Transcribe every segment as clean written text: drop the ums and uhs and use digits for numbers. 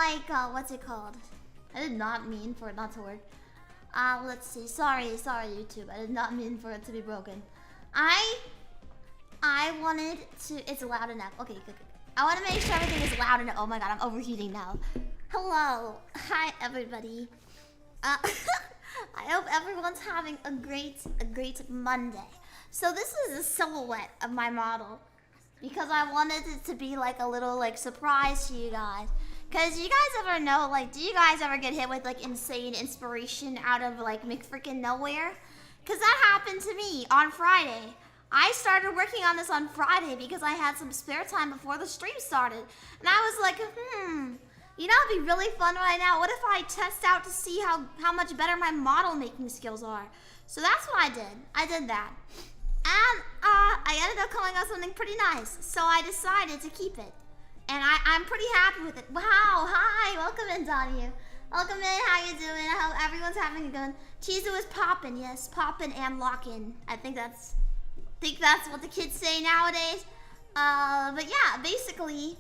like, what's it called? I did not mean for it not to work. Let's see. Sorry, YouTube. I did not mean for it to be broken. I wanted to... It's loud enough. Okay, good. I want to make sure everything is loud enough. Oh my god, I'm overheating now. Hello. Hi, everybody. I hope everyone's having a great Monday. So this is a silhouette of my model because I wanted it to be like a little like surprise to you guys. Cause you guys ever know, like, do you guys ever get hit with like insane inspiration out of like McFrickin' nowhere? Cause that happened to me on Friday. I started working on this on Friday because I had some spare time before the stream started. And I was like, you know, it'd be really fun right now. What if I test out to see how much better my model making skills are? So that's what I did. I did that. And I ended up coming up with something pretty nice. So I decided to keep it. And I'm pretty happy with it. Wow, hi, welcome in, Donnie. Welcome in, how you doing? I hope everyone's having a good one. Chizu is poppin', yes, poppin' and lockin'. I think that's what the kids say nowadays. But yeah, basically,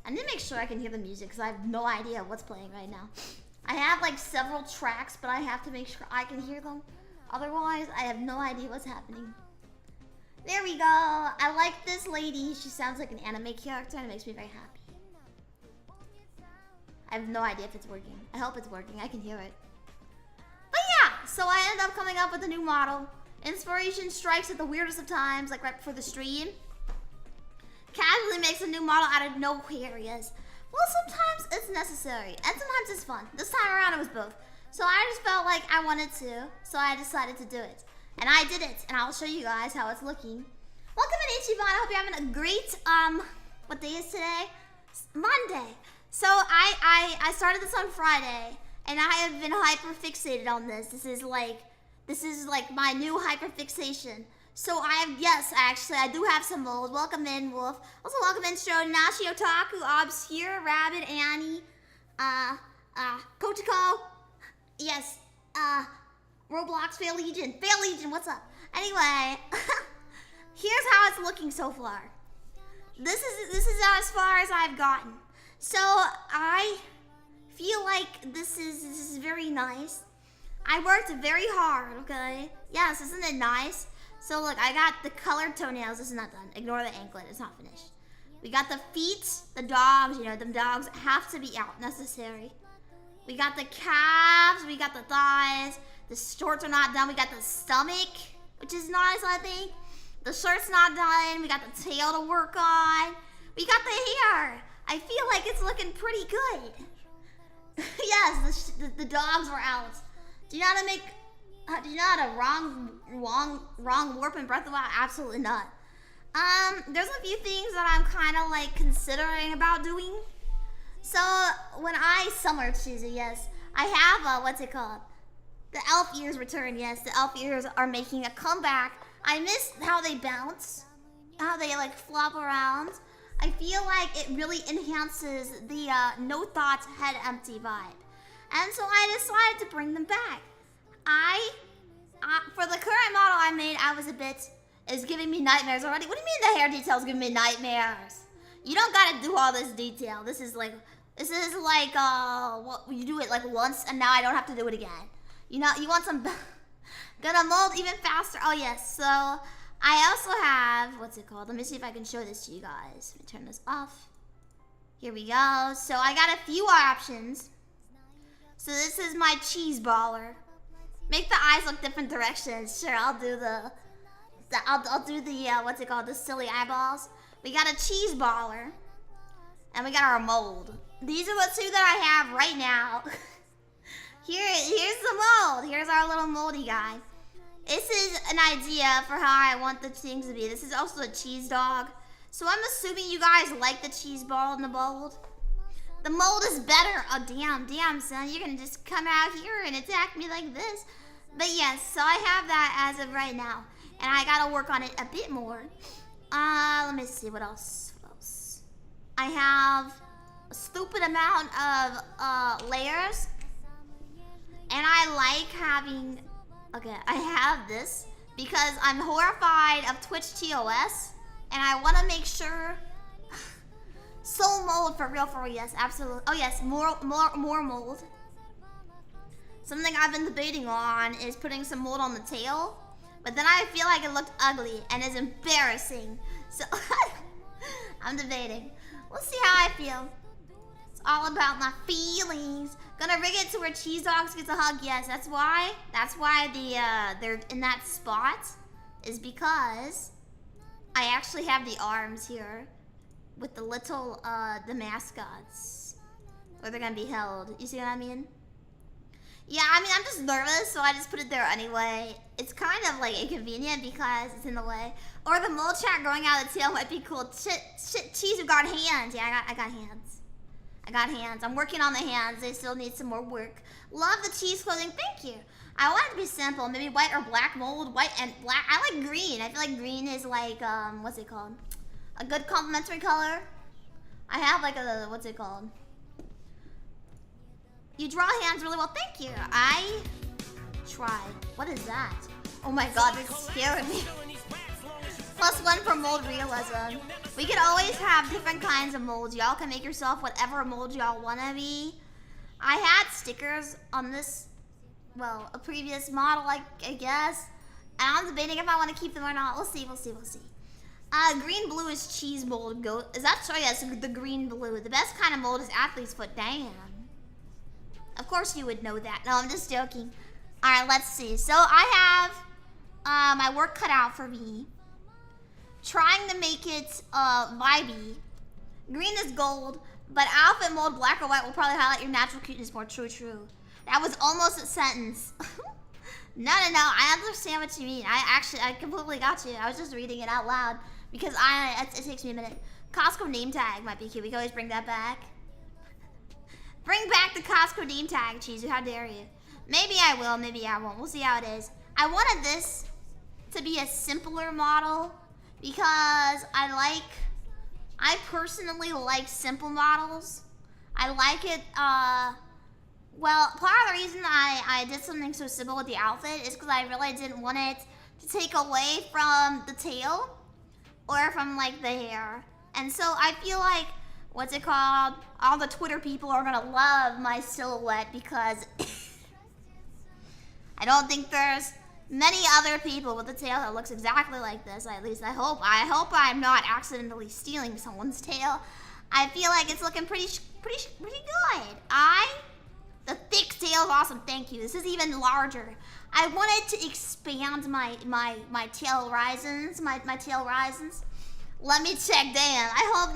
I need to make sure I can hear the music because I have no idea what's playing right now. I have like several tracks, but I have to make sure I can hear them. Otherwise, I have no idea what's happening. There we go. I like this lady. She sounds like an anime character and it makes me very happy. I have no idea if it's working. I hope it's working. I can hear it. But yeah, so I ended up coming up with a new model. Inspiration strikes at the weirdest of times, like right before the stream. Casually makes a new model out of nowhere, yes. Well, sometimes it's necessary, and sometimes it's fun. This time around, it was both. So I just felt like I wanted to, so I decided to do it. And I did it, and I'll show you guys how it's looking. Welcome in, Ichiban. I hope you're having a great, what day is today? Monday. So I started this on Friday, and I have been hyper fixated on this. This is like my new hyper fixation. So I do have some mold. Welcome in, Wolf. Also welcome in, Show, Nashi Otaku, Obscure, Rabbit, Annie, Kotiko. Yes, Roblox, Fail Legion, what's up? Anyway, here's how it's looking so far. This is as far as I've gotten. So I feel like this is very nice. I worked very hard, okay? Yes, isn't it nice? So look, I got the colored toenails. This is not done. Ignore the anklet, it's not finished. We got the feet, the dogs, you know, them dogs have to be out, necessary. We got the calves, we got the thighs. The shorts are not done. We got the stomach, which is nice, I think. The shirt's not done. We got the tail to work on. We got the hair. I feel like it's looking pretty good. Yes, the dogs were out. Do you know how to wrong warp and breath of wild? Absolutely not. There's a few things that I'm kind of like considering about doing. So when summer Chizu, yes, I have what's it called? The elf ears return, yes. The elf ears are making a comeback. I miss how they bounce, how they like flop around. I feel like it really enhances the no thoughts, head empty vibe. And so I decided to bring them back. For the current model I made, is giving me nightmares already. What do you mean the hair detail's giving me nightmares? You don't gotta do all this detail. This is like, what, you do it like once and now I don't have to do it again. You know, you want some, gonna mold even faster. Oh yes, so I also have, what's it called? Let me see if I can show this to you guys. Let me turn this off. Here we go. So I got a few options. So this is my cheese baller. Make the eyes look different directions. Sure, I'll do the what's it called? The silly eyeballs. We got a cheese baller. And we got our mold. These are the two that I have right now. Here's the mold. Here's our little moldy guy. This is an idea for how I want the things to be. This is also a cheese dog. So I'm assuming you guys like the cheese ball and the mold. The mold is better. Oh, damn, son. You're gonna just come out here and attack me like this. But yes, so I have that as of right now. And I gotta work on it a bit more. Let me see, what else? I have a stupid amount of layers. And I like having, okay, I have this because I'm horrified of Twitch TOS. And I want to make sure Soul mold, for real, yes, absolutely. Oh yes, more mold. Something I've been debating on is putting some mold on the tail, but then I feel like it looked ugly and is embarrassing. So I'm debating. We'll see how I feel. It's all about my feelings. Gonna rig it to where Cheese Dogs gets a hug. Yes, that's why. That's why they're in that spot, is because I actually have the arms here with the little the mascots where they're gonna be held. You see what I mean? Yeah, I mean, I'm just nervous, so I just put it there anyway. It's kind of like inconvenient because it's in the way. Or the mole chat growing out of the tail might be cool. Shit, Chizu got hands. Yeah, I got hands. I got hands. I'm working on the hands. They still need some more work. Love the cheese clothing. Thank you. I want it to be simple. Maybe white or black mold. White and black. I like green. I feel like green is like, what's it called? A good complementary color. I have like a, what's it called? You draw hands really well. Thank you. I tried. What is that? Oh my god, this is scaring me. +1 for mold realism. We could always have different kinds of molds. Y'all can make yourself whatever mold y'all want to be. I had stickers on this, well, a previous model, I guess. And I'm debating if I want to keep them or not. We'll see. Green blue is cheese mold. Is that so? Yes, the green blue. The best kind of mold is athlete's foot. Damn. Of course you would know that. No, I'm just joking. Alright, let's see. So I have my work cut out for me. Trying to make it vibey. Green is gold, but outfit mold black or white will probably highlight your natural cuteness more. True. That was almost a sentence. No. I understand what you mean. I completely got you. I was just reading it out loud because it takes me a minute. Costco name tag might be cute. We can always bring that back. Bring back the Costco name tag, Chizu. How dare you? Maybe I will, maybe I won't. We'll see how it is. I wanted this to be a simpler model because I personally like simple models. I like it, well, part of the reason I did something so simple with the outfit is because I really didn't want it to take away from the tail or from, like, the hair. And so I feel like, what's it called? All the Twitter people are gonna love my silhouette because I don't think there's many other people with a tail that looks exactly like this. At least I hope I'm not accidentally stealing someone's tail. I feel like it's looking pretty good. The thick tail is awesome. Thank you. This is even larger. I wanted to expand my tail horizons. My tail horizons. Let me check. Damn. I hope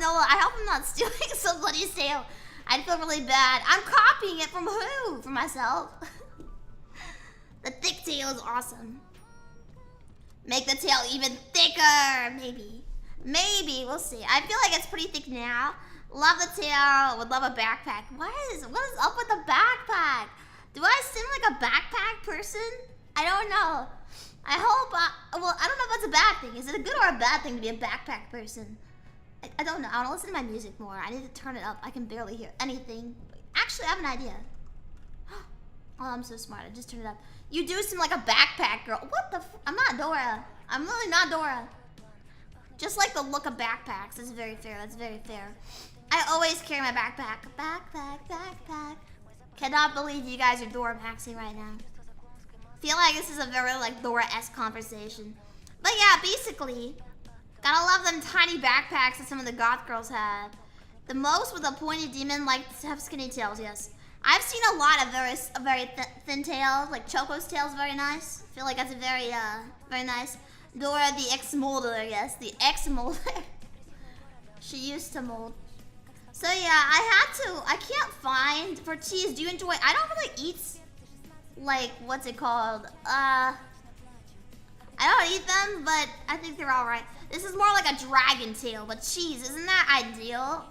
I'm not stealing somebody's tail. I'd feel really bad. I'm copying it from who? From myself. The thick tail is awesome. Make the tail even thicker. Maybe. We'll see. I feel like it's pretty thick now. Love the tail. Would love a backpack. What is up with the backpack? Do I seem like a backpack person? I don't know. I don't know if that's a bad thing. Is it a good or a bad thing to be a backpack person? I don't know. I want to listen to my music more. I need to turn it up. I can barely hear anything. Actually, I have an idea. Oh, I'm so smart. I just turned it up. You do seem like a backpack girl. What the I'm not Dora. I'm really not Dora. Just like the look of backpacks. That's very fair. I always carry my backpack. Backpack. Cannot believe you guys are Dora maxing right now. Feel like this is a very like Dora-esque conversation. But yeah, basically, gotta love them tiny backpacks that some of the goth girls have. The most with a pointed demon like have skinny tails, yes. I've seen a lot of very thin tails, like Choco's tail is very nice. I feel like that's a very nice. Dora the ex-molder, I guess. The ex-molder. She used to mold. So yeah, I can't find, for cheese, do you enjoy, I don't really eat, like, what's it called? I don't eat them, but I think they're alright. This is more like a dragon tail, but cheese, isn't that ideal?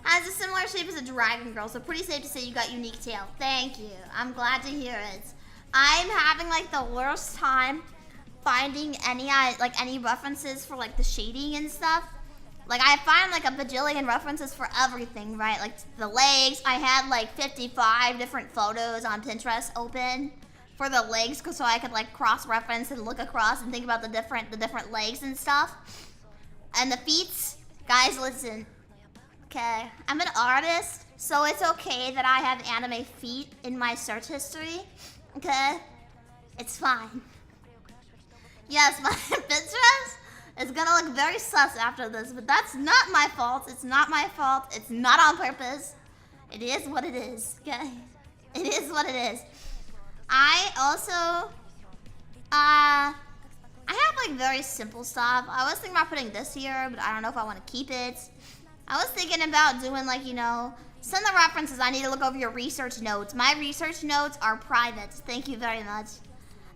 Has a similar shape as a dragon girl, so pretty safe to say you got unique tail. Thank you. I'm glad to hear it. I'm having like the worst time finding any references for like the shading and stuff. Like I find like a bajillion references for everything, right? Like the legs, I had like 55 different photos on Pinterest open for the legs, so I could like cross-reference and look across and think about the different legs and stuff. And the feet, Guys, listen. Okay, I'm an artist, so it's okay that I have anime feet in my search history. Okay? It's fine. Yes, my Pinterest is gonna look very sus after this, but that's not my fault. It's not my fault. It's not on purpose. It is what it is, okay? It is what it is. I also, I have like very simple stuff. I was thinking about putting this here, but I don't know if I want to keep it. I was thinking about doing like, you know, send the references. I need to look over your research notes. My research notes are private. Thank you very much.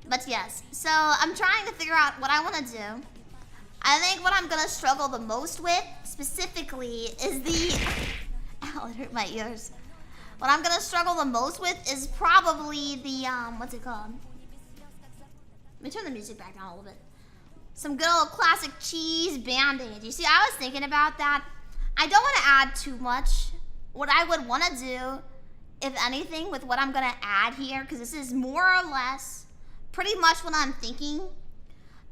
But yes, so I'm trying to figure out what I want to do. I think what I'm going to struggle the most with specifically is the... Ow, it hurt my ears. What I'm going to struggle the most with is probably the, what's it called? Let me turn the music back down a little bit. Some good old classic cheese band-aid. You see, I was thinking about that. I don't want to add too much. What I would want to do, if anything, with what I'm going to add here, because this is more or less pretty much what I'm thinking.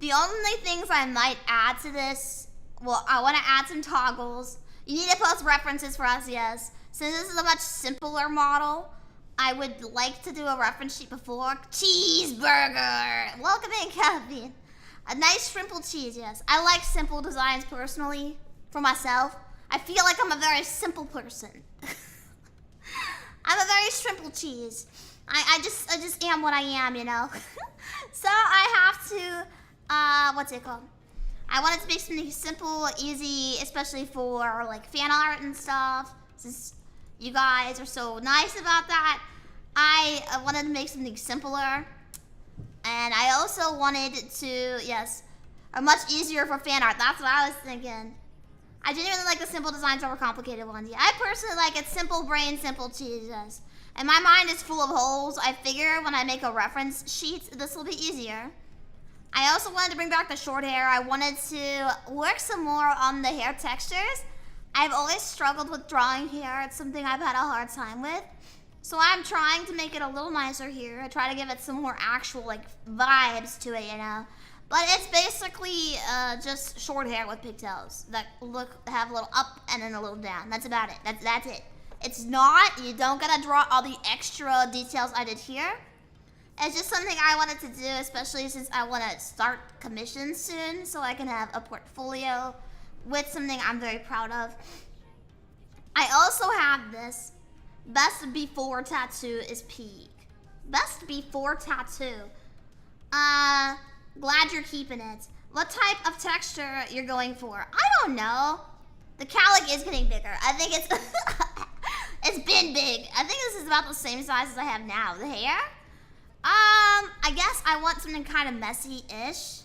The only things I might add to this, well, I want to add some toggles. You need to post references for us, yes. Since this is a much simpler model, I would like to do a reference sheet before. Cheeseburger! Welcome in, Kevin. A nice shrimple cheese, yes. I like simple designs personally, for myself. I feel like I'm a very simple person. I'm a very shrimple cheese. I just am what I am, you know. So I have to, what's it called? I wanted to make something simple, easy, especially for like fan art and stuff. Since you guys are so nice about that, I wanted to make something simpler. And I also wanted to, yes, a much easier for fan art. That's what I was thinking. I genuinely like the simple designs over complicated ones. Yeah, I personally like it simple brain, simple cheese, yes. And my mind is full of holes. I figure when I make a reference sheet, this will be easier. I also wanted to bring back the short hair. I wanted to work some more on the hair textures. I've always struggled with drawing hair. It's something I've had a hard time with. So I'm trying to make it a little nicer here. I try to give it some more actual like vibes to it, you know. But it's basically just short hair with pigtails that have a little up and then a little down. That's about it. That's it. It's not, you don't gotta draw all the extra details I did here. It's just something I wanted to do, especially since I want to start commissions soon, so I can have a portfolio with something I'm very proud of. I also have this. Best before tattoo is peak. Best before tattoo. Glad you're keeping it. What type of texture you're going for? I don't know. The calic is getting bigger. I think it's it's been big. I think this is about the same size as I have now. The hair? I guess I want something kind of messy-ish.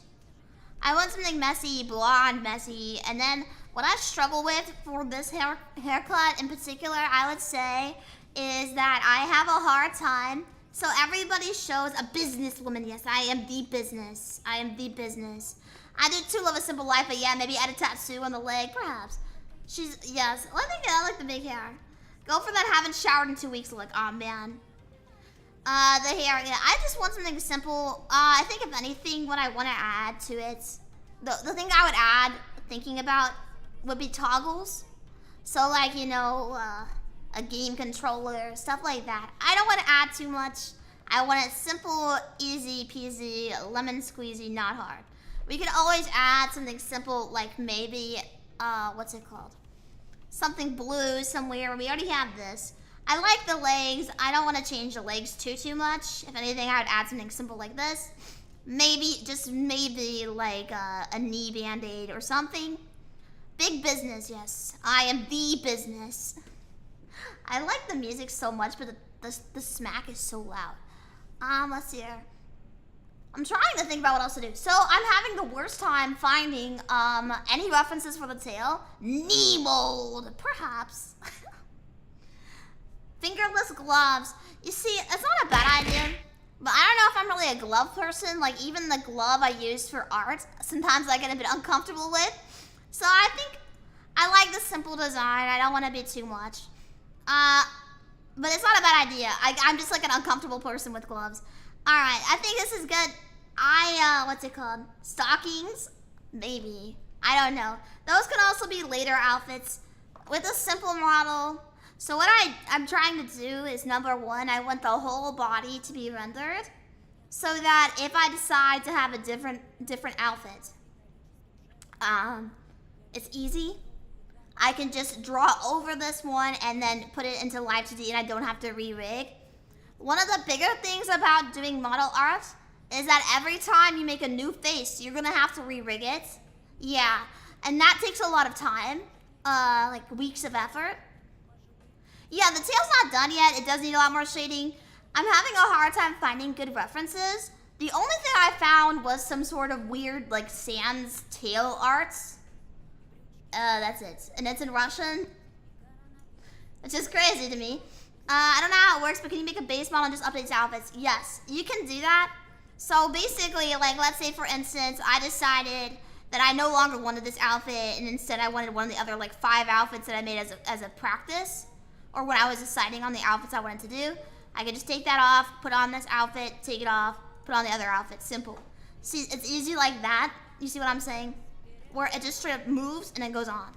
I want something messy, blonde, messy, and then what I struggle with for this haircut in particular, I would say, is that I have a hard time. So everybody shows a businesswoman. Yes, I am the business. I am the business. I do too live a simple life, but yeah, maybe add a tattoo on the leg, perhaps. Yes, I like the big hair. Go for that haven't showered in 2 weeks look. Oh man. The hair, yeah, I just want something simple. I think if anything, what I want to add to it, the thing I would add, thinking about, would be toggles. So like, you know, a game controller, stuff like that. I don't want to add too much. I want it simple, easy peasy, lemon squeezy, not hard. We could always add something simple, like maybe, what's it called? Something blue somewhere. We already have this. I like the legs. I don't want to change the legs too much. If anything, I would add something simple like this. Maybe, just maybe like a knee band-aid or something. Big business, yes. I am the business. I like the music so much, but the smack is so loud. Let's see here. I'm trying to think about what else to do. So I'm having the worst time finding any references for the tail. Knee mold, perhaps. Fingerless gloves. You see, it's not a bad idea, but I don't know if I'm really a glove person. Like even the glove I use for art, sometimes I get a bit uncomfortable with. So I think I like the simple design. I don't want to be too much. But it's not a bad idea. I'm just like an uncomfortable person with gloves. All right, I think this is good. What's it called? Stockings? Maybe. I don't know. Those can also be later outfits with a simple model. So what I'm trying to do is, number one, I want the whole body to be rendered so that if I decide to have a different outfit, it's easy. I can just draw over this one and then put it into Live 2D and I don't have to re-rig. One of the bigger things about doing model art is that every time you make a new face, you're gonna have to re-rig it. Yeah, and that takes a lot of time, like weeks of effort. Yeah, the tail's not done yet. It does need a lot more shading. I'm having a hard time finding good references. The only thing I found was some sort of weird, like, sans tail arts. That's it. And it's in Russian. It's just crazy to me. I don't know how it works, but can you make a base model and just update the outfits? Yes, you can do that. So basically, like, let's say, for instance, I decided that I no longer wanted this outfit, and instead I wanted one of the other, like, 5 outfits that I made as a practice, or when I was deciding on the outfits I wanted to do. I could just take that off, put on this outfit, take it off, put on the other outfit. Simple. See, it's easy like that. You see what I'm saying? Where it just straight up moves and then goes on.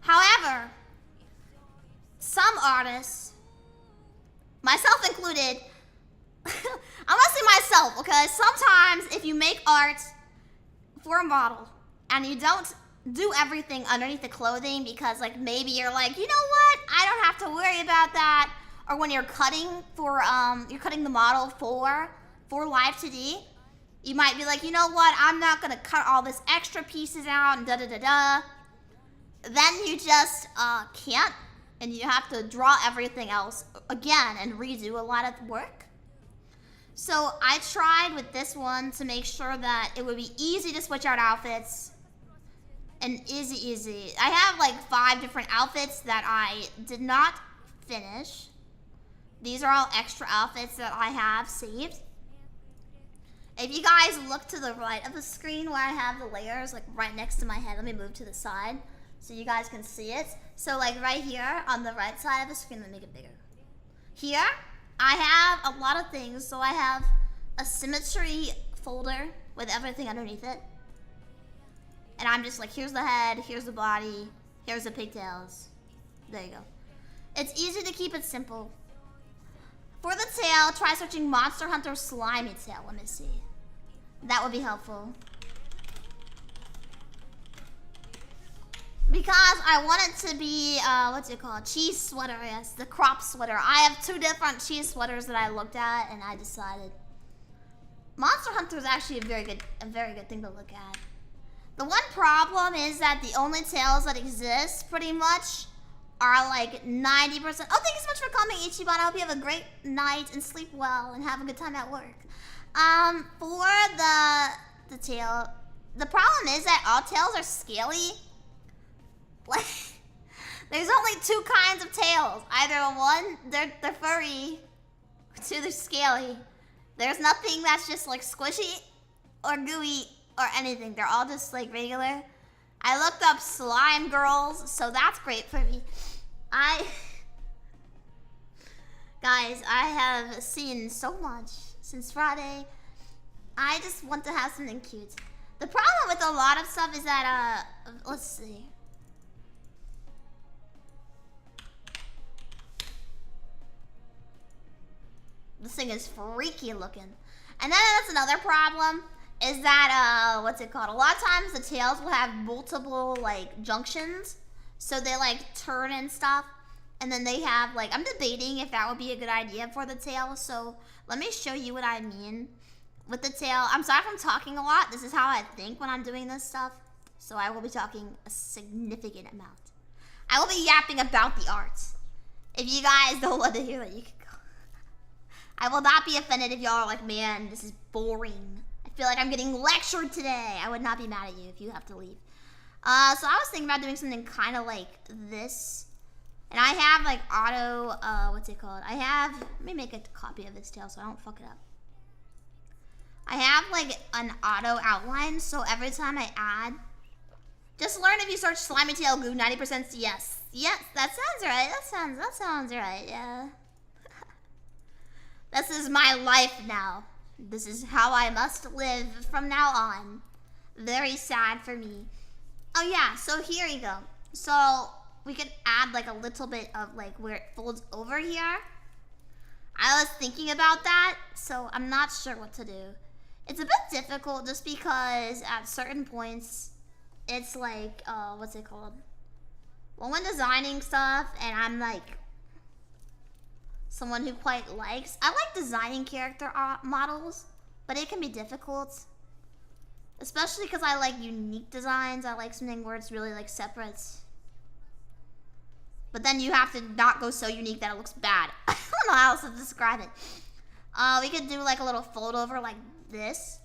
However, some artists, myself included, I'm gonna say myself, okay? Sometimes if you make art for a model and you don't do everything underneath the clothing because, like, maybe you're like, you know what? I don't have to worry about that. Or when you're cutting for, you're cutting the model for Live 2D, you might be like, you know what? I'm not gonna cut all this extra pieces out and da-da-da-da. Then you just can't, and you have to draw everything else again and redo a lot of work. So I tried with this one to make sure that it would be easy to switch out outfits. And easy. I have like 5 different outfits that I did not finish. These are all extra outfits that I have saved. If you guys look to the right of the screen where I have the layers, like right next to my head, let me move to the side so you guys can see it. So like right here on the right side of the screen, let me make it bigger. Here, I have a lot of things. So I have a symmetry folder with everything underneath it. And I'm just like, here's the head, here's the body, here's the pigtails. There you go. It's easy to keep it simple. For the tail, try searching Monster Hunter Slimy Tail. Let me see. That would be helpful. Because I want it to be, what's it called? Cheese sweater, yes, the crop sweater. I have 2 different cheese sweaters that I looked at and I decided. Monster Hunter is actually a very good thing to look at. The one problem is that the only tails that exist pretty much are like 90%. Oh, thank you so much for coming, Ichiban. I hope you have a great night and sleep well and have a good time at work. For the tail, the problem is that all tails are scaly. Like, there's only 2 kinds of tails. Either one, they're furry, 2, they're scaly. There's nothing that's just like squishy or gooey or anything. They're all just like regular. I looked up slime girls, so that's great for me. Guys, I have seen so much since Friday. I just want to have something cute. The problem with a lot of stuff is that, let's see. This thing is freaky looking. And then that's another problem, is that, what's it called? A lot of times the tails will have multiple, like, junctions. So they, like, turn and stuff. And then they have, like, I'm debating if that would be a good idea for the tail. So let me show you what I mean with the tail. I'm sorry if I'm talking a lot. This is how I think when I'm doing this stuff. So I will be talking a significant amount. I will be yapping about the art. If you guys don't want to hear that, you can go. I will not be offended if y'all are like, man, this is boring. I feel like I'm getting lectured today. I would not be mad at you if you have to leave. So I was thinking about doing something kind of like this. And I have like auto, what's it called? Let me make a copy of this tail so I don't fuck it up. I have like an auto outline, so every time I add, just learn if you search slimy tail goo, 90% yes. Yes, that sounds right. That sounds right, yeah. This is my life now. This is how I must live from now on. Very sad for me. Oh yeah, so here you go. So we could add like a little bit of like where it folds over here. I was thinking about that, so I'm not sure what to do. It's a bit difficult just because at certain points, it's like, what's it called? Well, when designing stuff, and I'm like someone who quite likes, I like designing character models, but it can be difficult. Especially because I like unique designs. I like something where it's really like separate. But then you have to not go so unique that it looks bad. I don't know how else to describe it. We could do like a little fold over like this,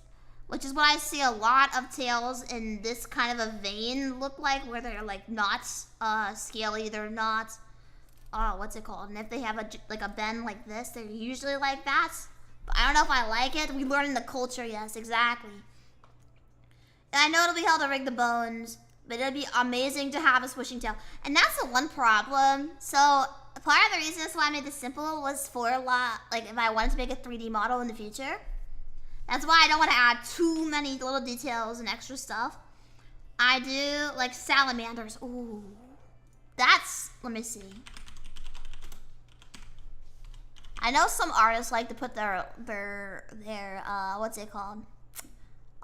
which is what I see a lot of tails in this kind of a vein look like, where they're like not scaly, they're not, what's it called? And if they have a bend like this, they're usually like that. But I don't know if I like it. We learn in the culture, yes, exactly. And I know it'll be hard to rig the bones, but it'd be amazing to have a swishing tail. And that's the one problem. So part of the reason that's why I made this simple was for like if I wanted to make a 3D model in the future. That's why I don't want to add too many little details and extra stuff. I do like salamanders. Ooh, that's, let me see. I know some artists like to put their what's it called?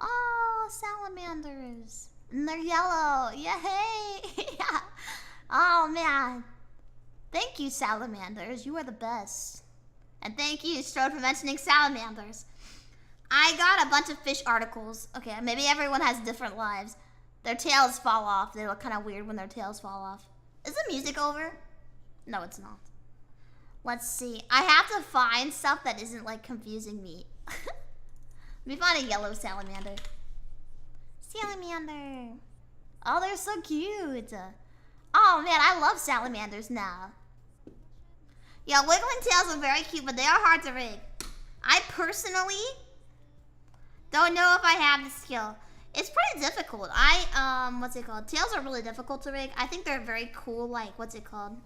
Oh, salamanders. And they're yellow. Yay! Yeah. Oh, man. Thank you, salamanders. You are the best. And thank you, Strode, for mentioning salamanders. I got a bunch of fish articles. Okay, maybe everyone has different lives. Their tails fall off. They look kind of weird when their tails fall off. Is the music over? No, it's not. Let's see. I have to find stuff that isn't, like, confusing me. Let me find a yellow salamander. Salamander. Oh, they're so cute. Oh, man, I love salamanders now. Yeah, wiggling tails are very cute, but they are hard to rig. I personally don't know if I have the skill. It's pretty difficult. What's it called? Tails are really difficult to rig. I think they're very cool, like, what's it called?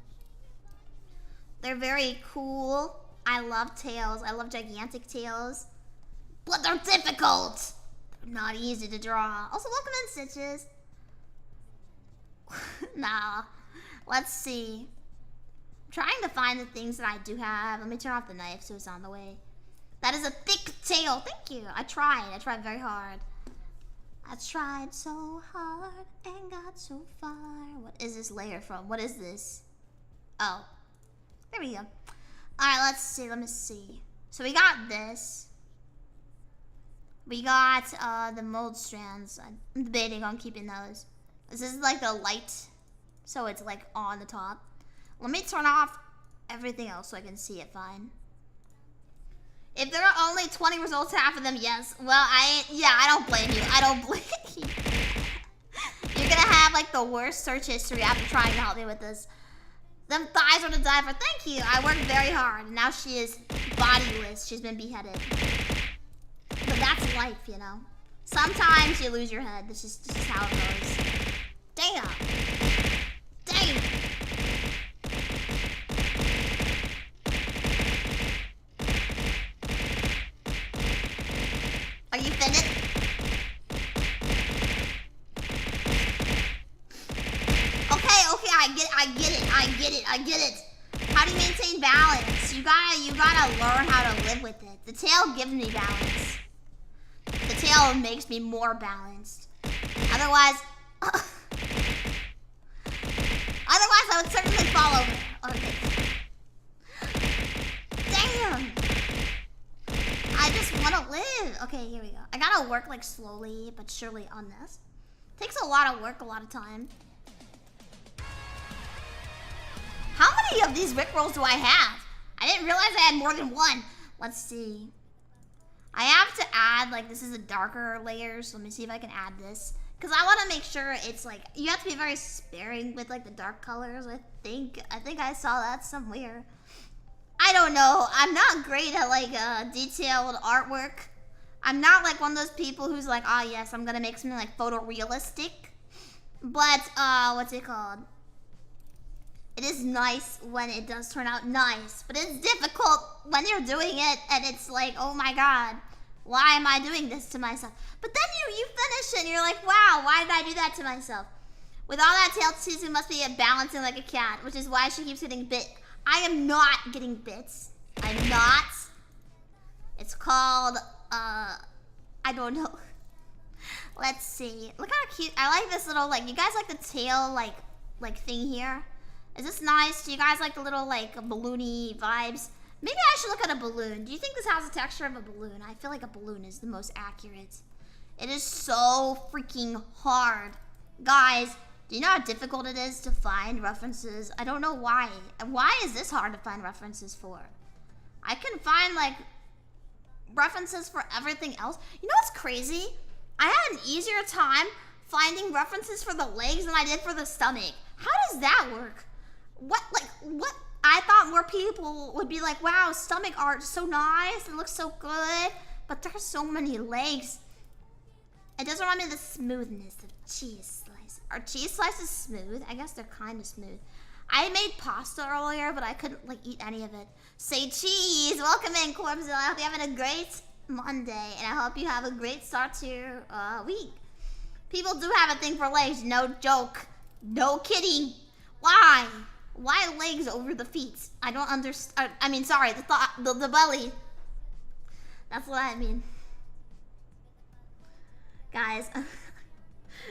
They're very cool. I love tails. I love gigantic tails. But they're difficult. They're not easy to draw. Also, welcome in, Stitches. Nah. Let's see. I'm trying to find the things that I do have. Let me turn off the knife so it's on the way. That is a thick tail. Thank you. I tried. I tried very hard. I tried so hard and got so far. What is this layer from? What is this? Oh. There we go. Alright, let's see. Let me see. So we got this. We got the mold strands. I'm debating on keeping those. This is like the light, so it's like on the top. Let me turn off everything else so I can see it fine. If there are only 20 results, half of them yes. Well, I don't blame you. I don't blame you. You're gonna have like the worst search history after trying to help me with this. Them thighs are to die for. Thank you. I worked very hard. Now she is bodiless. She's been beheaded. But that's life, you know. Sometimes you lose your head. This is how it goes. Damn. Damn. Are you finished? Okay, I get it. How do you maintain balance? You gotta learn how to live with it. The tail gives me balance. The tail makes me more balanced. Otherwise I would certainly fall over. Okay. Damn. I just want to live. Okay, here we go. I gotta work like slowly but surely on this. Takes a lot of work, a lot of time. How many of these Rickrolls do I have? I didn't realize I had more than one. Let's see. I have to add, like, this is a darker layer, so let me see if I can add this. Because I want to make sure it's, like, you have to be very sparing with, like, the dark colors, I think I saw that somewhere. I don't know. I'm not great at, like, detailed artwork. I'm not, like, one of those people who's like, oh, yes, I'm going to make something, like, photorealistic. But, what's it called? It is nice when it does turn out nice, but it's difficult when you're doing it and it's like, oh my god, why am I doing this to myself? But then you finish it and you're like, wow, why did I do that to myself? With all that tail, Chizu must be balancing like a cat, which is why she keeps getting bit. I am not getting bits. I'm not. It's called, I don't know. Let's see. Look how cute. I like this little, like, you guys like the tail, like thing here? Is this nice? Do you guys like the little, like, balloony vibes? Maybe I should look at a balloon. Do you think this has the texture of a balloon? I feel like a balloon is the most accurate. It is so freaking hard. Guys, do you know how difficult it is to find references? I don't know why. Why is this hard to find references for? I can find, like, references for everything else. You know what's crazy? I had an easier time finding references for the legs than I did for the stomach. How does that work? What? I thought more people would be like, wow, stomach art is so nice. It looks so good. But there's so many legs. It does remind me of the smoothness of cheese slice. Are cheese slices smooth? I guess they're kind of smooth. I made pasta earlier, but I couldn't like eat any of it. Say cheese. Welcome in, Corpsville. I hope you're having a great Monday, and I hope you have a great start to your week. People do have a thing for legs. No joke. No kidding. Why? Why legs over the feet? I don't understand. I mean, sorry, the belly. That's what I mean. Guys,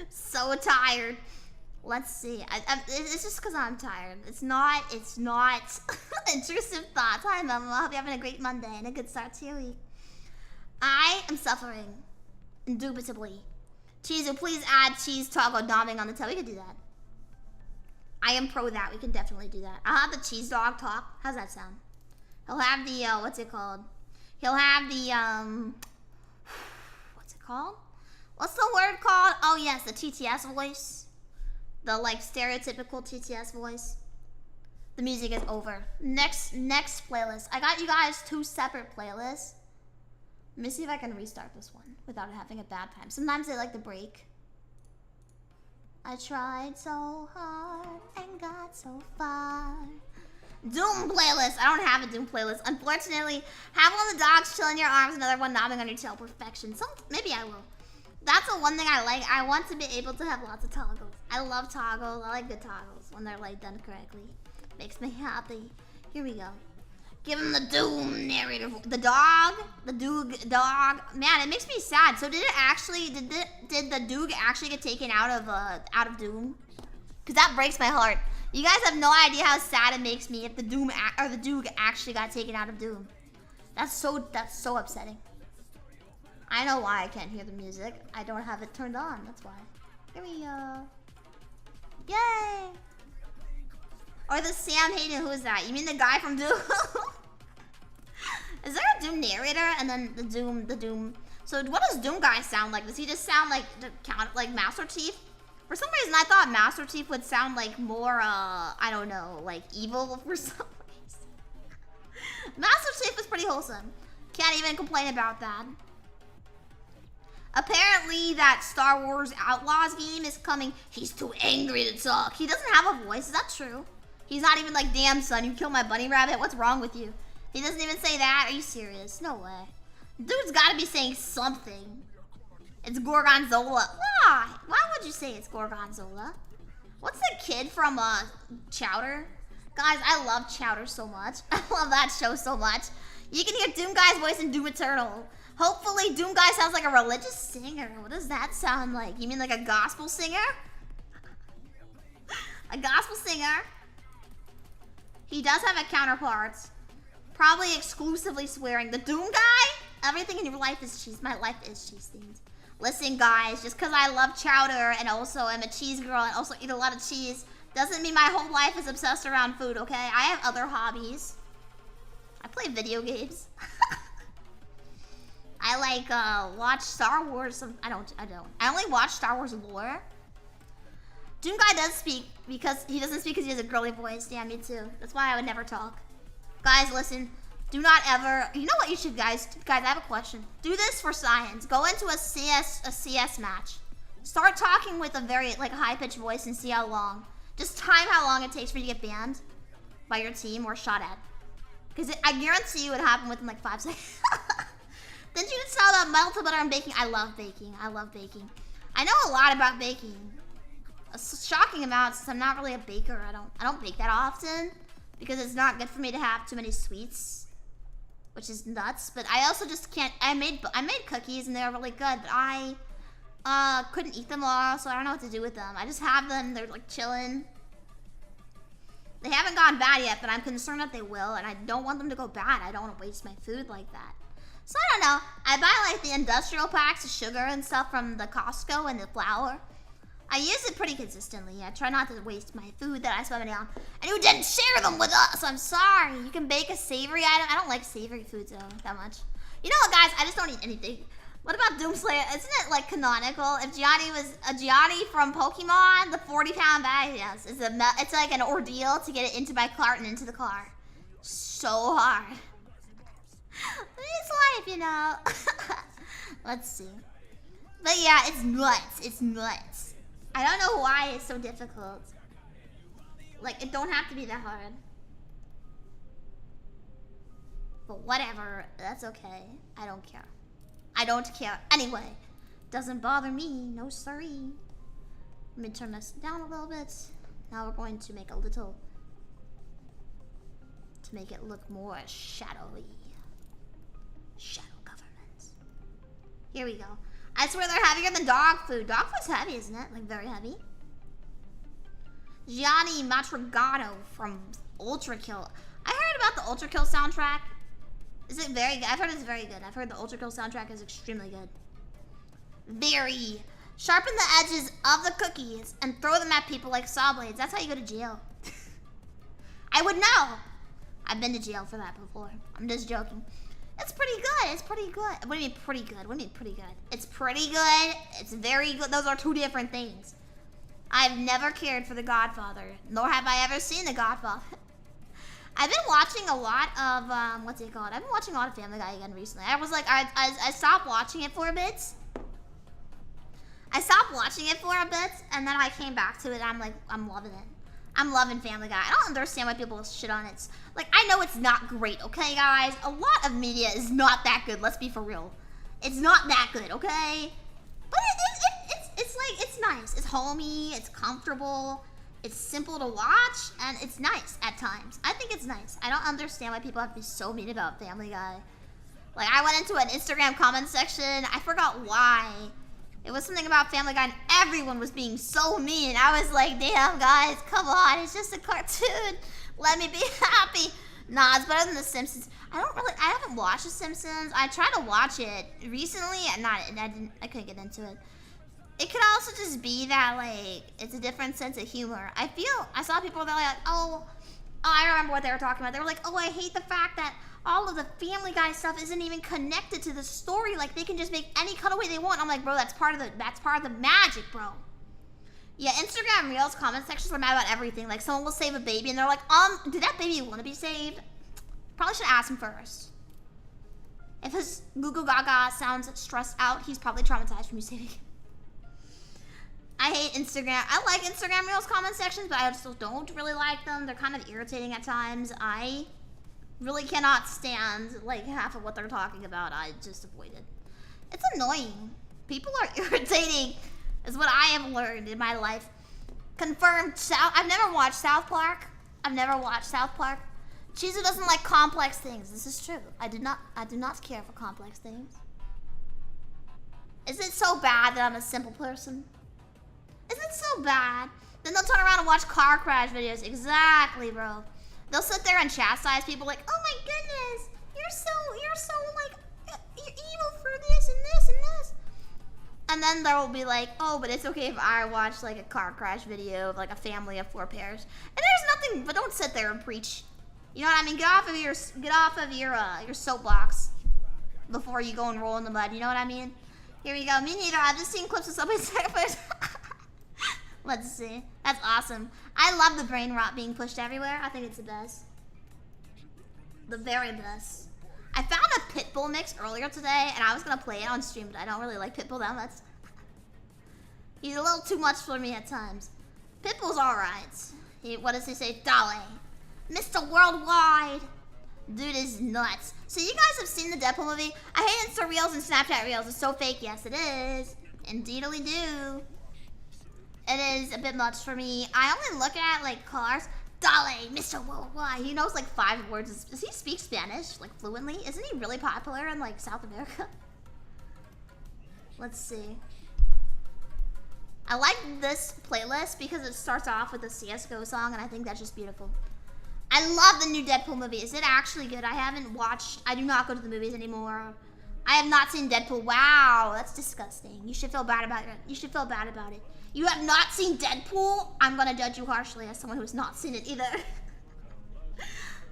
so tired. Let's see. It's just because I'm tired. It's not intrusive thoughts. Hi, Mama. I hope you're having a great Monday and a good start to your week. I am suffering, indubitably. Chizu, please add cheese taco domming on the tail. We can do that. I am pro that. We can definitely do that. I'll have the cheese dog talk. How's that sound? He'll have the, what's it called? He'll have the, what's it called? What's the word called? Oh, yes, the TTS voice. The, like, stereotypical TTS voice. The music is over. Next playlist. I got you guys 2 separate playlists. Let me see if I can restart this one without having a bad time. Sometimes they like to break. I tried so hard and got so far. Doom playlist. I don't have a Doom playlist. Unfortunately, have one of the dogs chill in your arms, another one knobbing on your tail. Perfection. Maybe I will. That's the one thing I like. I want to be able to have lots of toggles. I love toggles. I like good toggles when they're like done correctly. Makes me happy. Here we go. Give him the Doom narrator. The dog. The Doog dog. Man, it makes me sad. So did the Doog actually get taken out of Doom? Because that breaks my heart. You guys have no idea how sad it makes me if the Doog actually got taken out of Doom. That's so upsetting. I know why I can't hear the music. I don't have it turned on. That's why. Here we go. Yay! Or the Sam Hayden. Who is that? You mean the guy from Doom? Is there a Doom narrator and then the Doom? So what does Doom guy sound like? Does he just sound like Master Chief? For some reason, I thought Master Chief would sound like more, I don't know, like evil for some reason. Master Chief is pretty wholesome. Can't even complain about that. Apparently, that Star Wars Outlaws game is coming. He's too angry to talk. He doesn't have a voice. Is that true? He's not even like, damn, son, you killed my bunny rabbit. What's wrong with you? He doesn't even say that. Are you serious? No way. Dude's got to be saying something. It's Gorgonzola. Why? Why would you say it's Gorgonzola? What's the kid from Chowder? Guys, I love Chowder so much. I love that show so much. You can hear Doom Guy's voice in Doom Eternal. Hopefully, Doom Guy sounds like a religious singer. What does that sound like? You mean like a gospel singer? A gospel singer. He does have a counterpart. Probably exclusively swearing. The Doom Guy? Everything in your life is cheese. My life is cheese themed. Listen, guys, just because I love chowder and also am a cheese girl and also eat a lot of cheese doesn't mean my whole life is obsessed around food, okay? I have other hobbies. I play video games. I like watch Star Wars. I don't. I only watch Star Wars lore. Doom Guy does speak because he doesn't speak because he has a girly voice. Yeah, me too. That's why I would never talk. Guys, listen. Do not ever. You know what you should, guys? Guys, I have a question. Do this for science. Go into a CS match. Start talking with a very high-pitched voice and see how long. Just time how long it takes for you to get banned by your team or shot at. Because I guarantee you it would happen within like 5 seconds. Didn't you just tell about melted butter and baking? I love baking. I love baking. I know a lot about baking. A shocking amount since I'm not really a baker. I don't bake that often because it's not good for me to have too many sweets, which is nuts. But I also just can't. I made cookies and they were really good, but I couldn't eat them all, so I don't know what to do with them. I just have them. They're like chilling. They haven't gone bad yet, but I'm concerned that they will, and I don't want them to go bad. I don't want to waste my food like that. So I don't know. I buy like the industrial packs of sugar and stuff from the Costco and the flour. I use it pretty consistently. I try not to waste my food that I spend money on. And you didn't share them with us. I'm sorry. You can bake a savory item. I don't like savory foods though that much. You know what, guys? I just don't eat anything. What about Doomslayer? Isn't it like canonical? If Gianni was a Gianni from Pokemon, the 40-pound bag, yes, it's like an ordeal to get it into my cart and into the car. So hard. It's life, you know. Let's see. But yeah, it's nuts. It's nuts. I don't know why it's so difficult. Like, it don't have to be that hard. But whatever, that's okay. I don't care. I don't care. Anyway, doesn't bother me. No sorry. Let me turn this down a little bit. Now we're going to make a little, to make it look more shadowy. Shadow government. Here we go. I swear they're heavier than dog food. Dog food's heavy, isn't it? Like very heavy. Gianni Matrigano from Ultra Kill. I heard about the Ultra Kill soundtrack. Is it very good? I've heard it's very good. I've heard the Ultra Kill soundtrack is extremely good. Very. Sharpen the edges of the cookies and throw them at people like saw blades. That's how you go to jail. I would know. I've been to jail for that before. I'm just joking. It's pretty good. It's pretty good. What do you mean pretty good? What do you mean pretty good? It's pretty good. It's very good. Those are two different things. I've never cared for The Godfather, nor have I ever seen The Godfather. I've been watching a lot of, what's it called? I've been watching a lot of Family Guy again recently. I was like, I stopped watching it for a bit. I stopped watching it for a bit, and then I came back to it, and I'm like, I'm loving it. I'm loving Family Guy. I don't understand why people shit on it. Like, I know it's not great, okay, guys? A lot of media is not that good, let's be for real. It's not that good, okay? But it's like, it's nice. It's homey, it's comfortable. It's simple to watch, and it's nice at times. I think it's nice. I don't understand why people have to be so mean about Family Guy. Like, I went into an Instagram comment section. I forgot why. It was something about Family Guy, and everyone was being so mean. I was like, damn, guys, come on. It's just a cartoon. Let me be happy. Nah, it's better than The Simpsons. I haven't watched The Simpsons. I tried to watch it recently, and I couldn't get into it. It could also just be that, like, it's a different sense of humor. I saw people that were like, oh, I remember what they were talking about. They were like, oh, I hate the fact that all of the Family Guy stuff isn't even connected to the story. Like, they can just make any cutaway they want. I'm like, bro, that's part of the magic, bro. Yeah, Instagram Reels comment sections are mad about everything. Like, someone will save a baby, and they're like, did that baby want to be saved? Probably should ask him first. If his Google Gaga sounds stressed out, he's probably traumatized from you saving him. I hate Instagram. I like Instagram Reels comment sections, but I still don't really like them. They're kind of irritating at times. I really cannot stand, like, half of what they're talking about. I just avoid it. It's annoying. People are irritating, is what I have learned in my life. Confirmed. I've never watched South Park. Chizu doesn't like complex things. This is true. I do not care for complex things. Is it so bad that I'm a simple person? Is it so bad? Then they'll turn around and watch car crash videos. Exactly, bro. They'll sit there and chastise people like, oh my goodness, you're so like, you're evil for this and this and this. And then they'll be like, oh, but it's okay if I watch like a car crash video of like a family of 4 pairs. And there's nothing, but don't sit there and preach. You know what I mean? Get off of your soapbox before you go and roll in the mud. You know what I mean? Here we go. Me neither. I've just seen clips of Subway Surfers. Let's see. That's awesome. I love the brain rot being pushed everywhere. I think it's the best. The very best. I found a Pitbull mix earlier today, and I was going to play it on stream, but I don't really like Pitbull that much. He's a little too much for me at times. Pitbull's alright. What does he say? Dale. Mr. Worldwide. Dude is nuts. So you guys have seen the Deadpool movie? I hate Insta Reels and Snapchat Reels. It's so fake. Yes, it is. Indeedly do. It is a bit much for me. I only look at like cars. Dale, Mr. Worldwide. He knows like 5 words. Does he speak Spanish like fluently? Isn't he really popular in like South America? Let's see. I like this playlist because it starts off with a CSGO song, and I think that's just beautiful. I love the new Deadpool movie. Is it actually good? I haven't watched. I do not go to the movies anymore. I have not seen Deadpool. Wow, that's disgusting. You should feel bad about it. You should feel bad about it. You have not seen Deadpool? I'm gonna judge you harshly as someone who's not seen it either.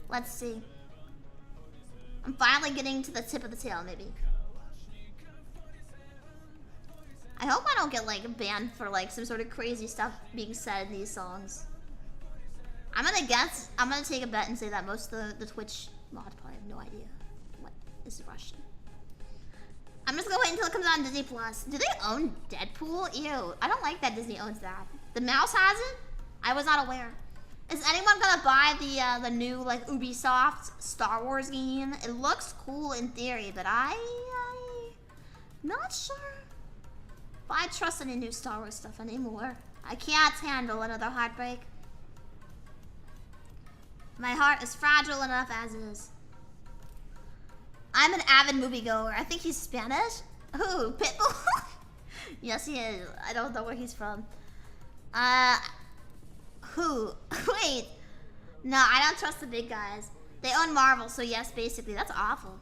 Let's see. I'm finally getting to the tip of the tail, maybe. I hope I don't get like banned for like some sort of crazy stuff being said in these songs. I'm gonna take a bet and say that most of the Twitch mods probably have no idea what is Russian. I'm just gonna wait until it comes out on Disney Plus. Do they own Deadpool? Ew, I don't like that Disney owns that. The mouse has it? I was not aware. Is anyone gonna buy the new like Ubisoft Star Wars game? It looks cool in theory, but I'm not sure if I trust any new Star Wars stuff anymore. I can't handle another heartbreak. My heart is fragile enough as is. I'm an avid moviegoer. I think he's Spanish. Who? Pitbull? Yes, he is. I don't know where he's from. Who? Wait. No, I don't trust the big guys. They own Marvel, so yes, basically. That's awful.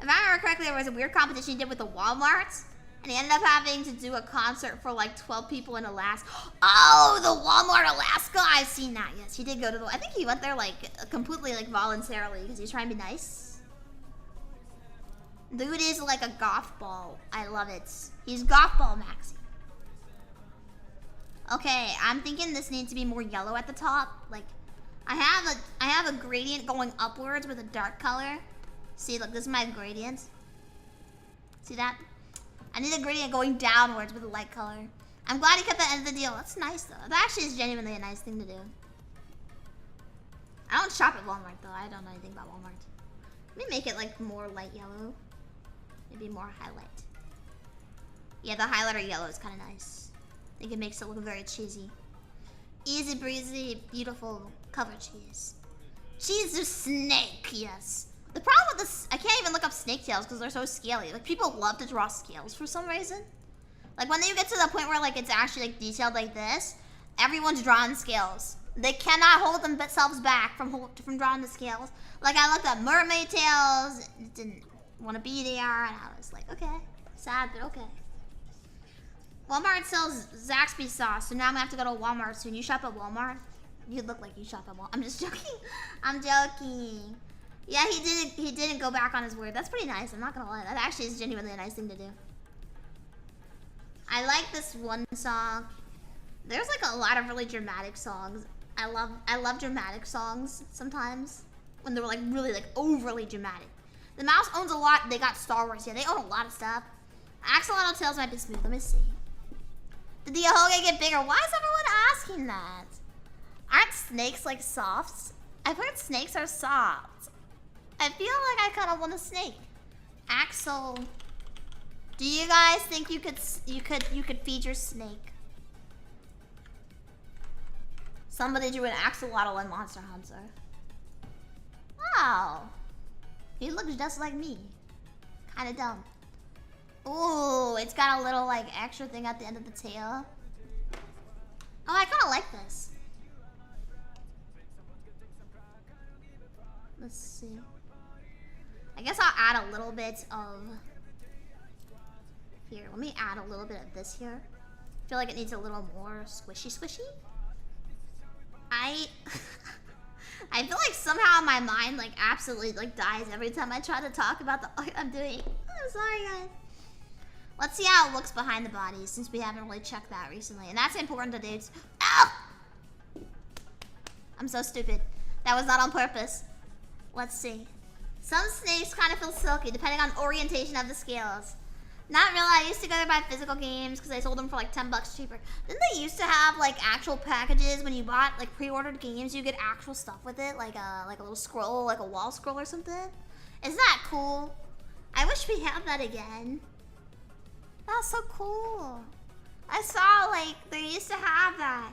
If I remember correctly, there was a weird competition he did with the Walmarts, and he ended up having to do a concert for like 12 people in Alaska. Oh, the Walmart Alaska! I've seen that. Yes, he did go to the. I think he went there like completely like voluntarily because he's trying to be nice. Dude is like a goth ball. I love it. He's goth ball Maxi. Okay, I'm thinking this needs to be more yellow at the top. Like, I have a gradient going upwards with a dark color. See, look, this is my gradient. See that? I need a gradient going downwards with a light color. I'm glad he kept the end of the deal. That's nice, though. That actually is genuinely a nice thing to do. I don't shop at Walmart, though. I don't know anything about Walmart. Let me make it, like, more light yellow. Maybe more highlight. Yeah, the highlighter yellow is kind of nice. I think it makes it look very cheesy. Easy breezy, beautiful cover cheese. Cheese is snake, yes. The problem with this, I can't even look up snake tails because they're so scaly. Like, people love to draw scales for some reason. Like, when you get to the point where, like, it's actually, like, detailed like this, everyone's drawing scales. They cannot hold themselves back from drawing the scales. Like, I looked up mermaid tails, didn't want to be there, and I was like, okay, sad, but okay. Walmart sells Zaxby sauce, so now I'm gonna have to go to Walmart soon. You shop at Walmart? You look like you shop at Walmart. I'm just joking. I'm joking. Yeah, he didn't go back on his word. That's pretty nice, I'm not gonna lie. That actually is genuinely a nice thing to do. I like this one song. There's like a lot of really dramatic songs. I love dramatic songs sometimes. When they're like really like overly dramatic. The mouse owns a lot. They got Star Wars. Yeah, they own a lot of stuff. Axolotl tails might be smooth. Let me see. Did the Ahoge get bigger? Why is everyone asking that? Aren't snakes like soft? I've heard snakes are soft. I feel like I kind of want a snake. Axel, do you guys think you could feed your snake? Somebody drew an axolotl in Monster Hunter. Oh, he looks just like me. Kind of dumb. Ooh, it's got a little like extra thing at the end of the tail. Oh, I kind of like this. Let's see. I guess I'll add a little bit of... Here, let me add a little bit of this here. I feel like it needs a little more squishy. I feel like somehow my mind like absolutely like dies every time I try to talk about the art I'm doing. I'm sorry, guys. Let's see how it looks behind the body since we haven't really checked that recently. And that's important to do. Ow! I'm so stupid. That was not on purpose. Let's see. Some snakes kind of feel silky depending on orientation of the scales. Not really. I used to go there buy physical games because I sold them for like $10 cheaper. Didn't they used to have like actual packages when you bought like pre-ordered games? You get actual stuff with it, like a little scroll, like a wall scroll or something. Isn't that cool? I wish we had that again. That's so cool. I saw, like, they used to have that.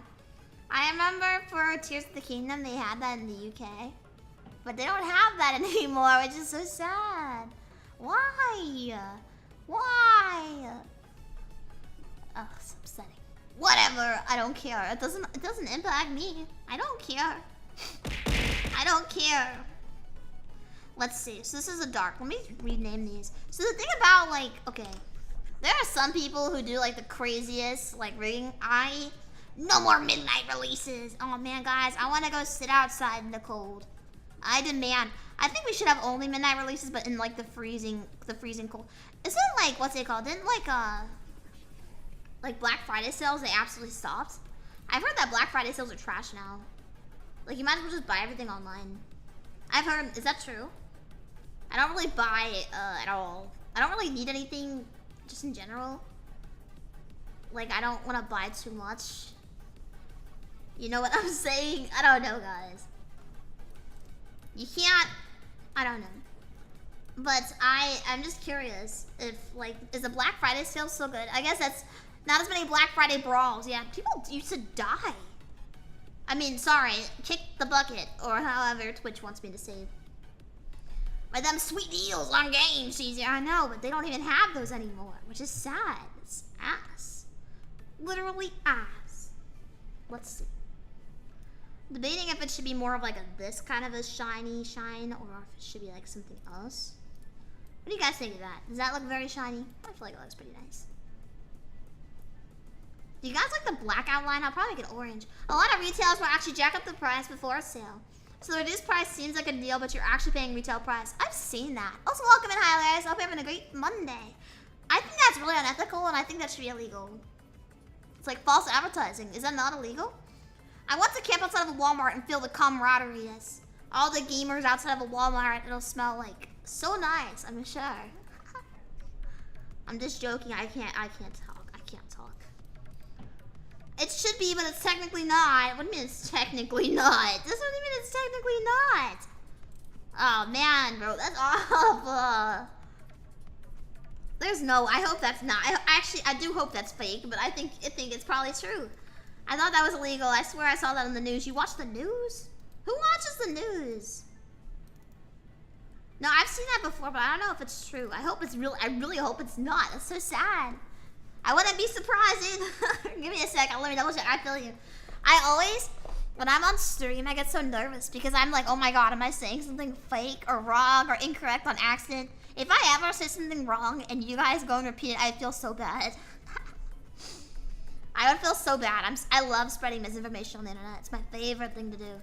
I remember for Tears of the Kingdom, they had that in the UK. But they don't have that anymore, which is so sad. Why? Why? Oh, it's upsetting. Whatever, I don't care. It doesn't impact me. I don't care. I don't care. Let's see. So this is a dark. Let me rename these. So the thing about, like, okay, there are some people who do like the craziest like rigging. No more midnight releases. Oh man, guys, I want to go sit outside in the cold. I demand. I think we should have only midnight releases, but in like the freezing cold. Isn't like what's it called? Didn't like Black Friday sales they absolutely stopped? I've heard that Black Friday sales are trash now. Like you might as well just buy everything online. I've heard. Is that true? I don't really buy at all. I don't really need anything, just in general. Like I don't want to buy too much. You know what I'm saying? I don't know, guys. You can't. I don't know. But I'm just curious if like is the Black Friday sale so good? I guess that's not as many Black Friday brawls. Yeah, people used to die. I mean, sorry, kick the bucket or however Twitch wants me to say. By them sweet deals on games, easier. I know, but they don't even have those anymore, which is sad. It's ass. Literally ass. Let's see. Debating if it should be more of like this kind of a shiny shine or if it should be like something else. What do you guys think of that? Does that look very shiny? I feel like it looks pretty nice. Do you guys like the black outline? I'll probably make it orange. A lot of retailers will actually jack up the price before a sale. So the reduced price seems like a deal, but you're actually paying retail price. I've seen that. Also, welcome in, Highlanders. I hope you're having a great Monday. I think that's really unethical, and I think that should be illegal. It's like false advertising. Is that not illegal? I want to camp outside of a Walmart and feel the camaraderie. Yes. All the gamers outside of a Walmart. It'll smell like so nice. I'm sure. I'm just joking. I can't talk. I can't talk. It should be, but it's technically not. What do you mean it's technically not? This doesn't mean it's technically not. Oh man, bro, that's awful. There's no. I hope that's not. I do hope that's fake, but I think it's probably true. I thought that was illegal. I swear I saw that on the news. You watch the news? Who watches the news? No, I've seen that before, but I don't know if it's true. I hope it's real. I really hope it's not. That's so sad. I wouldn't be surprised either. Give me a sec. Let me double check. I feel you. I always, when I'm on stream, I get so nervous because I'm like, oh my god, am I saying something fake or wrong or incorrect on accident? If I ever say something wrong and you guys go and repeat it, I feel so bad. I would feel so bad. I love spreading misinformation on the internet. It's my favorite thing to do.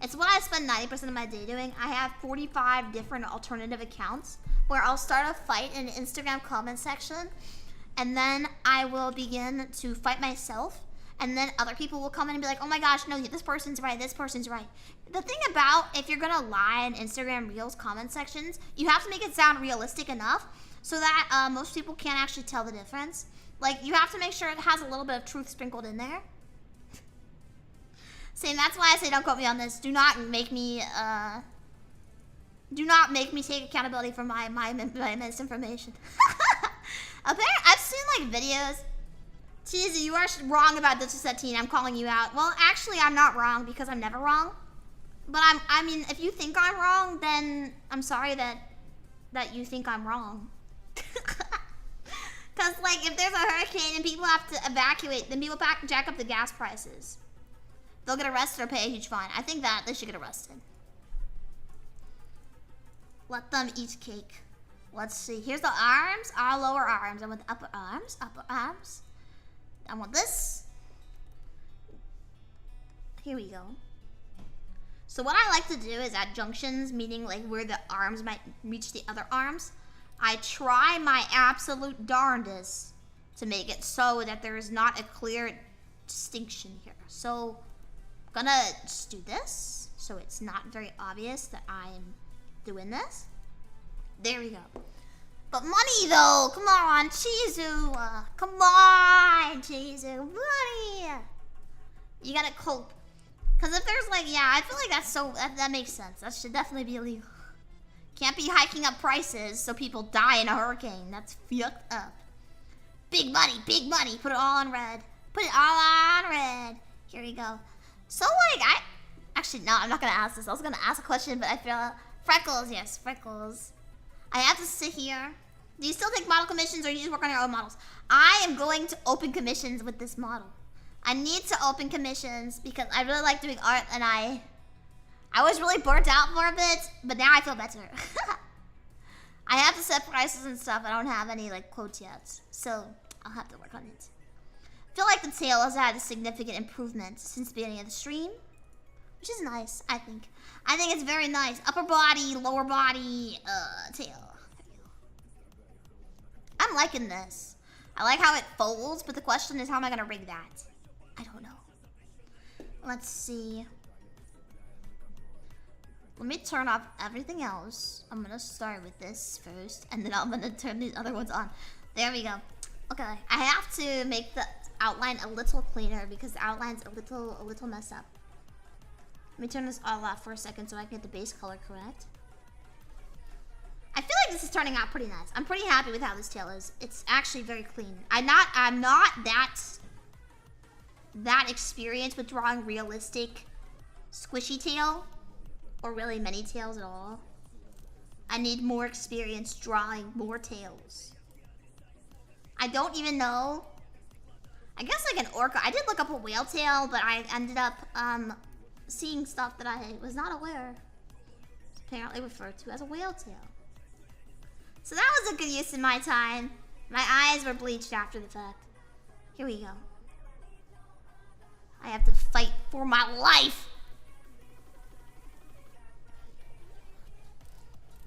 It's what I spend 90% of my day doing. I have 45 different alternative accounts where I'll start a fight in the Instagram comment section, and then I will begin to fight myself, and then other people will come in and be like, oh my gosh, no, this person's right, this person's right. The thing about if you're gonna lie in Instagram Reels comment sections, you have to make it sound realistic enough so that most people can't actually tell the difference. Like, you have to make sure it has a little bit of truth sprinkled in there. Same, that's why I say don't quote me on this. Do not make me take accountability for my misinformation. Apparently, I've seen like videos. Chizu, you are wrong about this setting. I'm calling you out. Well, actually, I'm not wrong because I'm never wrong. But I mean, if you think I'm wrong, then I'm sorry that you think I'm wrong. Because, like, if there's a hurricane and people have to evacuate, then people jack up the gas prices. They'll get arrested or pay a huge fine. I think that they should get arrested. Let them eat cake. Let's see. Here's the arms, our lower arms. I want the upper arms, I want this. Here we go. So what I like to do is at junctions, meaning like where the arms might reach the other arms, I try my absolute darndest to make it so that there is not a clear distinction here. So I'm gonna just do this so it's not very obvious that I'm doing this. There we go. But money though, come on, Chizu, come on, Chizu, money. You gotta cope. Cause if there's like, yeah, I feel like that makes sense. That should definitely be illegal. Can't be hiking up prices so people die in a hurricane. That's fucked up. Big money, big money. Put it all on red. Put it all on red. Here we go. So like, actually, no, I'm not gonna ask this. I was gonna ask a question, but I feel, freckles, yes, freckles. I have to sit here. Do you still take model commissions or you just work on your own models? I am going to open commissions with this model. I need to open commissions because I really like doing art and I was really burnt out for a bit, but now I feel better. I have to set prices and stuff. I don't have any like quotes yet, so I'll have to work on it. I feel like the tail has had a significant improvement since the beginning of the stream, which is nice, I think. I think it's very nice. Upper body, lower body, tail. I'm liking this. I like how it folds, but the question is, how am I gonna rig that? I don't know. Let's see. Let me turn off everything else. I'm gonna start with this first, and then I'm gonna turn these other ones on. There we go. Okay, I have to make the outline a little cleaner because the outline's a little messed up. Let me turn this all off for a second so I can get the base color correct. I feel like this is turning out pretty nice. I'm pretty happy with how this tail is. It's actually very clean. I'm not that experienced with drawing realistic squishy tail or really many tails at all. I need more experience drawing more tails. I don't even know. I guess like an orca. I did look up a whale tail, but I ended up seeing stuff that I was not aware. It's apparently referred to as a whale tail. So that was a good use of my time. My eyes were bleached after the fact. Here we go. I have to fight for my life.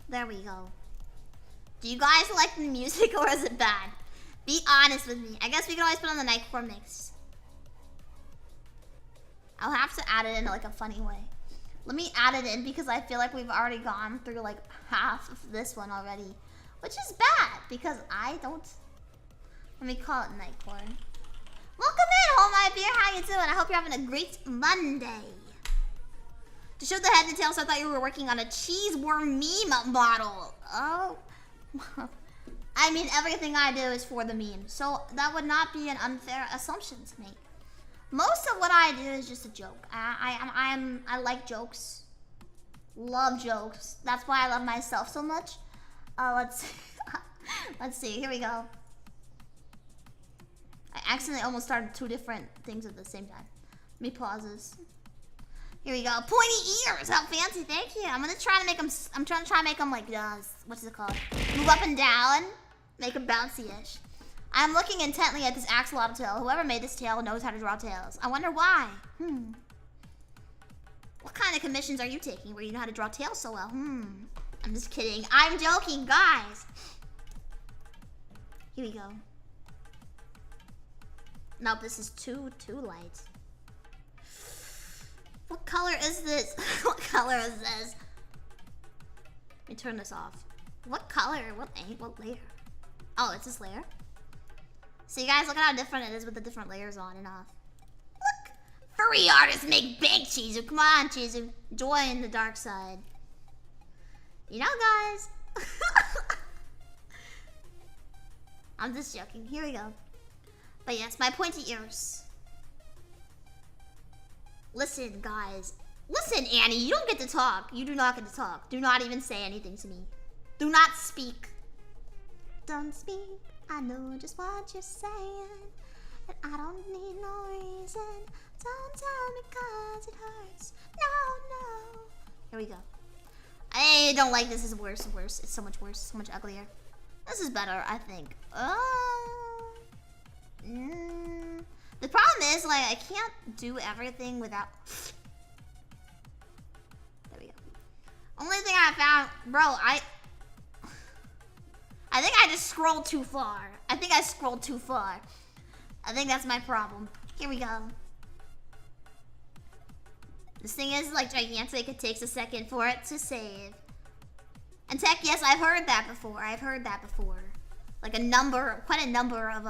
There we go. Do you guys like the music or is it bad? Be honest with me. I guess we can always put on the Nightcore mix. I'll have to add it in like a funny way. Let me add it in because I feel like we've already gone through like half of this one already. Which is bad because I don't. Let me call it Nightcore. Welcome in, Hold My Beer. How you doing? I hope you're having a great Monday. To show the head and tail, so I thought you were working on a cheese worm meme model. Oh. I mean, everything I do is for the meme, so that would not be an unfair assumption to make. Most of what I do is just a joke. I like jokes. Love jokes. That's why I love myself so much. Let's see. Here we go. I accidentally almost started two different things at the same time. Let me pause this. Here we go. Pointy ears. How fancy. Thank you. I'm gonna try to make them. I'm trying to make them like what's it called? Move up and down. Make them bouncy-ish. I'm looking intently at this axolotl tail. Whoever made this tail knows how to draw tails. I wonder why. What kind of commissions are you taking where you know how to draw tails so well? I'm just kidding. I'm joking, guys. Here we go. Nope, this is too light. What color is this? What color is this? Let me turn this off. What color? What layer? Oh, it's this layer. So you guys, look at how different it is with the different layers on and off. Look! Furry artists make bank, Chizu. Come on, Chizu. Join the dark side. You know, guys. I'm just joking. Here we go. But yes, my pointy ears. Listen, guys. Listen, Annie. You don't get to talk. You do not get to talk. Do not even say anything to me. Do not speak. Don't speak. I know just what you're saying. And I don't need no reason. Don't tell me cause it hurts. No. Here we go. I don't like this. Is worse. It's so much worse. So much uglier. This is better, I think. The problem is, like, I can't do everything without... There we go. Only thing I found... Bro, I think I just scrolled too far. I think that's my problem. Here we go. This thing is, like, gigantic. It takes a second for it to save. And tech, yes, I've heard that before. Like quite a number of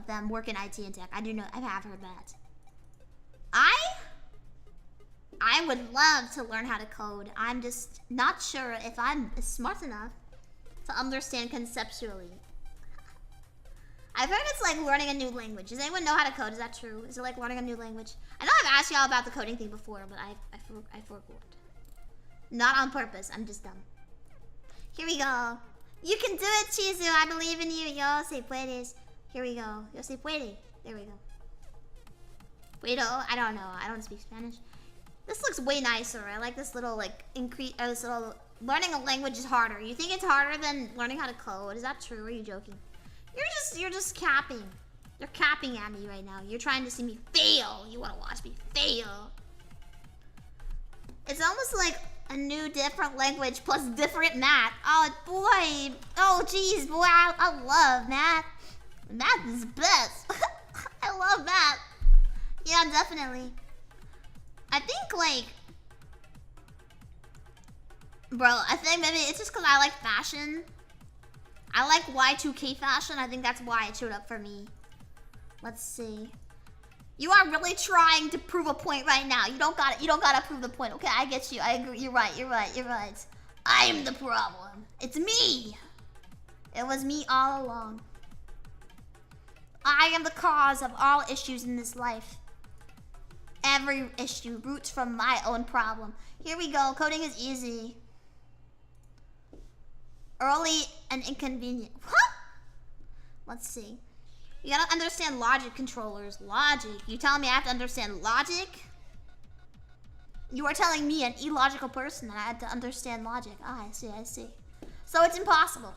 them work in IT and tech. I have heard that. I would love to learn how to code. I'm just not sure if I'm smart enough to understand conceptually. I've heard it's like learning a new language. Does anyone know how to code? Is that true? Is it like learning a new language? I know I've asked y'all about the coding thing before, but I forgot. Not on purpose. I'm just dumb. Here we go. You can do it, Chizu. I believe in you. Yo se puedes. Here we go. Yo se puede. There we go. Puedo? I don't know. I don't speak Spanish. This looks way nicer. I like this little like this little learning a language is harder. You think it's harder than learning how to code? Is that true? Or are you joking? You're just capping. You're capping at me right now. You're trying to see me fail. You want to watch me fail. It's almost like a new different language plus different math. Oh boy. Oh geez, boy, I love math. Math is best. I love math. Yeah, definitely. I think like, bro, I think maybe it's just because I like fashion. I like Y2K fashion. I think that's why it showed up for me. Let's see. You are really trying to prove a point right now. You don't gotta prove the point. Okay, I get you. I agree. You're right. I am the problem. It's me. It was me all along. I am the cause of all issues in this life. Every issue roots from my own problem. Here we go. Coding is easy. Early and inconvenient. What? Let's see. You gotta understand logic controllers. Logic. You telling me I have to understand logic? You are telling me, an illogical person, that I had to understand logic. Ah, I see. So it's impossible.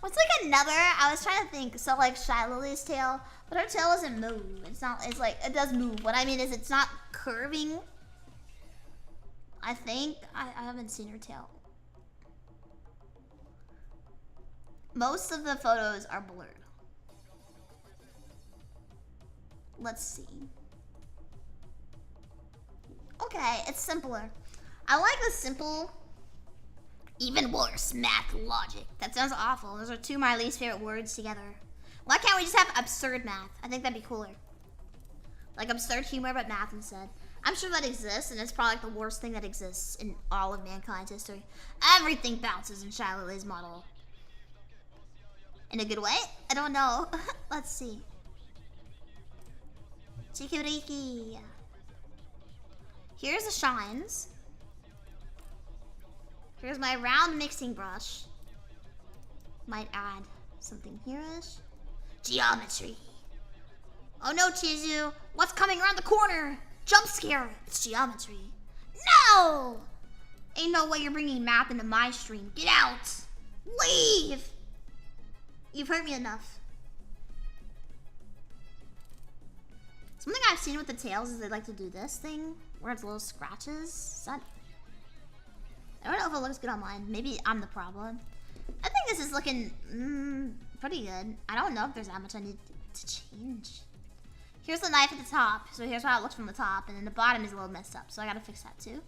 What's like another? I was trying to think. So like Shy Lily's tail, but her tail doesn't move. It's like, it does move. What I mean is it's not curving. I think. I haven't seen her tail. Most of the photos are blurred. Let's see. Okay, it's simpler. I like the simple. Even worse, math logic. That sounds awful. Those are two of my least favorite words together. Why can't we just have absurd math? I think that'd be cooler. Like absurd humor, but math instead. I'm sure that exists, and it's probably like the worst thing that exists in all of mankind's history. Everything bounces in Shy Lily's model. In a good way? I don't know. Let's see. Chikuriki. Here's the shines. Here's my round mixing brush. Might add something here-ish. Geometry. Oh no, Chizu. What's coming around the corner? Jump scare. It's geometry. No! Ain't no way you're bringing math into my stream. Get out. Leave. You've hurt me enough. Something I've seen with the tails is they like to do this thing where it's little scratches. Is that... I don't know if it looks good on mine. Maybe I'm the problem. I think this is looking pretty good. I don't know if there's that much I need to change. Here's the knife at the top. So here's how it looks from the top. And then the bottom is a little messed up. So I gotta fix that too.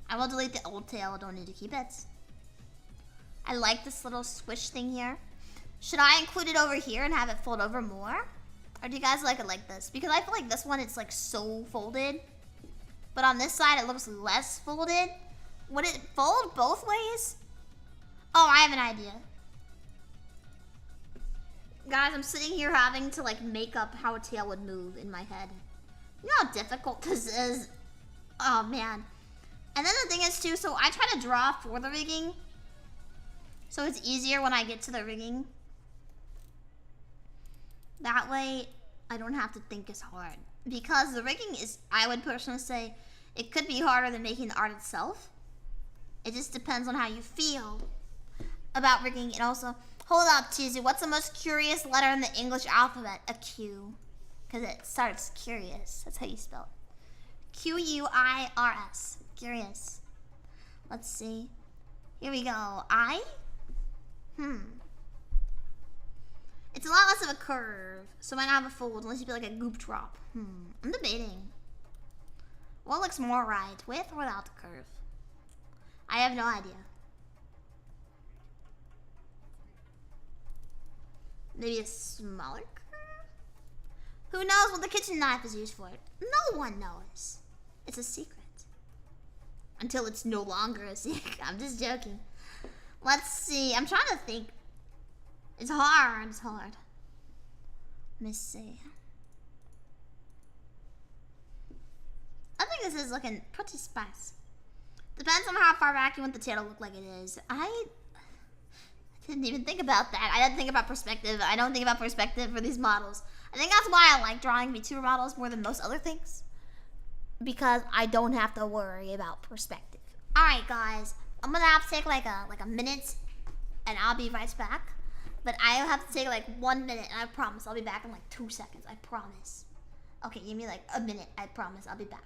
I will delete the old tail. I don't need to keep it. I like this little squish thing here. Should I include it over here and have it fold over more? Or do you guys like it like this? Because I feel like this one, it's like so folded. But on this side, it looks less folded. Would it fold both ways? Oh, I have an idea. Guys, I'm sitting here having to like make up how a tail would move in my head. You know how difficult this is? Oh, man. And then the thing is too, so I try to draw for the rigging. So it's easier when I get to the rigging. That way, I don't have to think as hard. Because the rigging is, I would personally say, it could be harder than making the art itself. It just depends on how you feel about rigging. And also, hold up, Chizu, what's the most curious letter in the English alphabet? A Q. Because it starts curious. That's how you spell it. Q-U-I-R-S. Curious. Let's see. Here we go. I? It's a lot less of a curve, so it might not have a fold unless you feel like a goop drop. I'm debating. What looks more right, with or without the curve? I have no idea. Maybe a smaller curve? Who knows what the kitchen knife is used for? No one knows. It's a secret. Until it's no longer a secret. I'm just joking. Let's see. I'm trying to think. It's hard. It's hard. Let me see. I think this is looking pretty spicy. Depends on how far back you want the tail to look like it is. I didn't even think about that. I didn't think about perspective. I don't think about perspective for these models. I think that's why I like drawing VTuber models more than most other things. Because I don't have to worry about perspective. Alright guys, I'm gonna have to take like a minute and I'll be right back. But I have to take like 1 minute and I promise I'll be back in like 2 seconds. I promise. Okay, give me like a minute. I promise I'll be back.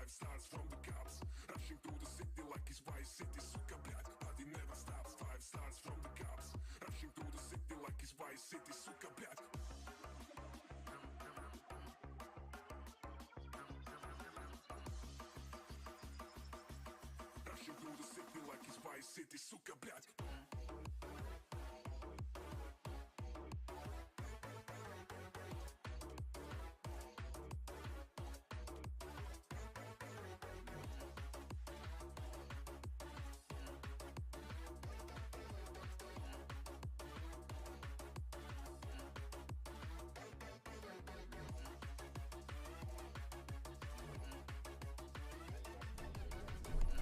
Stars from the cops, rushing through the city like it's vice-city, suka, блядь. Party never stops, 5 stars from the cops, rushing through the city like it's vice-city, suka, блядь. Rushing through the city like it's vice-city, suka, блядь.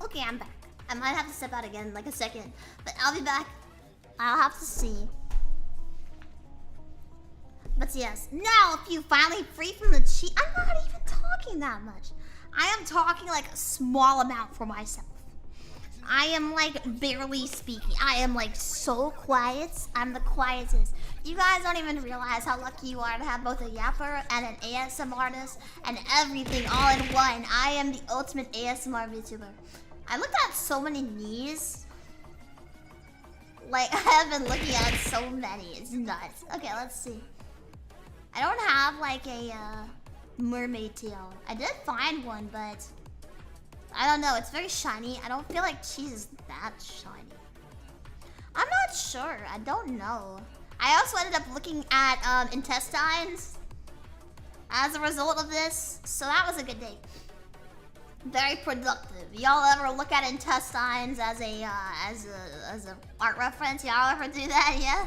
Okay, I'm back. I might have to step out again in like a second, but I'll be back. I'll have to see. But yes, now if you finally free from the cheat, I'm not even talking that much. I am talking like a small amount for myself. I am like barely speaking. I am like so quiet. I'm the quietest. You guys don't even realize how lucky you are to have both a yapper and an ASMR artist and everything all in one. I am the ultimate ASMR VTuber. I looked at so many knees. Like, I have been looking at so many. It's nuts. Okay, let's see. I don't have like a mermaid tail. I did find one, but I don't know. It's very shiny. I don't feel like cheese is that shiny. I'm not sure. I don't know. I also ended up looking at intestines as a result of this, so that was a good day. Very productive. Y'all ever look at intestines as a art reference? Y'all ever do that? Yeah.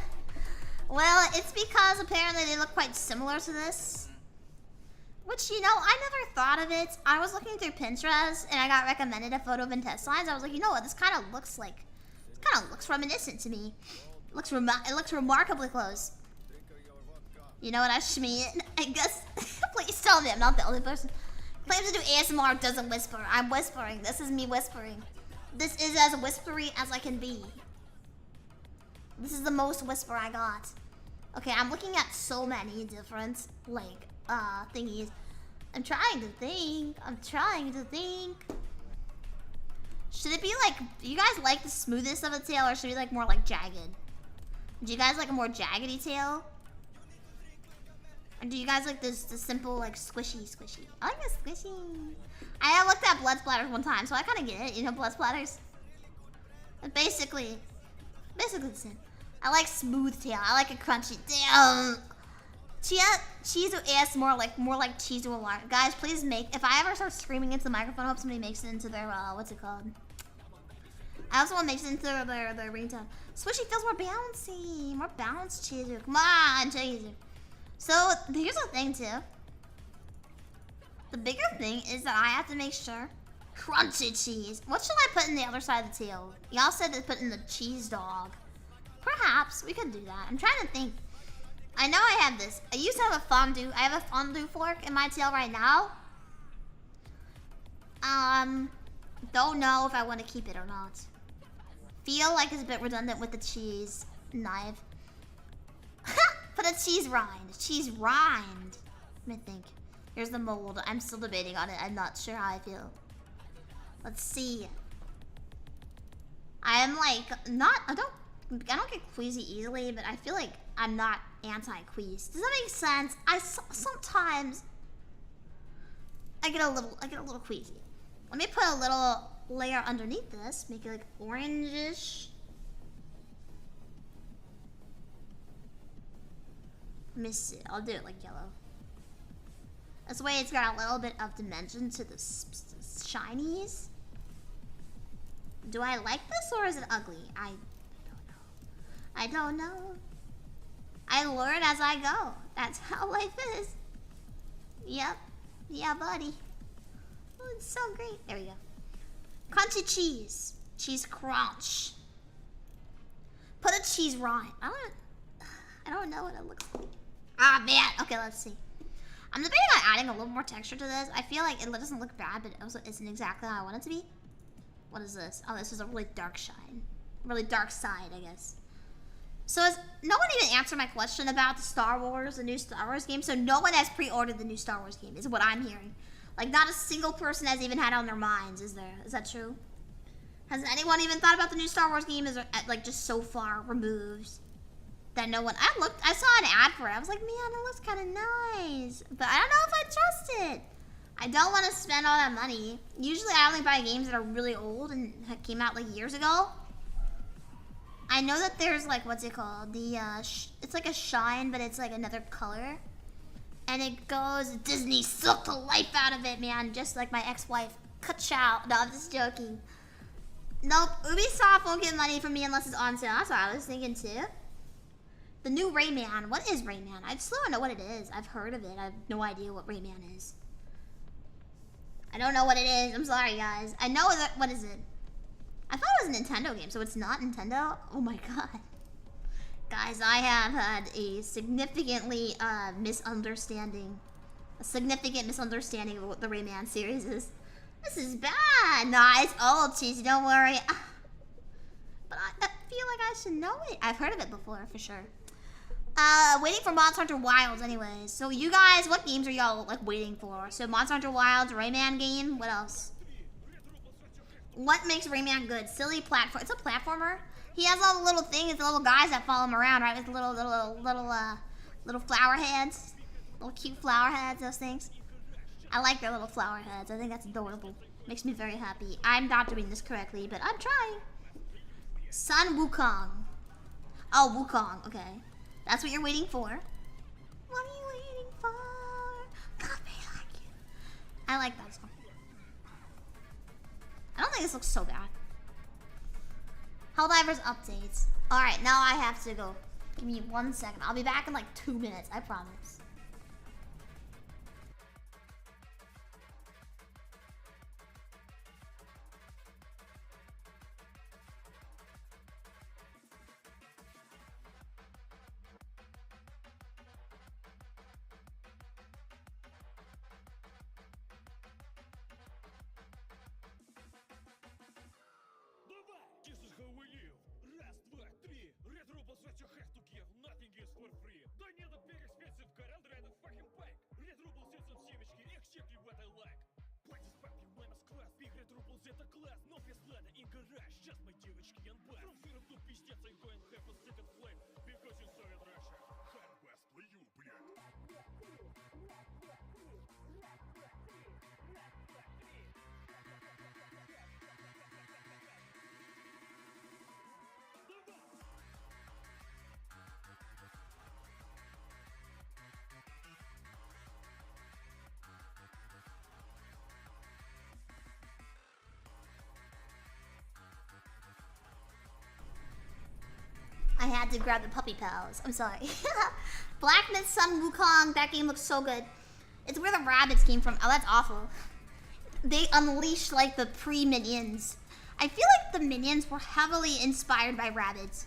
Well, it's because apparently they look quite similar to this. Which, you know, I never thought of it. I was looking through Pinterest and I got recommended a photo of intestines. I was like, you know what? This kind of looks like, this kind of looks reminiscent to me. It looks remarkably close. You know what I mean? I guess. Please tell me I'm not the only person. Claims to do ASMR, doesn't whisper. I'm whispering. This is me whispering. This is as whispery as I can be. This is the most whisper I got. Okay, I'm looking at so many different, like, thingies. I'm trying to think. Should it be like, do you guys like the smoothest of a tail or should it be like more like jagged? Do you guys like a more jaggedy tail? Or do you guys like this simple like squishy? I like the squishy. I looked at blood splatters one time, so I kind of get it. You know, blood splatters. But basically the same. I like smooth tail. I like a crunchy tail. Chizu AS more like Chizu alarm. Guys, please make. If I ever start screaming into the microphone, I hope somebody makes it into their what's it called? I also want to make it into their ringtone. Squishy feels more bouncy, more balanced. Chizu, come on, Chizu. So here's the thing too. The bigger thing is that I have to make sure. Crunchy cheese. What should I put in the other side of the tail? Y'all said to put in the cheese dog. Perhaps we could do that. I'm trying to think. I know I have this. I used to have a fondue. I have a fondue fork in my tail right now. Don't know if I want to keep it or not. Feel like it's a bit redundant with the cheese knife. Put a cheese rind. Cheese rind. Let me think. Here's the mold. I'm still debating on it. I'm not sure how I feel. Let's see. I am like I don't get queasy easily, but I feel like I'm not anti-queasy. Does that make sense? Sometimes I get a little queasy. Let me put a little layer underneath this, make it like orangish. Let me see. I'll do it like yellow. This way it's got a little bit of dimension to the shinies. Do I like this or is it ugly? I don't know. I learn as I go. That's how life is. Yep. Yeah, buddy. Oh, it's so great. There we go. Crunchy cheese. Cheese crunch. Put a cheese rind. I don't know what it looks like. Ah, man. Okay, let's see. I'm debating on adding a little more texture to this. I feel like it doesn't look bad, but it also isn't exactly how I want it to be. What is this? Oh, this is a really dark shine. Really dark side, I guess. So no one even answered my question about the new Star Wars game. So no one has pre-ordered the new Star Wars game, is what I'm hearing. Like, not a single person has even had it on their minds, is there? Is that true? Has anyone even thought about the new Star Wars game? Is it, like, just so far removed that no one... I saw an ad for it. I was like, man, it looks kind of nice. But I don't know if I trust it. I don't want to spend all that money. Usually I only buy games that are really old and came out, like, years ago. I know that there's, like, what's it called? It's like a shine, but it's, like, another color. And it goes, Disney sucked the life out of it, man. Just like my ex-wife. Ka-chow. No, I'm just joking. Nope, Ubisoft won't get money from me unless it's on sale. That's what I was thinking, too. The new Rayman. What is Rayman? I still don't know what it is. I've heard of it. I have no idea what Rayman is. I don't know what it is. I'm sorry, guys. I know that. What is it? I thought it was a Nintendo game, so it's not Nintendo? Oh my god. Guys, I have had a significant misunderstanding of what the Rayman series is. This is bad. Nah, it's old, Cheesy, don't worry. But I feel like I should know it. I've heard of it before, for sure. Waiting for Monster Hunter Wilds anyways. So you guys, what games are y'all, like, waiting for? So Monster Hunter Wilds, Rayman game, what else? What makes Rayman good? Silly platform. It's a platformer. He has all the little things, the little guys that follow him around, right? With little flower heads. Little cute flower heads, those things. I like their little flower heads. I think that's adorable. Makes me very happy. I'm not doing this correctly, but I'm trying. Sun Wukong. Oh, Wukong. Okay. That's what you're waiting for. What are you waiting for? Got me like you. I like that song. I don't think this looks so bad. Helldivers updates. Alright, now I have to go. Give me 1 second. I'll be back in like 2 minutes, I promise. I had to grab the puppy pals. I'm sorry. Black Myth Sun Wukong. That game looks so good. It's where the rabbits came from. Oh, that's awful. They unleashed like the pre-minions. I feel like the minions were heavily inspired by rabbits.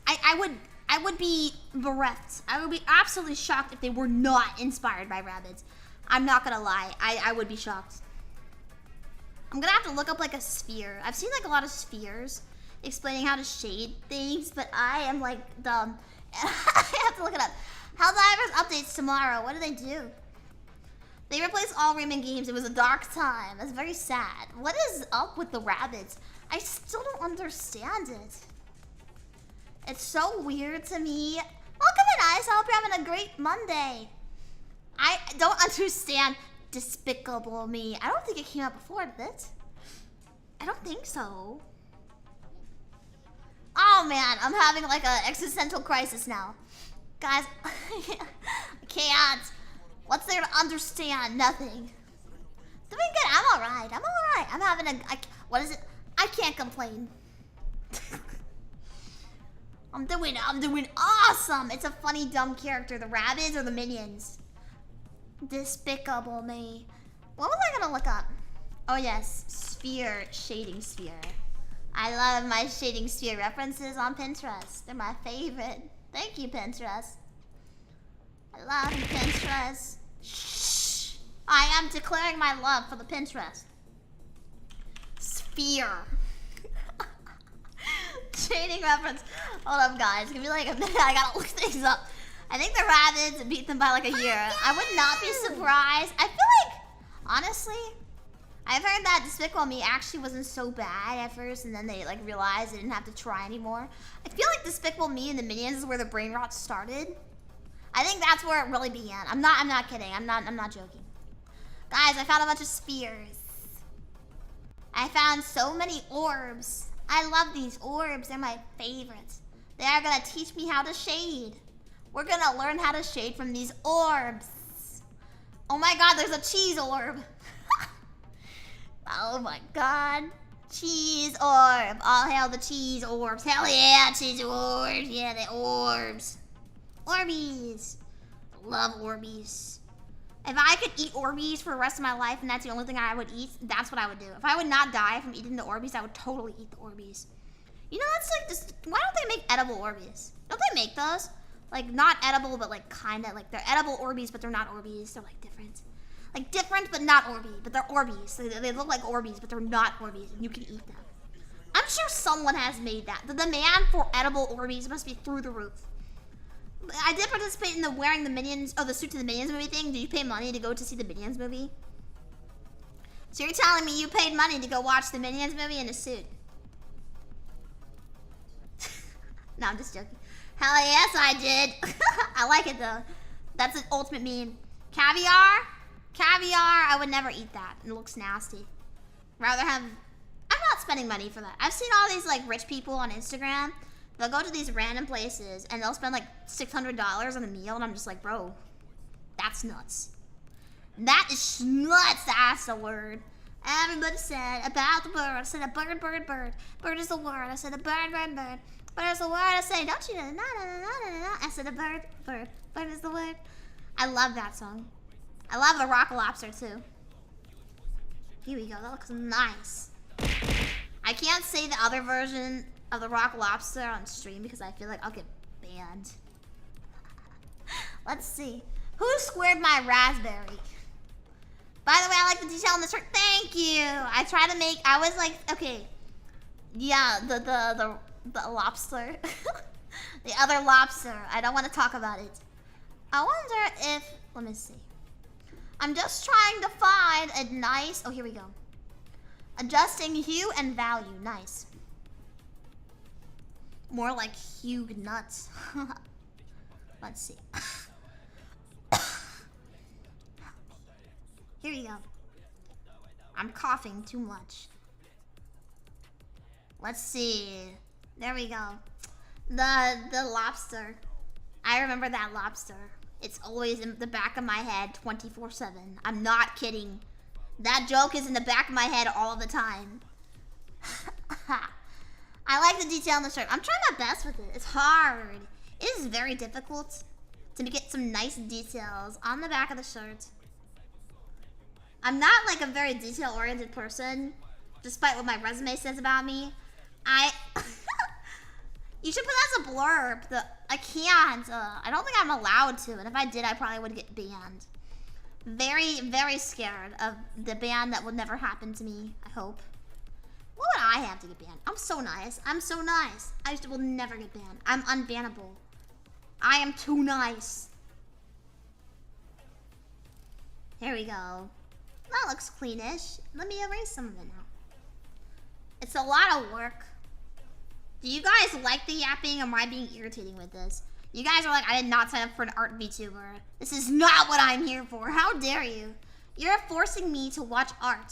I would be bereft. I would be absolutely shocked if they were not inspired by rabbits. I'm not gonna lie. I would be shocked. I'm gonna have to look up like a sphere. I've seen like a lot of spheres explaining how to shade things, but I am like dumb. I have to look it up. Helldivers updates tomorrow. What do they do? They replaced all Rayman games. It was a dark time. That's very sad. What is up with the rabbits? I still don't understand it. It's so weird to me. Welcome in, Ice. I hope you're having a great Monday. I don't understand Despicable Me. I don't think it came out before, did it? I don't think so. Oh man, I'm having like an existential crisis now. Guys, I can't. What's there to understand? Nothing. Doing good. I'm alright. I'm alright. I'm having a... what is it? I can't complain. I'm doing awesome. It's a funny, dumb character. The rabbits or the minions? Despicable Me. What was I gonna look up? Oh yes, sphere, shading sphere. I love my shading sphere references on Pinterest. They're my favorite. Thank you, Pinterest. I love you, Pinterest. Shh. I am declaring my love for the Pinterest. Sphere. Shading reference. Hold up, guys. Give me like a minute. I gotta look things up. I think the rabbits beat them by like a year. I would not be surprised. I feel like, honestly, I've heard that Despicable Me actually wasn't so bad at first, and then they like realized they didn't have to try anymore. I feel like Despicable Me and the Minions is where the brain rot started. I think that's where it really began. I'm not kidding. I'm not joking. Guys, I found a bunch of spheres. I found so many orbs. I love these orbs. They're my favorites. They are gonna teach me how to shade. We're gonna learn how to shade from these orbs. Oh my god, there's a cheese orb. Oh my god. Cheese orb. All hail the cheese orbs. Hell yeah, cheese orbs. Yeah, the orbs. Orbeez. Love Orbeez. If I could eat Orbeez for the rest of my life and that's the only thing I would eat, that's what I would do. If I would not die from eating the Orbeez, I would totally eat the Orbeez. You know, that's like just, why don't they make edible Orbeez? Don't they make those? Like, not edible, but like kinda, like they're edible Orbeez, but they're not Orbeez. They're like different. Like different, but not Orbeez, but they're Orbeez. So they look like Orbeez, but they're not Orbeez, and you can eat them. I'm sure someone has made that. The demand for edible Orbeez must be through the roof. I did participate in the wearing the Minions, the suit to the Minions movie thing. Did you pay money to go to see the Minions movie? So you're telling me you paid money to go watch the Minions movie in a suit? No, I'm just joking. Hell yes, I did. I like it though. That's an ultimate meme. Caviar? Caviar, I would never eat that. It looks nasty. Rather have, I'm not spending money for that. I've seen all these like rich people on Instagram. They'll go to these random places and they'll spend like $600 on a meal, and I'm just like, bro, that's nuts. That is nuts. That's the word. Everybody said about the bird. I said a bird, bird, bird. Bird is the word. I said a bird, bird, bird. Bird is the word. I say, don't you know? Na, na, na, na, na, na. I said a bird, bird. Bird is the word. I love that song. I love the Rock Lobster too. Here we go. That looks nice. I can't say the other version of the Rock Lobster on stream because I feel like I'll get banned. Let's see. Who squared my raspberry? By the way, I like the detail on the shirt. Thank you. I try to make, I was like, okay. Yeah, the lobster. The other lobster. I don't want to talk about it. I wonder if, let me see. I'm just trying to find a nice, oh, here we go. Adjusting hue and value. Nice. More like Hugh nuts. Let's see. Here we go. I'm coughing too much. Let's see. There we go. The lobster. I remember that lobster. It's always in the back of my head 24/7. I'm not kidding. That joke is in the back of my head all the time. I like the detail on the shirt. I'm trying my best with it. It's hard. It is very difficult to get some nice details on the back of the shirt. I'm not like a very detail-oriented person, despite what my resume says about me. You should put that as a blurb. I can't. I don't think I'm allowed to, and if I did, I probably would get banned. Very, very scared of the ban that will never happen to me, I hope. What would I have to get banned? I'm so nice. I'm so nice. I will never get banned. I'm unbannable. I am too nice. Here we go. That looks cleanish. Let me erase some of it now. It's a lot of work. Do you guys like the yapping, or am I being irritating with this? You guys are like, I did not sign up for an art VTuber. This is not what I'm here for. How dare you? You're forcing me to watch art.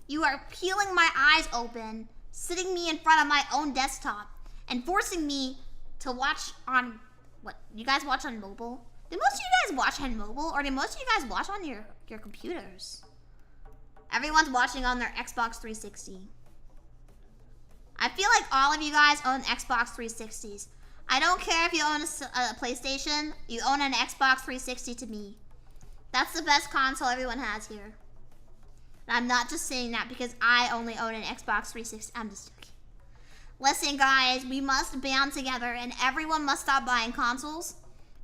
You are peeling my eyes open, sitting me in front of my own desktop, and forcing me to watch on, what, you guys watch on mobile? Do most of you guys watch on mobile, or do most of you guys watch on your computers? Everyone's watching on their Xbox 360. I feel like all of you guys own Xbox 360s. I don't care if you own a PlayStation, you own an Xbox 360 to me. That's the best console everyone has here. And I'm not just saying that because I only own an Xbox 360. I'm just joking. Listen guys, we must band together and everyone must stop buying consoles.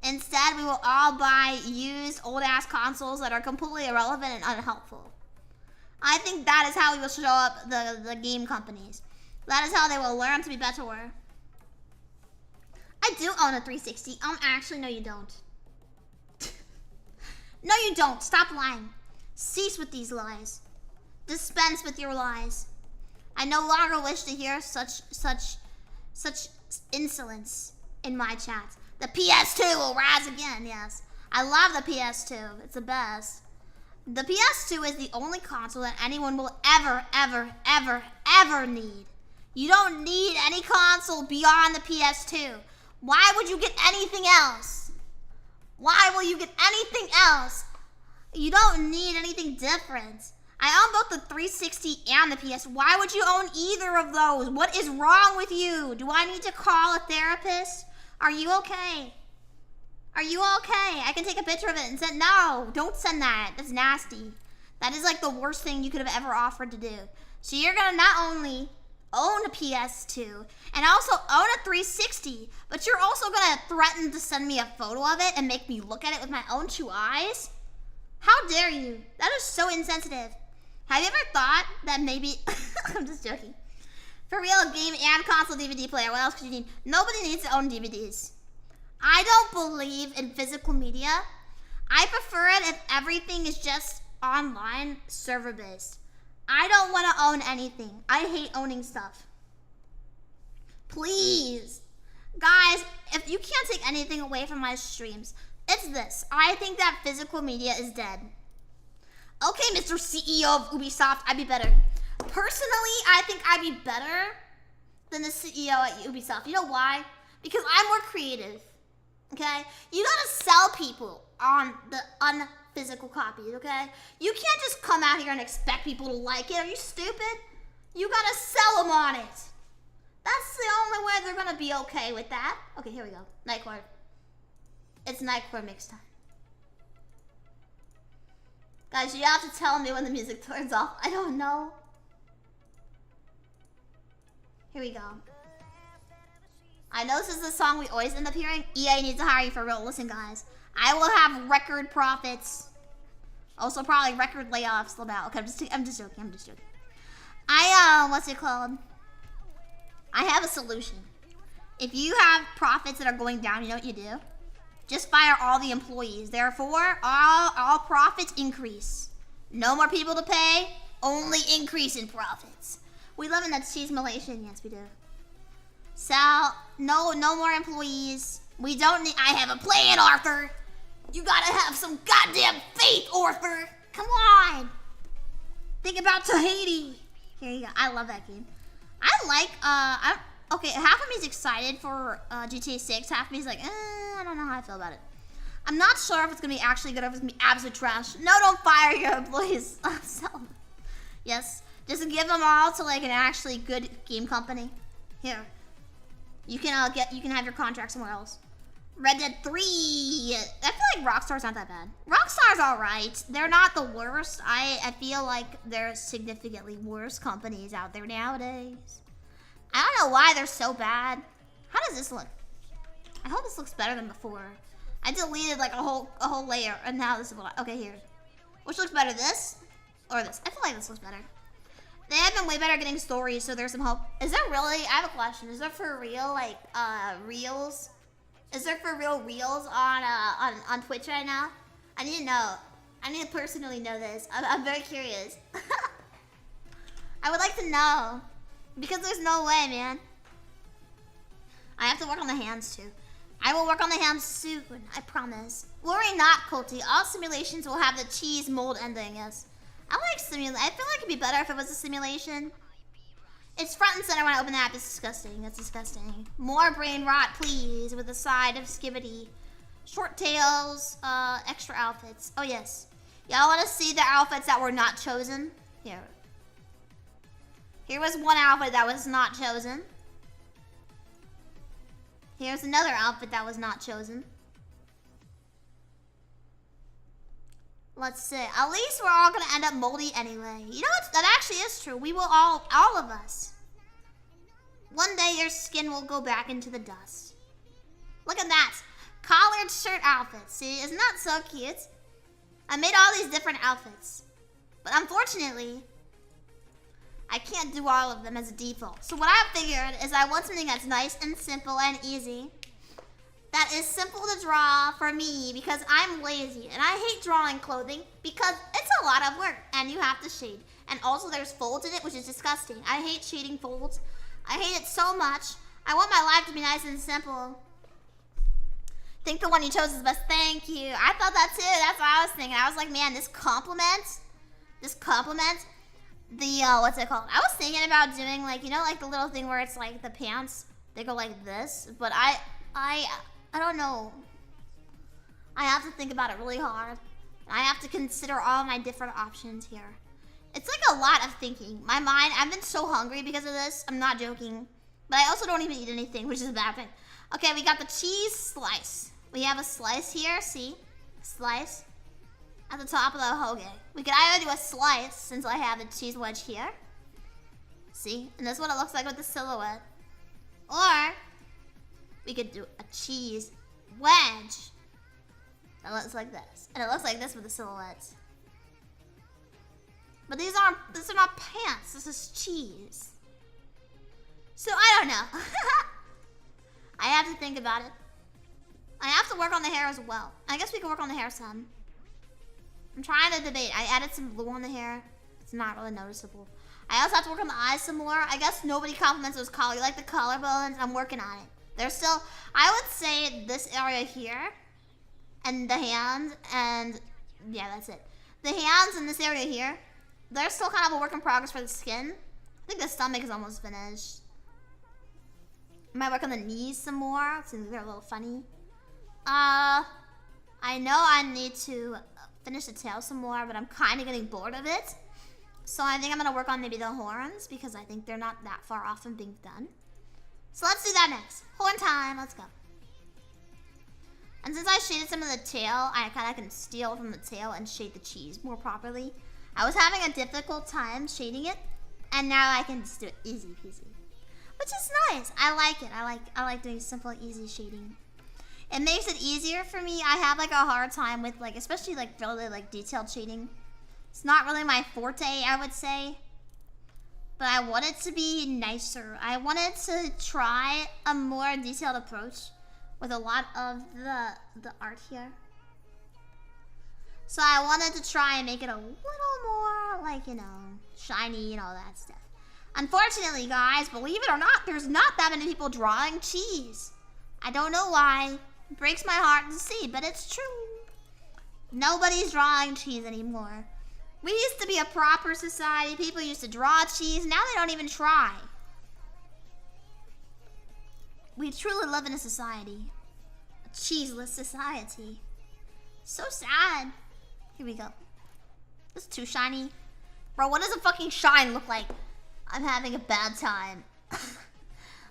Instead, we will all buy used old ass consoles that are completely irrelevant and unhelpful. I think that is how we will show up the game companies. That is how they will learn to be better. I do own a 360. Actually, no you don't. No you don't. Stop lying. Cease with these lies. Dispense with your lies. I no longer wish to hear such insolence in my chat. The PS2 will rise again, yes. I love the PS2. It's the best. The PS2 is the only console that anyone will ever need. You don't need any console beyond the PS2. Why would you get anything else? Why will you get anything else? You don't need anything different. I own both the 360 and the PS. Why would you own either of those? What is wrong with you? Do I need to call a therapist? Are you okay? Are you okay? I can take a picture of it and send. No, don't send that. That's nasty. That is like the worst thing you could have ever offered to do. So you're gonna not only own a PS2 and also own a 360, but you're also gonna threaten to send me a photo of it and make me look at it with my own two eyes? How dare you? That is so insensitive. Have you ever thought that maybe, I'm just joking. For real, game and console DVD player, what else could you need? Nobody needs to own DVDs. I don't believe in physical media. I prefer it if everything is just online, server-based. I don't want to own anything. I hate owning stuff. Please. Guys, if you can't take anything away from my streams, it's this. I think that physical media is dead. Okay, Mr. CEO of Ubisoft, I'd be better. Personally, I think I'd be better than the CEO at Ubisoft. You know why? Because I'm more creative. Okay? You gotta sell people on the unphysical copies, okay? You can't just come out here and expect people to like it. Are you stupid? You gotta sell them on it. That's the only way they're gonna be okay with that. Okay, here we go. Nightcore. It's Nightcore mix time. Guys, you have to tell me when the music turns off. I don't know. Here we go. I know this is the song we always end up hearing. EA needs to hire you for real. Listen, guys. I will have record profits. Also, probably record layoffs about. Okay, I'm just joking. What's it called? I have a solution. If you have profits that are going down, you know what you do? Just fire all the employees. Therefore, all profits increase. No more people to pay, only increase in profits. We live in that cheese-malation. Yes, we do. So, no more employees. We don't need, I have a plan, Arthur. You gotta have some goddamn faith, Arthur. Come on. Think about Tahiti. Here you go. I love that game. I like, okay, half of me is excited for GTA 6. Half of me is like, I don't know how I feel about it. I'm not sure if it's gonna be actually good or if it's gonna be absolute trash. No, don't fire your employees. Yes, just give them all to like an actually good game company. Here, you can have your contract somewhere else. Red Dead 3. I feel like Rockstar's not that bad. Rockstar's alright. They're not the worst. I feel like there's significantly worse companies out there nowadays. I don't know why they're so bad. How does this look? I hope this looks better than before. I deleted like a whole layer, and now this is what okay, here. Which looks better, this or this? I feel like this looks better. They have been way better at getting stories, so there's some hope. Is there really? I have a question. Is there for real like reels? Is there for real reels on Twitch right now? I need to know. I need to personally know this. I'm very curious. I would like to know because there's no way, man. I have to work on the hands too. I will work on the hands soon, I promise. Worry not, Colty. All simulations will have the cheese mold ending, yes. I like simulation. I feel like it'd be better if it was a simulation. It's front and center when I open the app. It's disgusting. That's disgusting. More brain rot, please, with a side of skibbity. Short tails, extra outfits. Oh, yes. Y'all want to see the outfits that were not chosen? Here. Here was one outfit that was not chosen. Here's another outfit that was not chosen. Let's see. At least we're all going to end up moldy anyway. You know what? That actually is true. We will all of us. One day your skin will go back into the dust. Look at that. Collared shirt outfit. See, isn't that so cute? I made all these different outfits. But unfortunately, I can't do all of them as a default. So what I figured is I want something that's nice and simple and easy. That is simple to draw for me because I'm lazy. And I hate drawing clothing because it's a lot of work and you have to shade. And also there's folds in it, which is disgusting. I hate shading folds. I hate it so much. I want my life to be nice and simple. Think the one you chose is the best. Thank you. I thought that too. That's what I was thinking. I was like, man, this compliments the, what's it called? I was thinking about doing like, you know, like the little thing where it's like the pants, they go like this. But I don't know. I have to think about it really hard. I have to consider all my different options here. It's like a lot of thinking. My mind, I've been so hungry because of this. I'm not joking. But I also don't even eat anything, which is a bad thing. Okay, we got the cheese slice. We have a slice here, see? Slice. At the top of the hoagie. We could either do a slice, since I have the cheese wedge here. See? And that's what it looks like with the silhouette. Or, we could do a cheese wedge. That looks like this. And it looks like this with the silhouettes. But these are not pants. This is cheese. So I don't know. I have to think about it. I have to work on the hair as well. I guess we can work on the hair some. I'm trying to debate. I added some blue on the hair. It's not really noticeable. I also have to work on the eyes some more. I guess nobody compliments those collar. You like the collarbones? I'm working on it. They're still, I would say this area here and the hands and yeah, that's it. The hands and this area here, they're still kind of a work in progress for the skin. I think the stomach is almost finished. I might work on the knees some more since they're a little funny. I know I need to finish the tail some more, but I'm kind of getting bored of it. So I think I'm going to work on maybe the horns because I think they're not that far off from being done. So let's do that next. Horn time, let's go. And since I shaded some of the tail, I kind of can steal from the tail and shade the cheese more properly. I was having a difficult time shading it, and now I can just do it easy peasy. Which is nice. I like it. I like doing simple, easy shading. It makes it easier for me. I have like a hard time with like, especially like really like detailed shading. It's not really my forte, I would say. But I want it to be nicer. I wanted to try a more detailed approach with a lot of the art here. So I wanted to try and make it a little more like, you know, shiny and all that stuff. Unfortunately, guys, believe it or not, there's not that many people drawing cheese. I don't know why. It breaks my heart to see, but it's true. Nobody's drawing cheese anymore. We used to be a proper society. People used to draw cheese. Now they don't even try. We truly live in a society. A cheeseless society. So sad. Here we go. This is too shiny. Bro, what does a fucking shine look like? I'm having a bad time.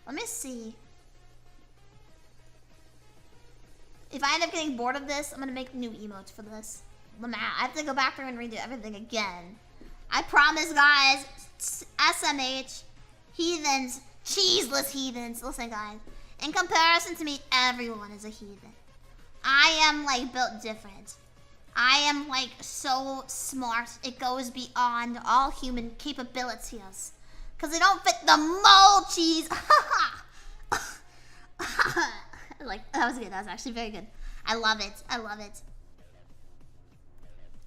Let me see. If I end up getting bored of this, I'm gonna make new emotes for this. I have to go back through and redo everything again. I promise, guys. SMH, heathens, cheeseless heathens. Listen, guys. In comparison to me, everyone is a heathen. I am, like, built different. I am, like, so smart. It goes beyond all human capabilities. Because they don't fit the mold, cheese. Like, that was good. That was actually very good. I love it. I love it.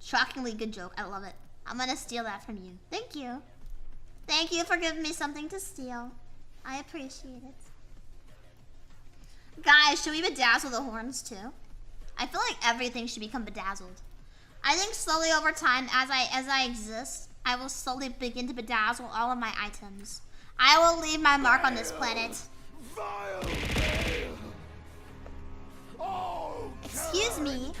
Shockingly good joke. I love it. I'm gonna steal that from you. Thank you. Thank you for giving me something to steal. I appreciate it. Guys, should we bedazzle the horns too? I feel like everything should become bedazzled. I think slowly over time, as I exist, I will slowly begin to bedazzle all of my items. I will leave my mark on this planet. Excuse me.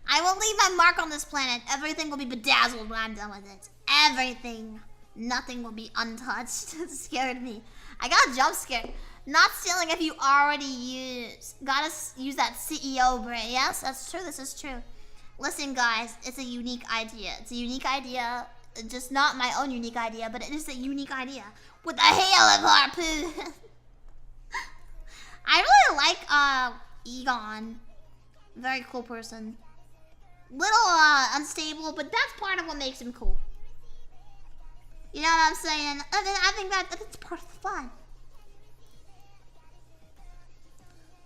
I will leave my mark on this planet. Everything will be bedazzled when I'm done with it. Everything. Nothing will be untouched. It scared me. I got jump scared. Not stealing if you already gotta use that CEO brain. Yes, that's true. This is true. Listen, guys, it's a unique idea. It's a unique idea. Just not my own unique idea, but it is a unique idea. With a hail of harpoon. I really like Egon. Very cool person. Little unstable, but that's part of what makes him cool. You know what I'm saying? I think that's part of the fun.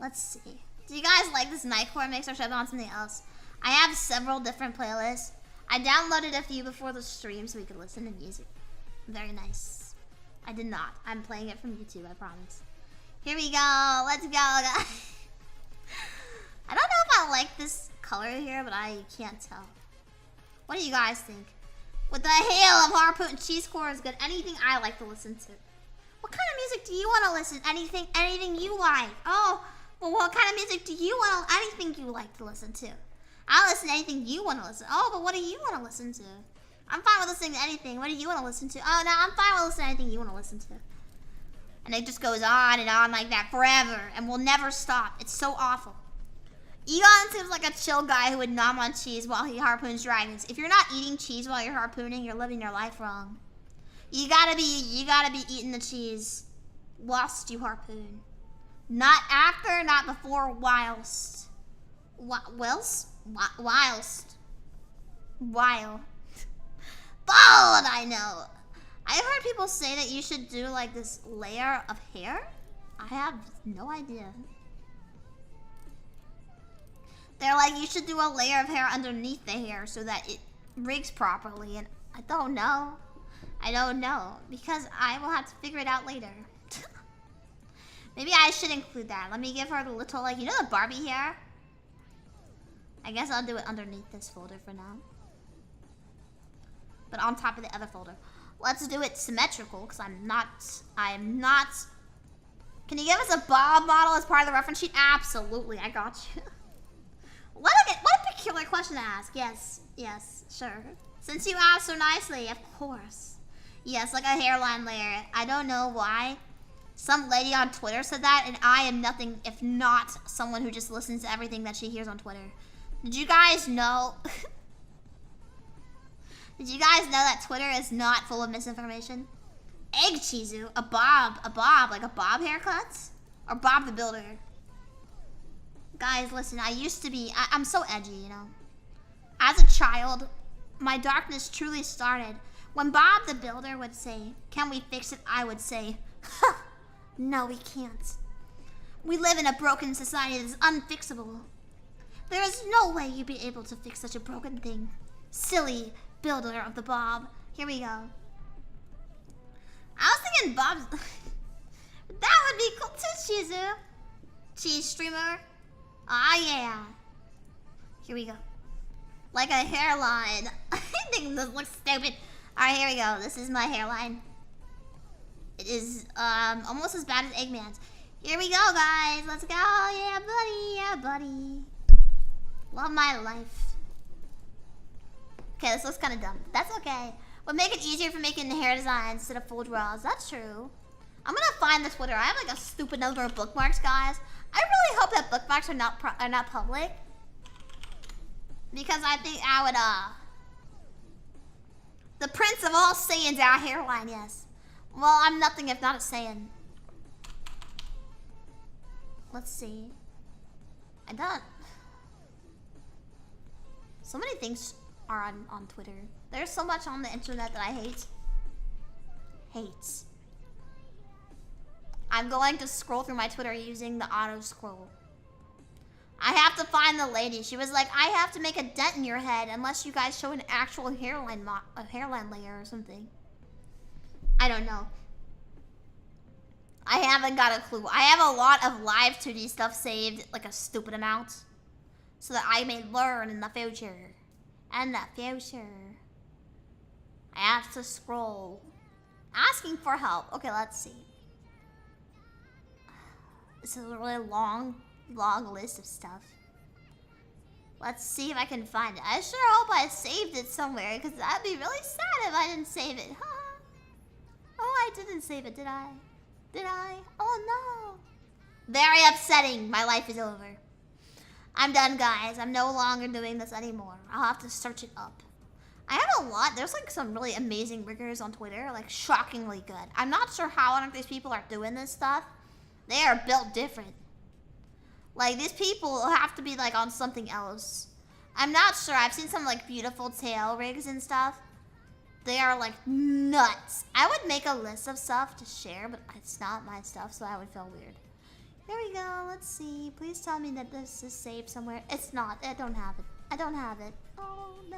Let's see. Do you guys like this Nightcore mix or should I put on something else? I have several different playlists. I downloaded a few before the stream so we could listen to music. Very nice. I did not. I'm playing it from YouTube, I promise. Here we go. Let's go, guys. I don't know if I like this color here, but I can't tell. What do you guys think? With the hail of harpoon, cheesecore is good. Anything I like to listen to. What kind of music do you want to listen? Anything you like. Oh, well, what kind of music do you want to, anything you like to listen to? I'll listen to anything you want to listen to. Oh, but what do you want to listen to? I'm fine with listening to anything. What do you want to listen to? Oh, no, I'm fine with listening to anything you want to listen to. And it just goes on and on like that forever and will never stop. It's so awful. Egon seems like a chill guy who would nom on cheese while he harpoons dragons. If you're not eating cheese while you're harpooning, you're living your life wrong. You gotta be eating the cheese whilst you harpoon. Not after, not before, whilst. Whilst? While. Bald, I know. I've heard people say that you should do like this layer of hair. I have no idea. They're like, you should do a layer of hair underneath the hair so that it rigs properly. And I don't know. I don't know. Because I will have to figure it out later. Maybe I should include that. Let me give her the little, like, you know the Barbie hair? I guess I'll do it underneath this folder for now. But on top of the other folder. Let's do it symmetrical, because I'm not... Can you give us a Bob model as part of the reference sheet? Absolutely, I got you. What a peculiar question to ask. Yes, sure. Since you asked so nicely, of course. Yes, like a hairline layer. I don't know why. Some lady on Twitter said that, and I am nothing if not someone who just listens to everything that she hears on Twitter. Did you guys know? Did you guys know that Twitter is not full of misinformation? Egg Chizu, a bob, like a bob haircut? Or Bob the Builder? Guys, listen, I used to be, I'm so edgy, you know. As a child, my darkness truly started when Bob the Builder would say, "Can we fix it?" I would say, "Ha! No, we can't. We live in a broken society that is unfixable. There is no way you'd be able to fix such a broken thing. Silly builder of the Bob." Here we go. I was thinking Bob's... That would be cool too, Chizu. Cheese streamer. Ah, yeah. Here we go. Like a hairline. I think this looks stupid. Alright, here we go. This is my hairline. It is almost as bad as Eggman's. Here we go, guys. Let's go. Yeah, buddy. Yeah, buddy. Love my life. Okay, this looks kind of dumb. That's okay. We'll make it easier for making the hair designs instead of full draws. That's true. I'm gonna find the Twitter. I have like a stupid number of bookmarks, guys. I really hope that bookmarks are not public, because I think I would the prince of all Saiyans, our hairline, yes. Well, I'm nothing if not a Saiyan. Let's see. I don't. So many things are on Twitter. There's so much on the internet that I hate. Hates. I'm going to scroll through my Twitter using the auto scroll. I have to find the lady. She was like, I have to make a dent in your head unless you guys show an actual hairline layer or something. I don't know. I haven't got a clue. I have a lot of live 2D stuff saved, like a stupid amount, so that I may learn in the future. And the future. I have to scroll. Asking for help. Okay, let's see. This is a really long list of stuff. Let's see if I can find it. I sure hope I saved it somewhere, because that'd be really sad if I didn't save it. Huh? Oh, I didn't save it, did I? Did I? Oh no. Very upsetting. My life is over. I'm done, guys. I'm no longer doing this anymore. I'll have to search it up. I have a lot. There's like some really amazing riggers on Twitter, like shockingly good. I'm not sure how on earth these people are doing this stuff. They are built different. Like, these people have to be like on something else. I'm not sure. I've seen some like beautiful tail rigs and stuff. They are like nuts. I would make a list of stuff to share, but it's not my stuff, so I would feel weird. Here we go. Let's see. Please tell me that this is saved somewhere. It's not. I don't have it. I don't have it. Oh no.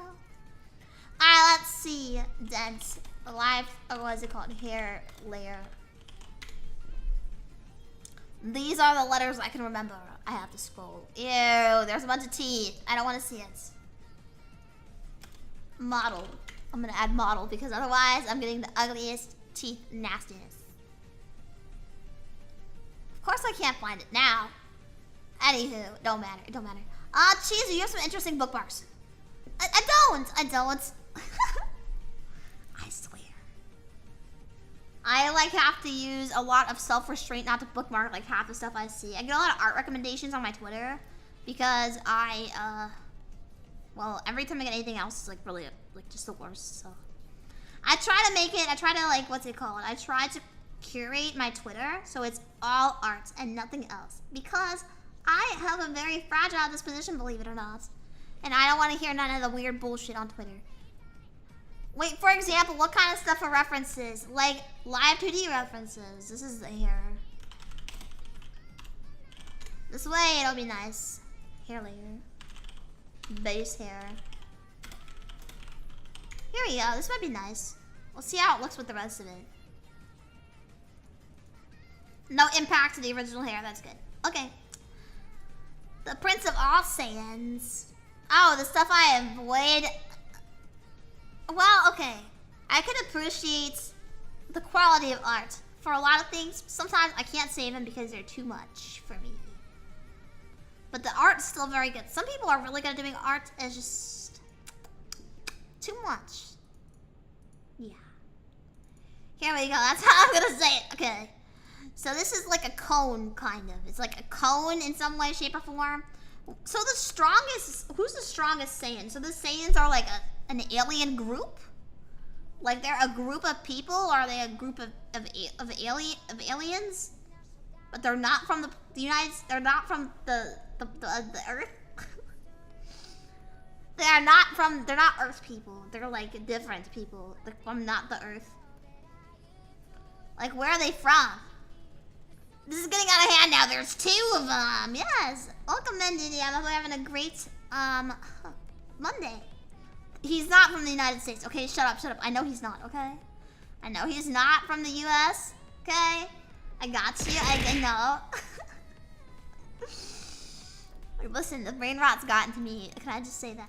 Alright, let's see. Dent. Live. What is it called? Hair layer. These are the letters I can remember. I have to scroll. Ew, there's a bunch of teeth. I don't want to see it. Model. I'm gonna add model because otherwise I'm getting the ugliest teeth nastiness. Of course I can't find it now. Anywho, don't matter. It don't matter. Chizu, you have some interesting bookmarks. I don't. I swear. I like have to use a lot of self-restraint not to bookmark like half the stuff I see. I get a lot of art recommendations on my Twitter because well, every time I get anything else, it's like really like just the worst. So I try to like, what's it called? I try to curate my Twitter so it's all art and nothing else, because I have a very fragile disposition, believe it or not, and I don't want to hear none of the weird bullshit on Twitter. Wait, for example, what kind of stuff are references? Like live 2D references. This is the hair. This way it'll be nice. Hair layer. Base hair. Here we go. This might be nice. We'll see how it looks with the rest of it. No impact to the original hair. That's good. Okay. The Prince of all Saiyans. Oh, the stuff I avoid. Well, okay. I can appreciate the quality of art for a lot of things. Sometimes I can't save them because they're too much for me. But the art's still very good. Some people are really good at doing art. It's just too much. Yeah. Here we go. That's how I'm gonna say it. Okay. So this is like a cone, kind of. It's like a cone in some way, shape, or form. So the strongest, who's the strongest Saiyan? So the Saiyans are like an alien group? Like they're a group of people, or are they a group of aliens? But they're not from the United. They're not from the Earth. They're not Earth people. They're like different people. They're from not the Earth. Like, where are they from? This is getting out of hand now. There's 2 of them. Yes. Welcome, Mendy. I hope you're having a great Monday. He's not from the United States. Okay, shut up. I know he's not. Okay. I know he's not from the U.S. Okay. I got you. I know. Listen, the brain rot's gotten to me. Can I just say that?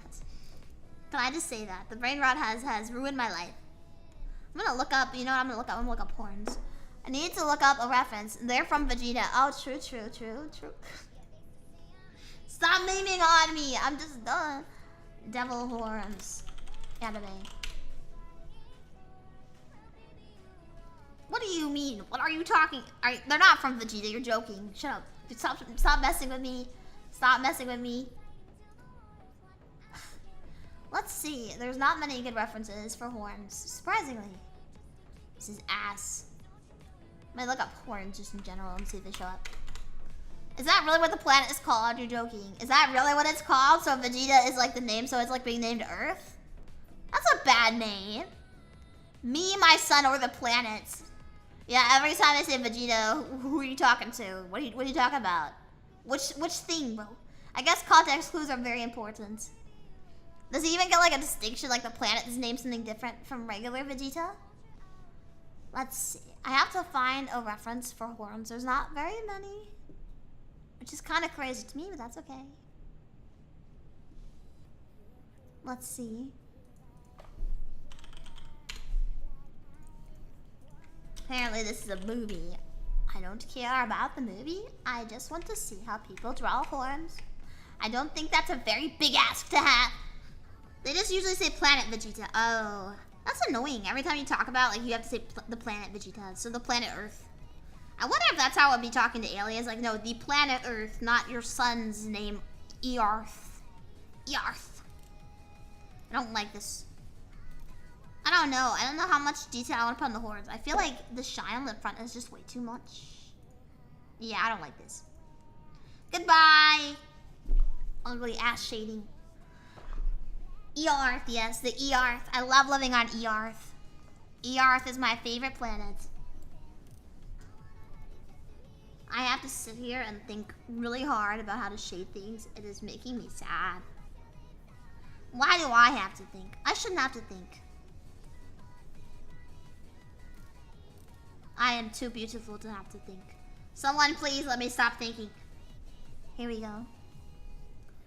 The brain rot has ruined my life. I'm gonna look up, you know what I'm gonna look up? I'm gonna look up horns. I need to look up a reference. They're from Vegeta. Oh, true. Stop memeing on me. I'm just done. Devil horns. Anime. What are you mean? What are you talking? They're not from Vegeta. You're joking. Shut up. Stop messing with me. Stop messing with me. Let's see. There's not many good references for horns. Surprisingly. This is ass. I might look up horns just in general and see if they show up. Is that really what the planet is called? You're joking. Is that really what it's called? So Vegeta is like the name, so it's like being named Earth? That's a bad name. Me, my son, or the planets. Yeah, every time I say Vegeta, who are you talking to? What are you talking about? Which thing, bro? I guess context clues are very important. Does he even get like a distinction, like the planet is named something different from regular Vegeta? Let's see. I have to find a reference for horns. There's not very many. Which is kind of crazy to me, but that's okay. Let's see. Apparently this is a movie. I don't care about the movie. I just want to see how people draw horns. I don't think that's a very big ask to have. They just usually say planet Vegeta. Oh, that's annoying. Every time you talk about, like, you have to say the planet Vegeta. So the planet Earth. I wonder if that's how I would be talking to aliens. Like, no, the planet Earth, not your son's name, Earth. Earth. I don't like this. I don't know. I don't know how much detail I want to put on the horns. I feel like the shine on the front is just way too much. Yeah, I don't like this. Goodbye. Ugly ass shading. Earth, yes, the Earth. I love living on Earth. Earth is my favorite planet. I have to sit here and think really hard about how to shade things. It is making me sad. Why do I have to think? I shouldn't have to think. I am too beautiful to have to think. Someone please let me stop thinking. Here we go.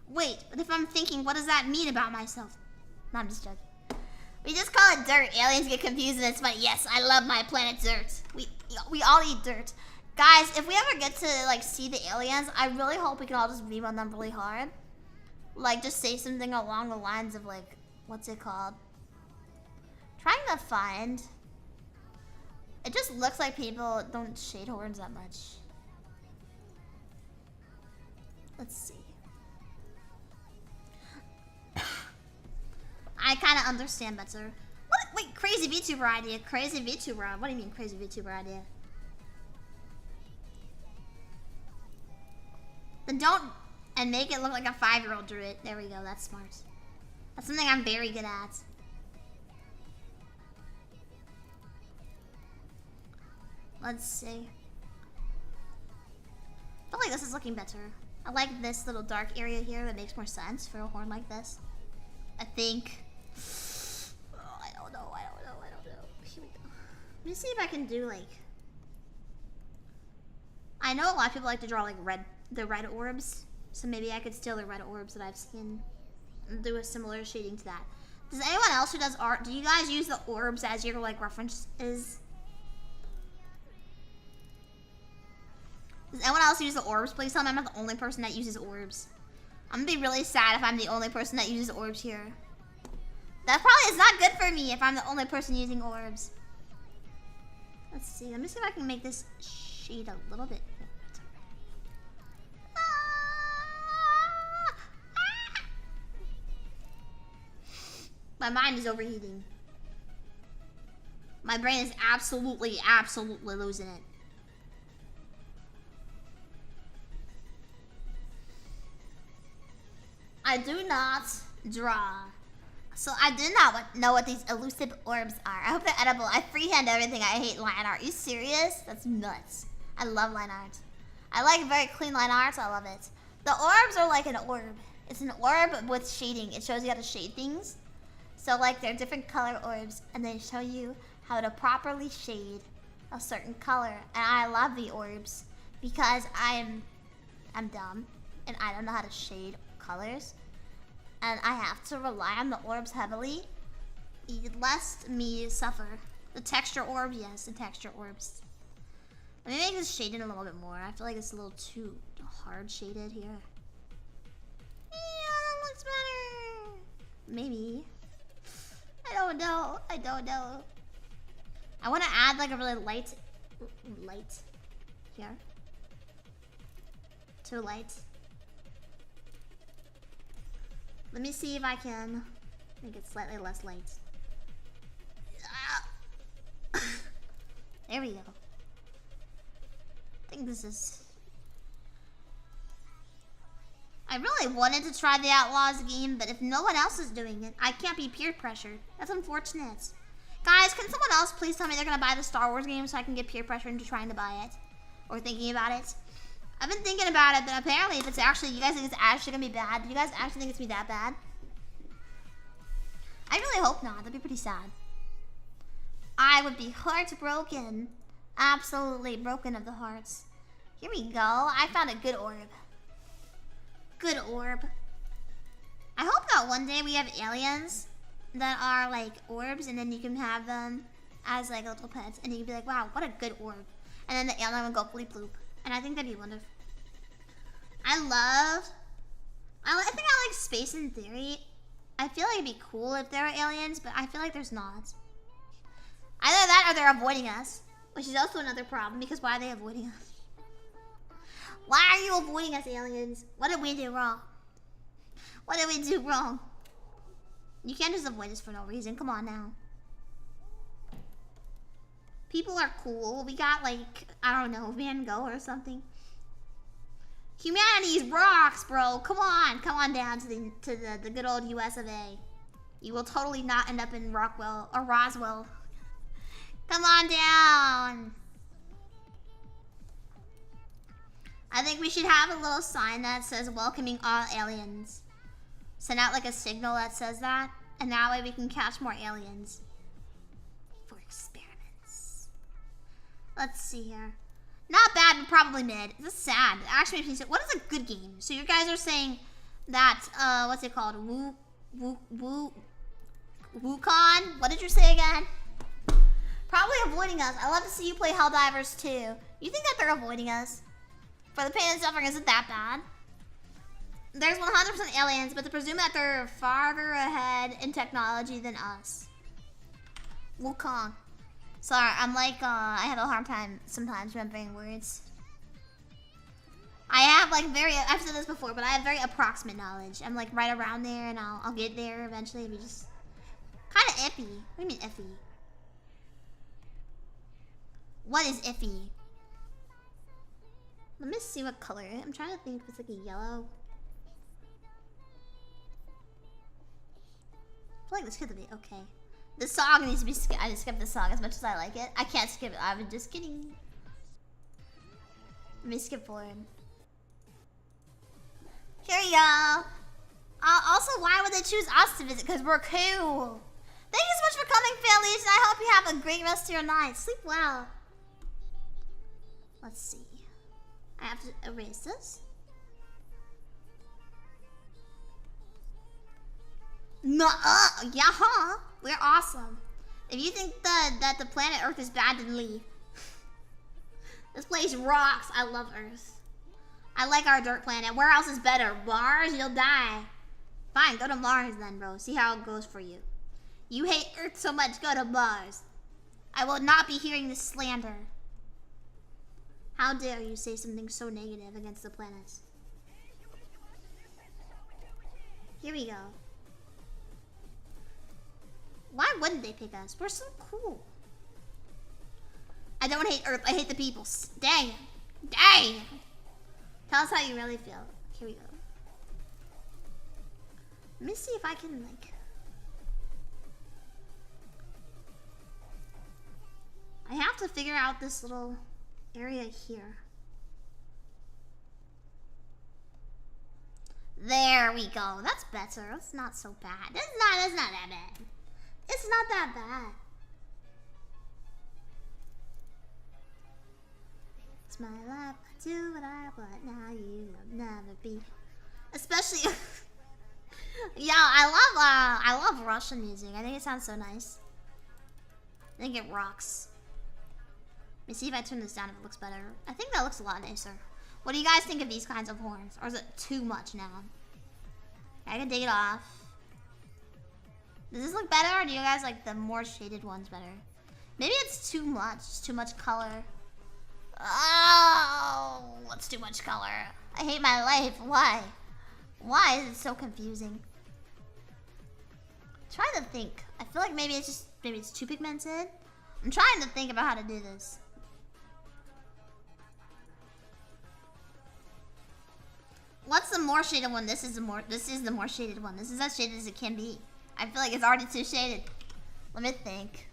Wait, but if I'm thinking, what does that mean about myself? No, I'm just joking. We just call it dirt. Aliens get confused and it's funny. Yes, I love my planet dirt. We all eat dirt. Guys, if we ever get to like see the aliens, I really hope we can all just beam on them really hard. Like just say something along the lines of like, what's it called? Trying to find. It just looks like people don't shade horns that much. Let's see. I kind of understand better. What? Wait, crazy VTuber idea. Crazy VTuber. What do you mean crazy VTuber idea? Then don't and make it look like a 5-year-old drew it. There we go. That's smart. That's something I'm very good at. Let's see. I feel like this is looking better. I like this little dark area here. That makes more sense for a horn like this. I think. Oh, I don't know. Here we go. Let me see if I can do like. I know a lot of people like to draw like the red orbs. So maybe I could steal the red orbs that I've seen and do a similar shading to that. Does anyone else who does art, do you guys use the orbs as your like references? Does anyone else use the orbs? Please tell me I'm not the only person that uses orbs. I'm gonna be really sad if I'm the only person that uses orbs here. That probably is not good for me if I'm the only person using orbs. Let's see. Let me see if I can make this shade a little bit better. My mind is overheating. My brain is absolutely losing it. I do not draw. So I do not know what these elusive orbs are. I hope they're edible. I freehand everything. I hate line art. Are you serious? That's nuts. I love line art. I like very clean line art. I love it. The orbs are like an orb. It's an orb with shading. It shows you how to shade things. So like they're different color orbs and they show you how to properly shade a certain color. And I love the orbs because I'm dumb and I don't know how to shade colors. And I have to rely on the orbs heavily lest me suffer. The texture orb, yes, the texture orbs. Let me make this shaded a little bit more. I feel like it's a little too hard shaded here. Yeah, that looks better. Maybe. I don't know. I want to add like a really light light. Here. Too light. Let me see if I can make it slightly less light. There we go. I think this is... I really wanted to try the Outlaws game, but if no one else is doing it, I can't be peer pressured. That's unfortunate. Guys, can someone else please tell me they're gonna buy the Star Wars game so I can get peer pressure into trying to buy it? Or thinking about it? I've been thinking about it, but apparently if it's actually, you guys think it's actually gonna be bad? Do you guys actually think it's gonna be that bad? I really hope not. That'd be pretty sad. I would be heartbroken. Absolutely broken of the hearts. Here we go. I found a good orb. Good orb. I hope that one day we have aliens that are like orbs, and then you can have them as like little pets, and you can be like, wow, what a good orb. And then the alien would go bleep bloop. And I think that'd be wonderful. I think I like space in theory. I feel like it'd be cool if there were aliens, but I feel like there's not. Either that or they're avoiding us, which is also another problem, because why are they avoiding us? Why are you avoiding us, aliens? What did we do wrong? What did we do wrong? You can't just avoid us for no reason. Come on now. People are cool. We got like, I don't know, Van Gogh or something. Humanity's rocks, bro. Come on down to the good old US of A. You will totally not end up in Rockwell or Roswell. Come on down. I think we should have a little sign that says welcoming all aliens. Send out like a signal that says that, and that way we can catch more aliens for experiments. Let's see here. Not bad, but probably mid. This is sad. It actually makes me say, what is a good game? So you guys are saying that, what's it called? WuCon? What did you say again? Probably avoiding us. I love to see you play Helldivers too. You think that they're avoiding us? For the pain and suffering isn't that bad. There's 100% aliens, but to presume that they're farther ahead in technology than us. Wukong. Sorry, I'm like, I have a hard time sometimes remembering words. I have like I've said this before, but I have very approximate knowledge. I'm like right around there, and I'll get there eventually. It'll be just kind of iffy. What do you mean iffy? What is iffy? Let me see what color. I'm trying to think if it's like a yellow. I feel like this could be okay. The song needs to be skipped. I just skipped the song as much as I like it. I can't skip it. I'm just kidding. Let me skip forward. Here you go. Also, why would they choose us to visit? Because we're cool. Thank you so much for coming, families. I hope you have a great rest of your night. Sleep well. Let's see. I have to erase this. Yeah, huh? We're awesome. If you think that the planet Earth is bad, then leave. This place rocks. I love Earth. I like our dirt planet. Where else is better? Mars? You'll die. Fine, go to Mars then, bro. See how it goes for you. You hate Earth so much, go to Mars. I will not be hearing this slander. How dare you say something so negative against the planet? Here we go. Why wouldn't they pick us? We're so cool. I don't hate Earth, I hate the people. Dang. Dang. Tell us how you really feel. Here we go. Let me see if I can, like... I have to figure out this little area here. There we go. That's better. That's not so bad. It's not that bad. It's not that bad. It's my life. I do what I want. Now you will never be. Especially, yeah, I love Russian music. I think it sounds so nice. I think it rocks. Let me see if I turn this down if it looks better. I think that looks a lot nicer. What do you guys think of these kinds of horns? Or is it too much now? I can take it off. Does this look better, or do you guys like the more shaded ones better? Maybe it's too much color. Oh, that's too much color. I hate my life. Why? Why is it so confusing? I'm trying to think. I feel like maybe it's too pigmented. I'm trying to think about how to do this. What's the more shaded one? This is the more shaded one. This is as shaded as it can be. I feel like it's already too shaded. Let me think.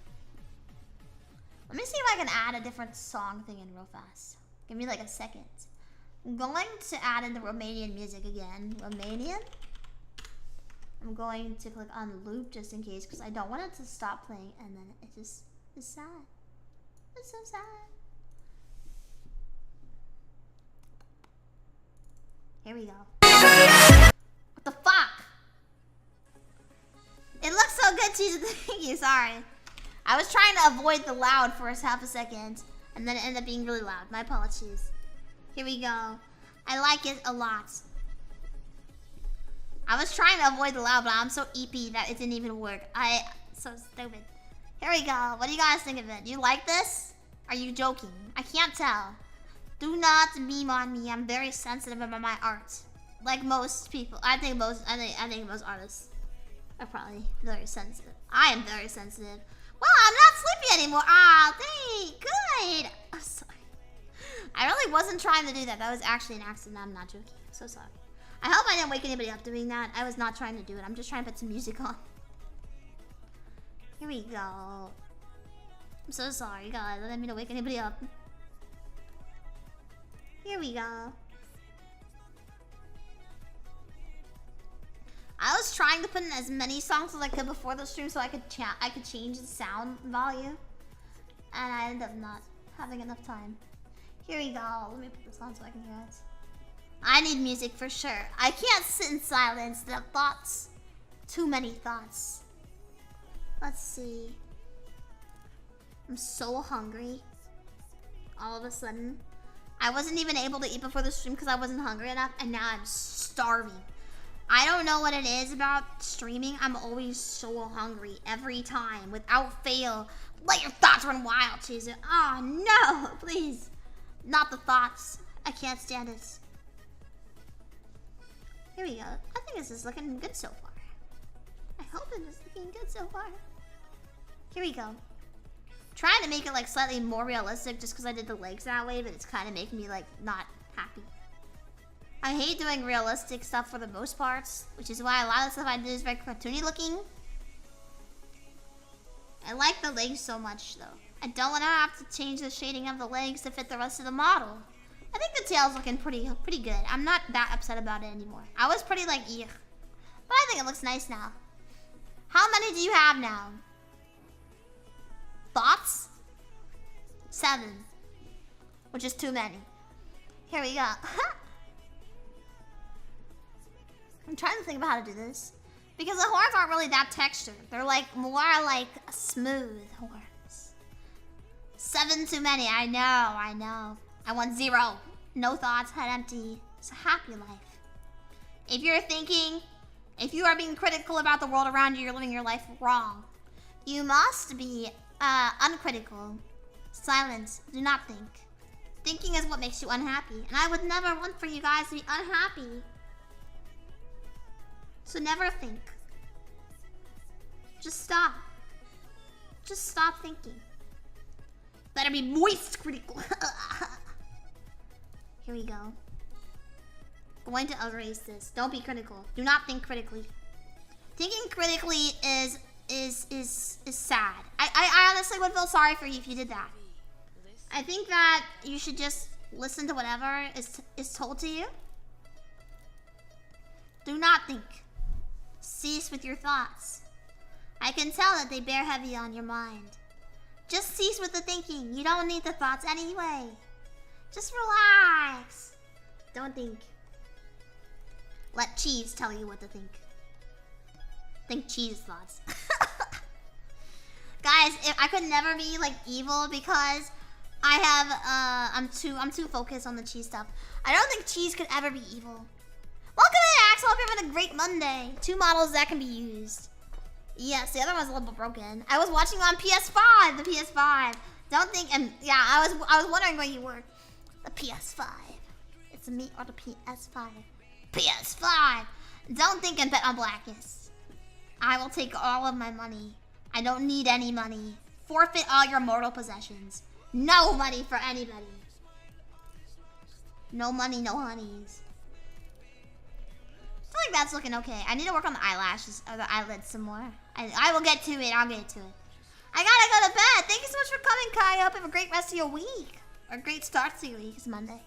Let me see if I can add a different song thing in real fast. Give me like a second. I'm going to add in the Romanian music again. Romanian? I'm going to click on loop just in case because I don't want it to stop playing and then it just is sad. It's so sad. Here we go. What the fuck? It looks so good, Chizu. Thank you. Sorry. I was trying to avoid the loud for half a second, and then it ended up being really loud. My apologies. Here we go. I like it a lot. I was trying to avoid the loud, but I'm so EP that it didn't even work. So stupid. Here we go. What do you guys think of it? Do you like this? Are you joking? I can't tell. Do not meme on me. I'm very sensitive about my art. Like most people. I think most artists are probably very sensitive. I am very sensitive. Well, I'm not sleepy anymore. Ah, good. I'm sorry. I really wasn't trying to do that. That was actually an accident. I'm not joking. So sorry. I hope I didn't wake anybody up doing that. I was not trying to do it. I'm just trying to put some music on. Here we go. I'm so sorry, guys. I didn't mean to wake anybody up. Here we go. I was trying to put in as many songs as I could before the stream so I could change the sound volume. And I ended up not having enough time. Here we go. Let me put this on so I can hear it. I need music for sure. I can't sit in silence. The thoughts. Too many thoughts. Let's see. I'm so hungry. All of a sudden. I wasn't even able to eat before the stream because I wasn't hungry enough. And now I'm starving. I don't know what it is about streaming. I'm always so hungry every time. Without fail. Let your thoughts run wild, Chizu. Oh, no. Please. Not the thoughts. I can't stand it. Here we go. I think this is looking good so far. I hope it is looking good so far. Here we go. Trying to make it like slightly more realistic just because I did the legs that way, but it's kind of making me like not happy. I hate doing realistic stuff for the most parts, which is why a lot of stuff I do is very cartoony looking. I like the legs so much though. I don't want to have to change the shading of the legs to fit the rest of the model. I think the tail's looking pretty good. I'm not that upset about it anymore. I was pretty like, eek. But I think it looks nice now. How many do you have now? Thoughts? 7. Which is too many. Here we go. I'm trying to think about how to do this. Because the horns aren't really that textured. They're like more like smooth horns. 7 too many. I know. I want 0. No thoughts, head empty. It's a happy life. If you are being critical about the world around you, you're living your life wrong. You must be uncritical. Silent. Do not think. Thinking is what makes you unhappy. And I would never want for you guys to be unhappy. So never think. Just stop. Just stop thinking. Better be moist critical. Here we go. Going to erase this. Don't be critical. Do not think critically. Thinking critically is sad. I honestly would feel sorry for you if you did that. I think that you should just listen to whatever is told to you. Do not think. Cease with your thoughts. I can tell that they bear heavy on your mind. Just cease with the thinking. You don't need the thoughts anyway. Just relax. Don't think. Let cheese tell you what to think. Think cheese thoughts. Guys, I could never be like evil because I have I'm too focused on the cheese stuff. I don't think cheese could ever be evil. Welcome in, Axel. Hope you're having a great Monday. 2 models that can be used. Yes, the other one's a little bit broken. I was watching on PS5, the PS5. Don't think, and yeah, I was wondering where you were. The PS5. It's me or the PS5. PS5! Don't think and bet on blackness. I will take all of my money. I don't need any money. Forfeit all your mortal possessions. No money for anybody. No money, no honeys. I feel like that's looking okay. I need to work on the eyelashes or the eyelids some more. I will get to it. I'll get to it. I gotta go to bed. Thank you so much for coming, Kai. I hope you have a great rest of your week. Or a great start to your week. It's Monday.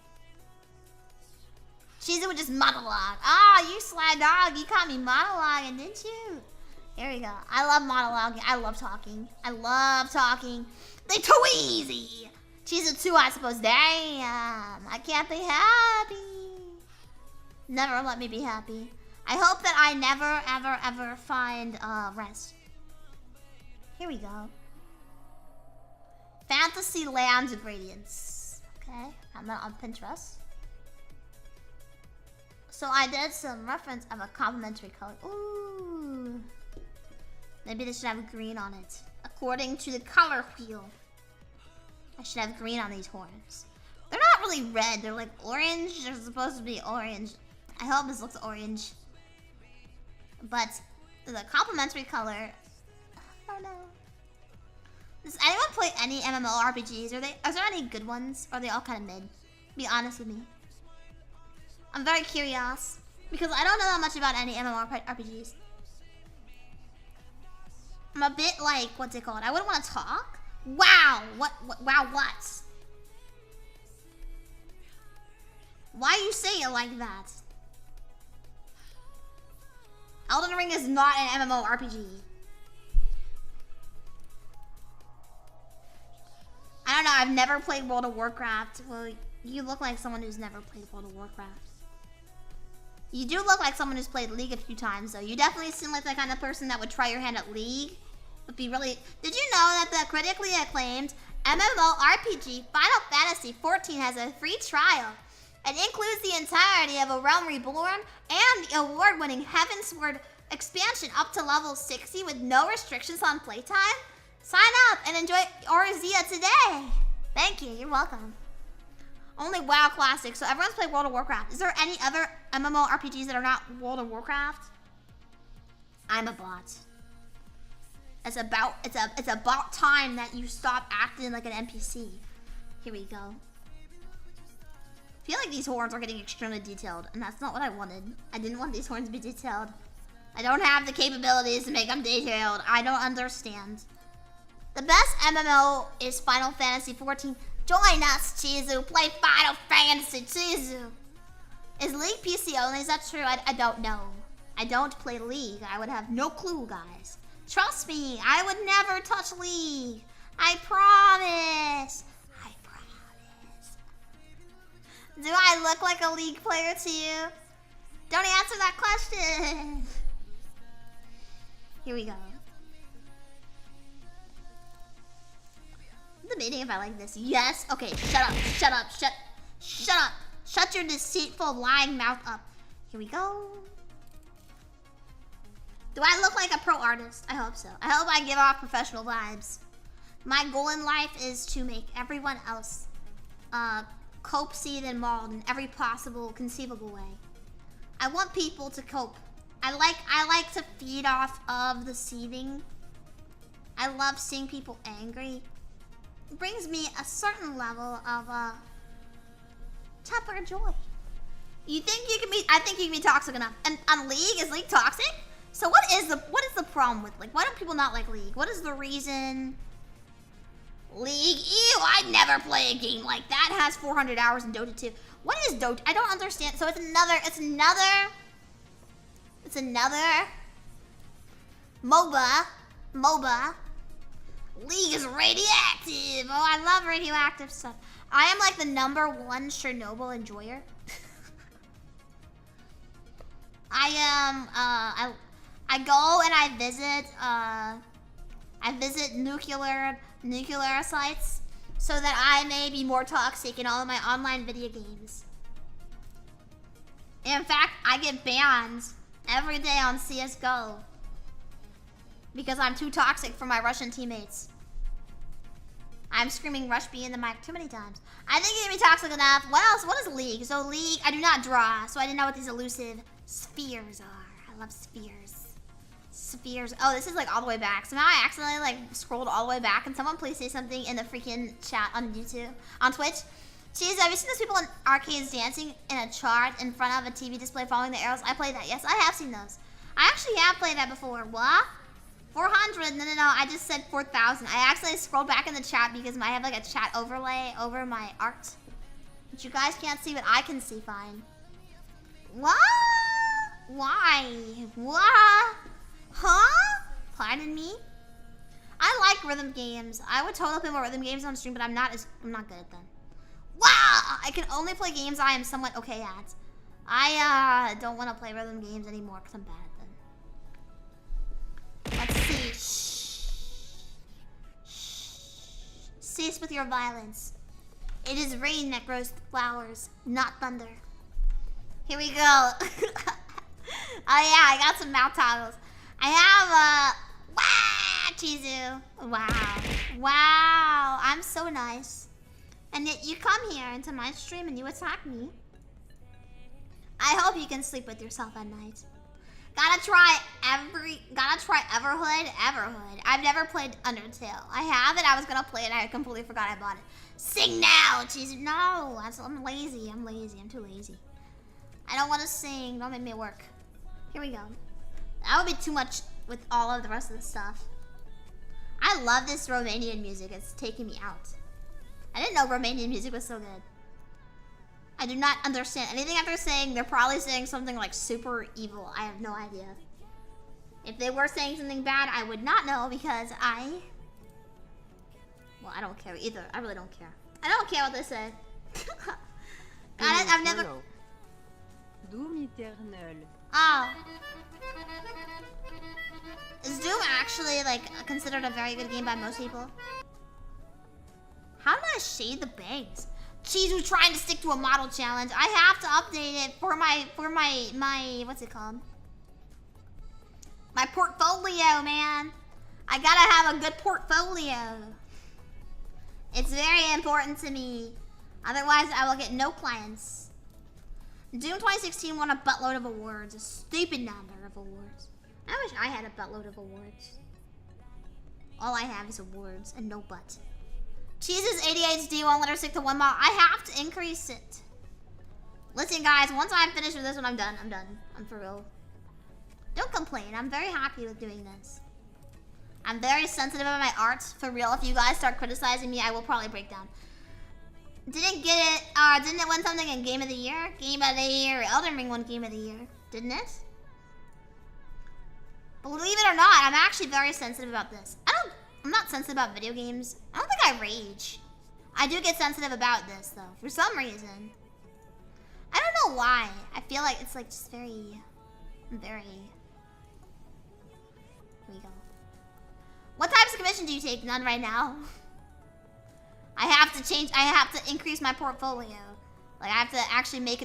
Chizu would just monologue. Ah, you sly dog. You caught me monologuing, didn't you? Here we go. I love monologuing. I love talking. I love talking. They're too easy. Chizu too, I suppose. Damn. I can't be happy. Never let me be happy. I hope that I never, ever, ever find rest. Here we go. Fantasy land ingredients. Okay, I'm on Pinterest. So I did some reference of a complementary color. Ooh. Maybe they should have green on it. According to the color wheel, I should have green on these horns. They're not really red. They're like orange. They're supposed to be orange. I hope this looks orange. But the complementary color, I don't know. Does anyone play any MMORPGs? Are there any good ones? Or are they all kind of mid? Be honest with me. I'm very curious because I don't know that much about any MMORPGs. I'm a bit like, what's it called? I wouldn't want to talk. Wow, what? Wow, what? Why you say it like that? Elden Ring is not an MMORPG. I don't know, I've never played World of Warcraft. Well, you look like someone who's never played World of Warcraft. You do look like someone who's played League a few times, though. You definitely seem like the kind of person that would try your hand at League. Would be really... Did you know that the critically acclaimed MMORPG Final Fantasy XIV has a free trial? It includes the entirety of A Realm Reborn and the award-winning Heavensward expansion up to level 60 with no restrictions on playtime. Sign up and enjoy Orzea today. Thank you. You're welcome. Only WoW Classic, so everyone's played World of Warcraft. Is there any other MMORPGs that are not World of Warcraft? I'm a bot. It's about time that you stop acting like an NPC. Here we go. I feel like these horns are getting extremely detailed, and that's not what I wanted. I didn't want these horns to be detailed. I don't have the capabilities to make them detailed. I don't understand. The best MMO is Final Fantasy XIV. Join us, Chizu. Play Final Fantasy, Chizu. Is League PC only? Is that true? I don't know. I don't play League. I would have no clue, guys. Trust me, I would never touch League. I promise. I promise. Do I look like a League player to you? Don't answer that question. Here we go. I'm debating if I like this. Yes. Okay. Shut up. Shut up. Shut up. Shut your deceitful, lying mouth up. Here we go. Do I look like a pro artist? I hope so. I hope I give off professional vibes. My goal in life is to make everyone else cope, seethe, and mauled in every possible, conceivable way. I want people to cope. I like to feed off of the seething. I love seeing people angry. It brings me a certain level of temper joy. You think you can be? I think you can be toxic enough. And on League, is League toxic? So what is the problem with League? Why don't people not like League? What is the reason? League, ew! I'd never play a game like that. It has 400 hours in Dota 2. What is Dota? I don't understand. So it's another MOBA. League is radioactive. Oh, I love radioactive stuff. I am like the #1 Chernobyl enjoyer. I go and I visit nuclear sites so that I may be more toxic in all of my online video games. In fact, I get banned every day on CSGO because I'm too toxic for my Russian teammates. I'm screaming Rush B in the mic too many times. I think you're gonna be toxic enough. What else? What is League? So League, I do not draw, so I didn't know what these elusive spheres are. I love spheres. Spheres. Oh, this is like all the way back. Somehow I accidentally like scrolled all the way back. And someone please say something in the freaking chat on YouTube, on Twitch. Jeez, have you seen those people in arcades dancing in a chart in front of a TV display following the arrows? I played that. Yes, I have seen those. I actually have played that before. What? 400? No. I just said 4,000. I accidentally scrolled back in the chat because I have like a chat overlay over my art. But you guys can't see, but I can see fine. What? Why? What? Huh? Pardon me? I like rhythm games. I would totally play more rhythm games on stream, but I'm not good at them. Wow! I can only play games I am somewhat okay at. I don't want to play rhythm games anymore because I'm bad at them. Let's see. Shh. Cease with your violence. It is rain that grows flowers, not thunder. Here we go. Oh yeah, I got some mouth toggles. I have Chizu. Wow. I'm so nice. And yet you come here into my stream and you attack me. I hope you can sleep with yourself at night. Gotta try Everhood. I've never played Undertale. I have it. I was gonna play it. I completely forgot I bought it. Sing now, Chizu. No, I'm lazy. I'm too lazy. I don't want to sing. Don't make me work. Here we go. That would be too much with all of the rest of the stuff. I love this Romanian music. It's taking me out. I didn't know Romanian music was so good. I do not understand anything that they're saying. They're probably saying something like super evil. I have no idea. If they were saying something bad, I would not know because well, I don't care either. I really don't care. I don't care what they say. I've never... Doom Eternal. Oh. Is Doom actually like considered a very good game by most people? How did I shade the bangs? Chizu trying to stick to a model challenge. I have to update it for my what's it called? My portfolio, man. I gotta have a good portfolio. It's very important to me. Otherwise, I will get no clients. Doom 2016 won a buttload of awards. A stupid number of awards. I wish I had a buttload of awards. All I have is awards and no butt. Cheese's ADHD won't let her stick to one ball. I have to increase it. Listen, guys, once I'm finished with this one, I'm done. I'm for real. Don't complain. I'm very happy with doing this. I'm very sensitive about my art. For real, if you guys start criticizing me, I will probably break down. Didn't it win something in Game of the Year? Game of the Year. Elden Ring won Game of the Year. Didn't it? Believe it or not, I'm actually very sensitive about this. I'm not sensitive about video games. I don't think I rage. I do get sensitive about this though, for some reason. I don't know why. I feel like it's like just very. Here we go. What types of commission do you take? None right now. I have to increase my portfolio. Like I have to actually make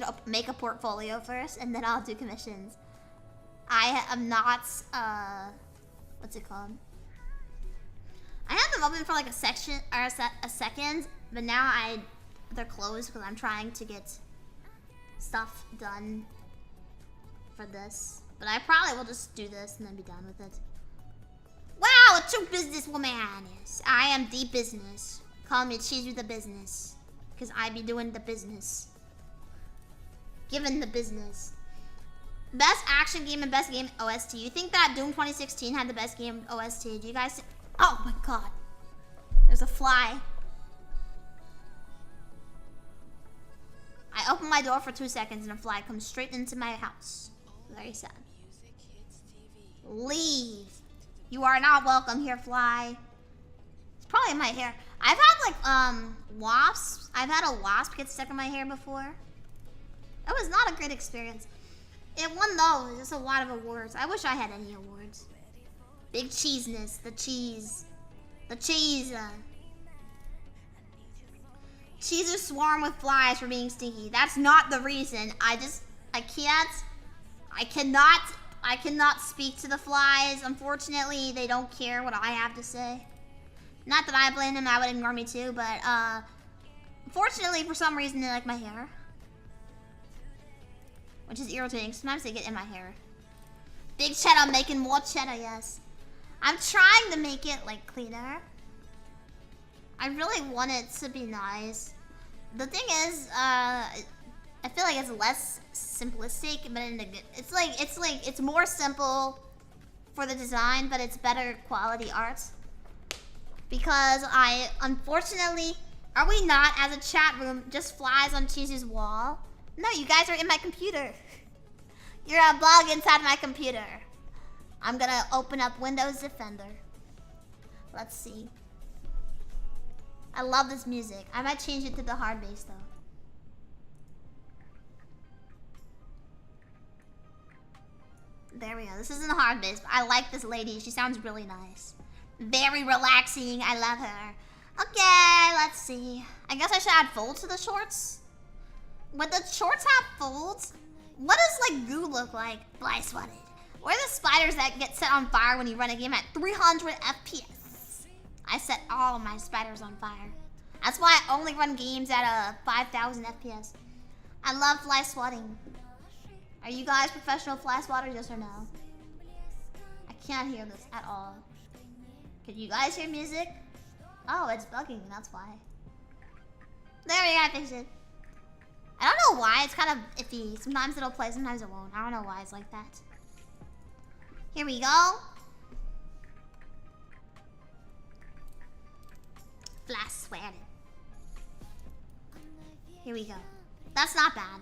a portfolio first and then I'll do commissions. I am not what's it called? I had them open for like a second, but now they're closed because I'm trying to get stuff done for this. But I probably will just do this and then be done with it. Wow, a true businesswoman is. I am the business. Call me Chizu the business, because I be doing the business. Given the business. Best action game and best game OST. You think that Doom 2016 had the best game OST? Do you guys? Oh my god. There's a fly. I open my door for 2 seconds and a fly comes straight into my house. Very sad. Leave. You are not welcome here, fly. It's probably in my hair. I've had like wasps. I've had a wasp get stuck in my hair before. That was not a great experience. It won those. Just a lot of awards. I wish I had any awards. Big cheeseness. The cheese. The cheese. Cheeses swarm with flies for being stinky. That's not the reason. I cannot speak to the flies. Unfortunately, they don't care what I have to say. Not that I blame them, I would ignore me too, but fortunately for some reason they like my hair. Which is irritating, sometimes they get in my hair. Big cheddar, making more cheddar, yes. I'm trying to make it like cleaner. I really want it to be nice. The thing is, I feel like it's less simplistic, but it's more simple for the design, but it's better quality art. Because unfortunately, are we not, as a chat room, just flies on Chizu's wall? No, you guys are in my computer. You're a bug inside my computer. I'm gonna open up Windows Defender. Let's see. I love this music. I might change it to the hard bass though. There we go. This isn't a hard bass, but I like this lady. She sounds really nice. Very relaxing. I love her. Okay, let's see. I guess I should add folds to the shorts. Would the shorts have folds? What does like goo look like? Fly swatted. Where are the spiders that get set on fire when you run a game at 300 FPS? I set all of my spiders on fire. That's why I only run games at 5,000 FPS. I love fly swatting. Are you guys professional fly swatters, yes or no? I can't hear this at all. Can you guys hear music? Oh, it's bugging, that's why. There we go, I fixed it. I don't know why, it's kind of iffy. Sometimes it'll play, sometimes it won't. I don't know why it's like that. Here we go. Flash sweating. Here we go. That's not bad.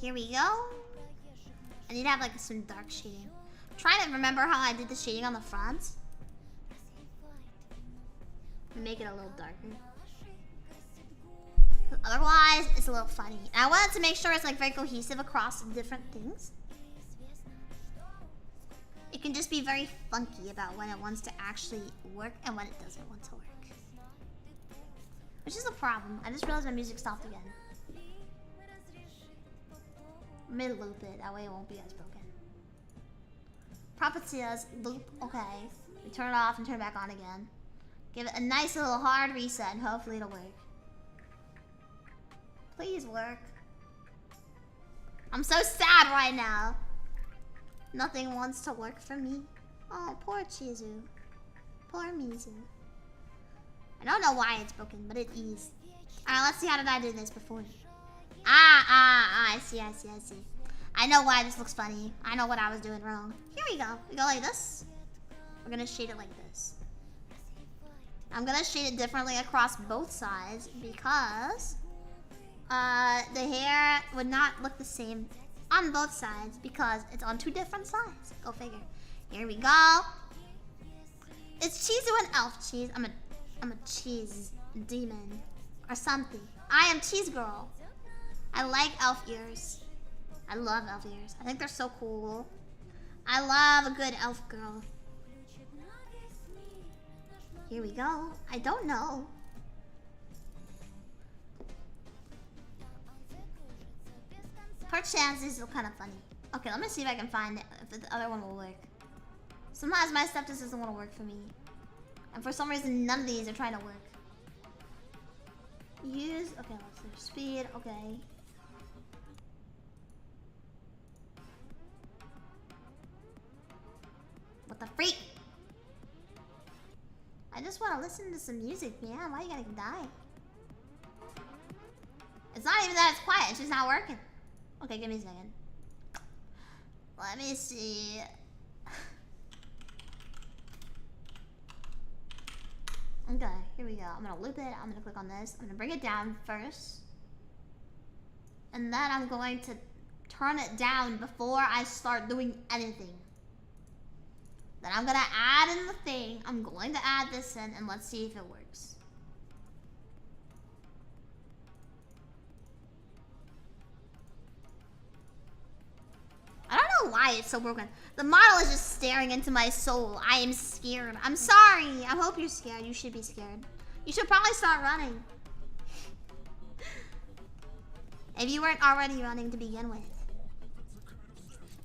Here we go. I need to have like some dark shading. I'm trying to remember how I did the shading on the front. Make it a little darker. Otherwise, it's a little funny. And I wanted to make sure it's like very cohesive across different things. It can just be very funky about when it wants to actually work and when it doesn't want to work. Which is a problem. I just realized my music stopped again. Mid-loop it, that way it won't be as broken. Prophecies, loop, okay. We turn it off and turn it back on again. Give it a nice little hard reset and hopefully it'll work. Please work. I'm so sad right now. Nothing wants to work for me. Oh, poor Chizu. Poor Mizu. I don't know why it's broken, but it is. Alright, let's see how did I do this before. I see. I know why this looks funny. I know what I was doing wrong. Here we go. We go like this. We're gonna shade it like this. I'm gonna shade it differently across both sides because the hair would not look the same on both sides because it's on two different sides. Go figure. Here we go. It's Chizu and elf cheese. I'm a cheese demon or something. I am cheese girl. I like elf ears. I love elf ears. I think they're so cool. I love a good elf girl. Here we go. I don't know. Perchance this is kind of funny. Okay, let me see if I can find it, if the other one will work. Sometimes my stuff just doesn't want to work for me. And for some reason, none of these are trying to work. Use, okay, let's see, speed, okay. What the freak? I just want to listen to some music, man. Why you gotta die? It's not even that it's quiet, it's just not working. Okay, give me a second. Let me see. Okay, here we go. I'm gonna loop it. I'm gonna click on this. I'm gonna bring it down first. And then I'm going to turn it down before I start doing anything. Then I'm gonna add in the thing. I'm going to add this in and let's see if it works. I don't know why it's so broken. The model is just staring into my soul. I am scared. I'm sorry. I hope you're scared. You should be scared. You should probably start running. If you weren't already running to begin with.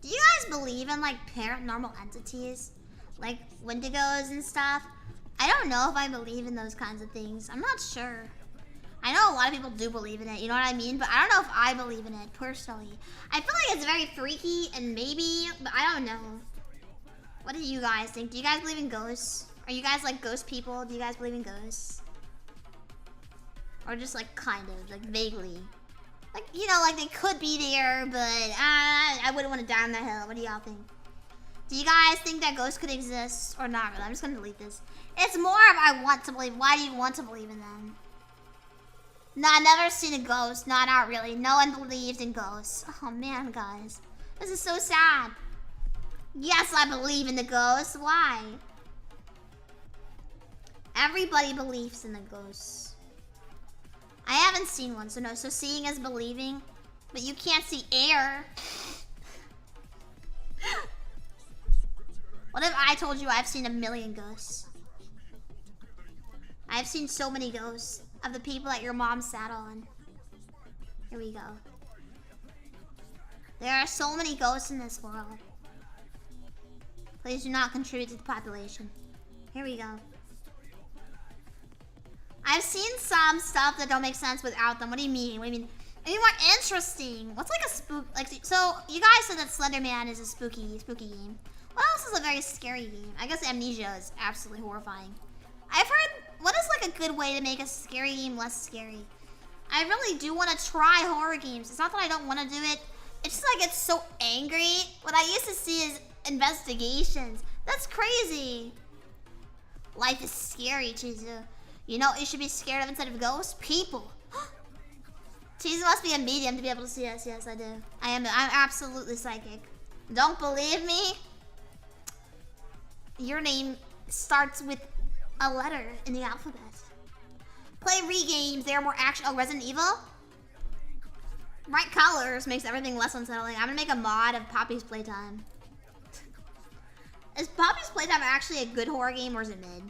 Do you guys believe in like paranormal entities? like wendigos and stuff. I don't know if I believe in those kinds of things. I'm not sure. I know a lot of people do believe in it, you know what I mean? But I don't know if I believe in it, personally. I feel like it's very freaky and maybe, but I don't know. What do you guys think? Do you guys believe in ghosts? Are you guys like ghost people? Do you guys believe in ghosts? Or just like kind of, like vaguely? Like, you know, like they could be there, but I wouldn't want to die on that hill. What do y'all think? Do you guys think that ghosts could exist or not really? I'm just gonna delete this. It's more of I want to believe. Why do you want to believe in them? No, I've never seen a ghost. No, not really. No one believes in ghosts. Oh man, guys. This is so sad. Yes, I believe in the ghosts. Why? Everybody believes in the ghosts. I haven't seen one, so no. So seeing is believing. But you can't see air. What if I told you I've seen 1,000,000 ghosts? I've seen so many ghosts of the people that your mom sat on. Here we go. There are so many ghosts in this world. Please do not contribute to the population. Here we go. I've seen some stuff that don't make sense without them. What do you mean? What do you mean? I mean more interesting. What's like a spook? Like, so you guys said that Slender Man is a spooky game. What else is a very scary game? I guess Amnesia is absolutely horrifying. I've heard, what is like a good way to make a scary game less scary? I really do want to try horror games. It's not that I don't want to do it. It's just like it's so angry. What I used to see is investigations. That's crazy. Life is scary, Chizu. You know what you should be scared of instead of ghosts? People. Chizu must be a medium to be able to see us. Yes, I do. I'm absolutely psychic. Don't believe me? Your name starts with a letter in the alphabet. Play re-games. They are more action. Oh, Resident Evil? Bright colors makes everything less unsettling. I'm gonna make a mod of Poppy's Playtime. Is Poppy's Playtime actually a good horror game or is it mid?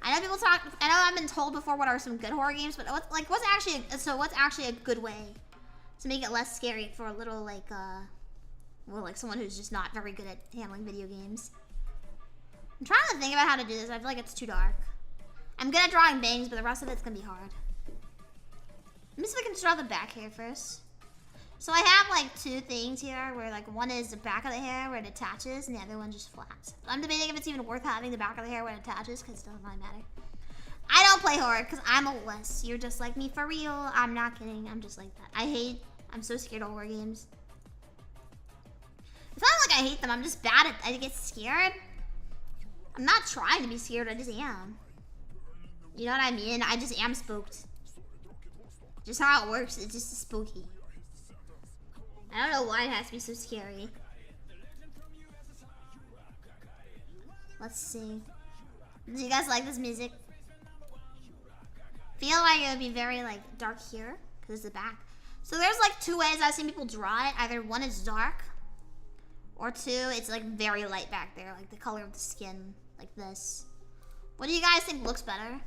I know people talk. I know I've been told before what are some good horror games, but what's actually a good way to make it less scary for a little like someone who's just not very good at handling video games. I'm trying to think about how to do this. I feel like it's too dark. I'm good at drawing bangs, but the rest of it's gonna be hard. Let me see if I can just draw the back hair first. So I have like two things here where like one is the back of the hair where it attaches and the other one's just flat. I'm debating if it's even worth having the back of the hair where it attaches because it doesn't really matter. I don't play horror because I'm a wuss. You're just like me for real. I'm not kidding. I'm just like that. I'm so scared of horror games. It's not like I hate them. I'm just bad at, I get scared. I'm not trying to be scared. I just am. You know what I mean? I just am spooked. Just how it works. It's just spooky. I don't know why it has to be so scary. Let's see. Do you guys like this music? Feel like it would be very like dark here because it's the back. So there's like two ways I've seen people draw it. Either one is dark, or two, it's like very light back there, like the color of the skin, like this. What do you guys think looks better?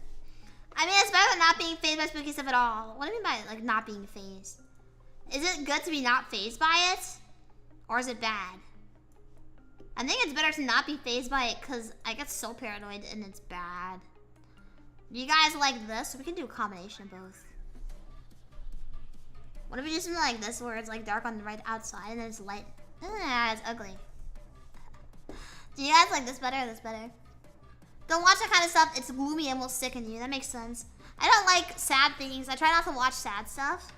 I mean, it's better than not being fazed by spooky stuff at all. What do you mean by like not being fazed? Is it good to be not fazed by it? Or is it bad? I think it's better to not be fazed by it because I get so paranoid and it's bad. Do you guys like this? We can do a combination of both. What if we do something like this where it's like dark on the right outside and then it's light? It's ugly. Do you guys like this better or this better? Don't watch that kind of stuff. It's gloomy and will sicken you. That makes sense. I don't like sad things. I try not to watch sad stuff.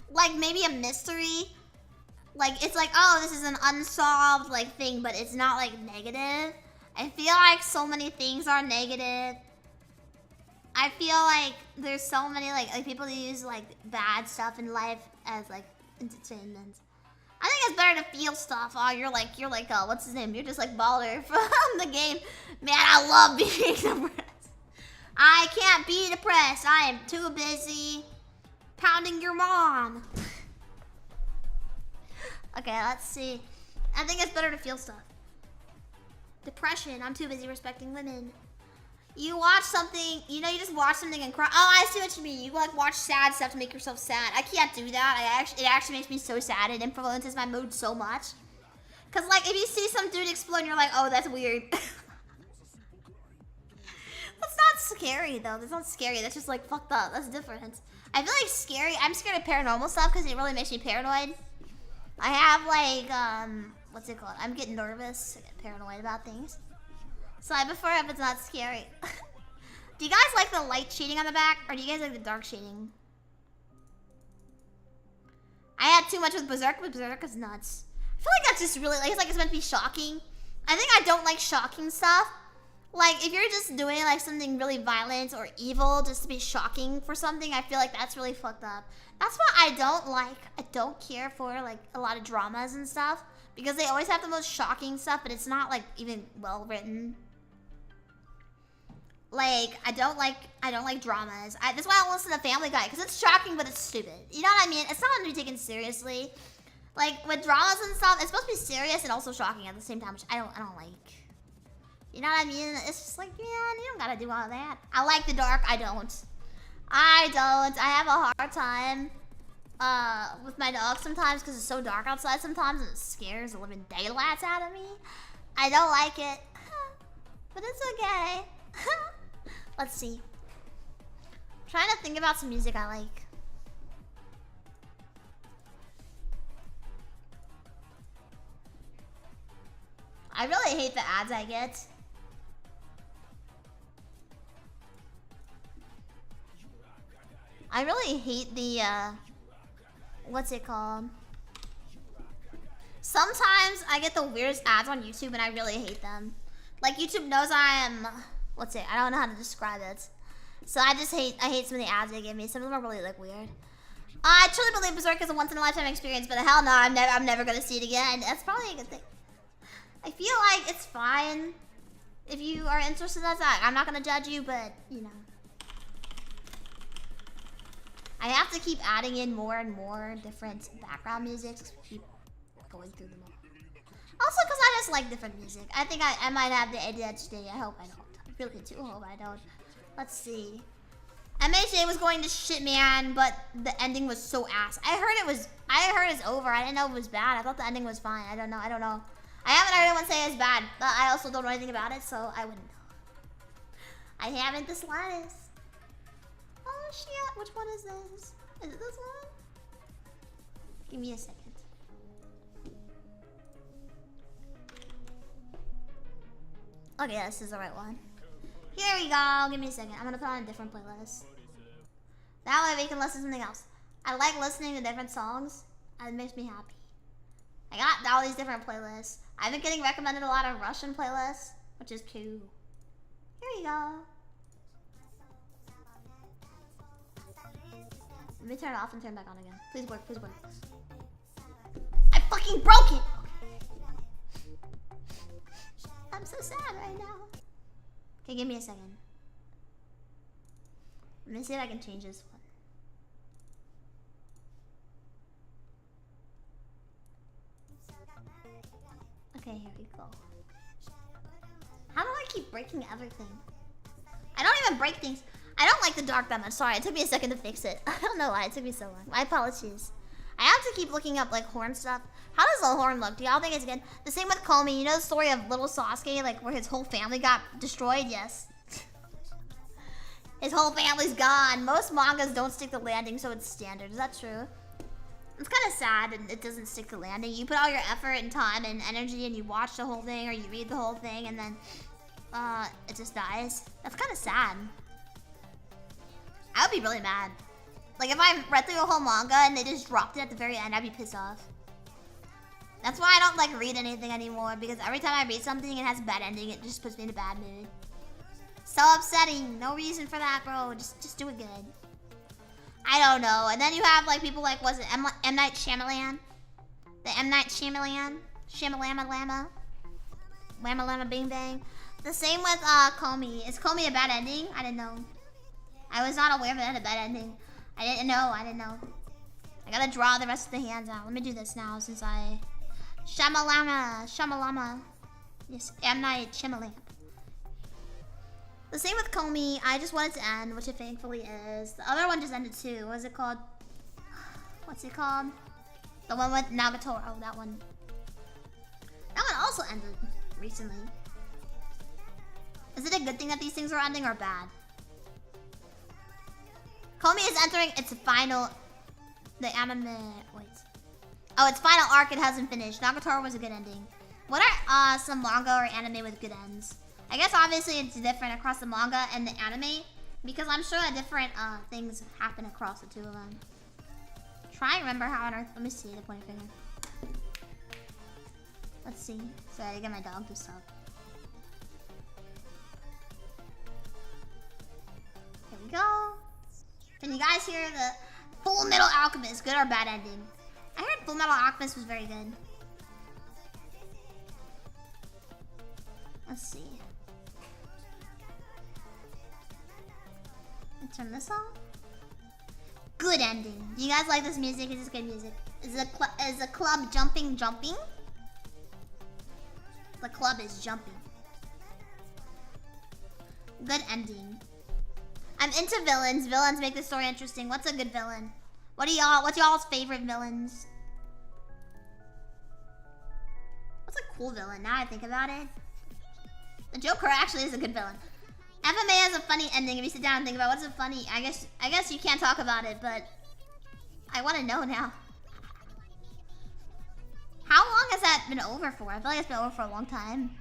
Like maybe a mystery. Like it's like, oh, this is an unsolved like thing, but it's not like negative. I feel like so many things are negative. I feel like there's so many like people who use like bad stuff in life as like entertainment. I think it's better to feel stuff. Oh, you're like what's his name? You're just like Balder from the game. Man, I love being depressed. I can't be depressed. I am too busy pounding your mom. Okay, let's see. I think it's better to feel stuff. Depression. I'm too busy respecting women. You watch something, you know, you just watch something and cry. Oh, I see what you mean. You like watch sad stuff to make yourself sad. I can't do that. It actually makes me so sad. It influences my mood so much. Cause like if you see some dude explode, you're like, oh, that's weird. That's not scary though. That's not scary. That's just like fucked up. That's different. I feel like scary. I'm scared of paranormal stuff because it really makes me paranoid. I have like what's it called? I'm getting nervous. I get paranoid about things. So I prefer if it's not scary. Do you guys like the light shading on the back, or do you guys like the dark shading? I had too much with Berserk, but Berserk is nuts. I feel like that's just really, like, it's meant to be shocking. I think I don't like shocking stuff. Like, if you're just doing, like, something really violent or evil just to be shocking for something, I feel like that's really fucked up. That's what I don't like. I don't care for, like, a lot of dramas and stuff. Because they always have the most shocking stuff, but it's not, like, even well written. Like, I don't like dramas. That's why I don't listen to Family Guy, because it's shocking, but it's stupid. You know what I mean? It's not going to be taken seriously. Like, with dramas and stuff, it's supposed to be serious and also shocking at the same time, which I don't like. You know what I mean? It's just like, man, you don't gotta do all that. I like the dark. I don't. I have a hard time with my dog sometimes because it's so dark outside sometimes and it scares the living daylights out of me. I don't like it. But it's okay. Let's see. I'm trying to think about some music I like. I really hate the ads I get. I really hate the, what's it called? Sometimes I get the weirdest ads on YouTube and I really hate them. Like, YouTube knows I am, I don't know how to describe it. So I hate some of the ads they give me. Some of them are really, like, weird. I truly believe Berserk is a once-in-a-lifetime experience, but hell no, I'm never gonna see it again. That's probably a good thing. I feel like it's fine if you are interested in that. I'm not gonna judge you, but, you know. I have to keep adding in more and more different background music to keep going through them all. Also, because I just like different music. I think I might have the ADHD. I hope I don't. I really do hope I don't. Let's see. MHA was going to shit, man, but the ending was so ass. I heard it's over. I didn't know it was bad. I thought the ending was fine. I don't know. I haven't heard anyone say it's bad, but I also don't know anything about it, so I wouldn't know. I haven't the slightest. Oh shit, which one is this? Is it this one? Give me a second. Okay, this is the right one. Here we go, give me a second. I'm gonna put on a different playlist. That way we can listen to something else. I like listening to different songs. It makes me happy. I got all these different playlists. I've been getting recommended a lot of Russian playlists, which is cool. Here you go. Let me turn it off and turn it back on again. Please work, please work. I fucking broke it! I'm so sad right now. Okay, give me a second. Let me see if I can change this one. Okay, here we go. How do I keep breaking everything? I don't even break things. I don't like the dark that much. Sorry, it took me a second to fix it. I don't know why it took me so long. My apologies. I have to keep looking up like horn stuff. How does the horn look? Do y'all think it's good? The same with Comey. You know the story of little Sasuke, like where his whole family got destroyed? Yes. His whole family's gone. Most mangas don't stick to landing, so it's standard. Is that true? It's kind of sad and it doesn't stick to landing. You put all your effort and time and energy and you watch the whole thing or you read the whole thing and then it just dies. That's kind of sad. I would be really mad. Like if I read through a whole manga and they just dropped it at the very end, I'd be pissed off. That's why I don't like read anything anymore, because every time I read something and it has a bad ending, it just puts me in a bad mood. So upsetting. No reason for that, bro. Just do it good. I don't know. And then you have like people like, was it M. Night Shyamalan? The M. Night Shyamalan? Shyamalama Lama? Lama Lama Bing Bang? The same with Comey. Is Comey a bad ending? I didn't know. I was not aware that it had a bad ending. I didn't know. I gotta draw the rest of the hands out. Let me do this now since I... Shyamalama. Yes, M. Night Shyamalan. The same with Comey. I just wanted to end, which it thankfully is. The other one just ended too. What is it called? What's it called? The one with Nagatoro. That one. also ended recently. Is it a good thing that these things are ending or bad? Komi is entering its final... The anime... Wait. Oh, its final arc, it hasn't finished. Nagatoro was a good ending. What are some manga or anime with good ends? I guess obviously it's different across the manga and the anime. Because I'm sure that different things happen across the two of them. Try and remember how on earth... Let me see the pointer finger. Let's see. Sorry, I get my dog to stop. Here we go. Can you guys hear the Full Metal Alchemist? Good or bad ending? I heard Full Metal Alchemist was very good. Let's see. Let's turn this on. Good ending. Do you guys like this music? Is this good music? Is the club jumping? The club is jumping. Good ending. I'm into villains. Villains make the story interesting. What's a good villain? What's y'all's favorite villains? What's a cool villain? Now I think about it. The Joker actually is a good villain. FMA has a funny ending. If you sit down and think about what's a funny, I guess you can't talk about it, but I want to know now. How long has that been over for? I feel like it's been over for a long time.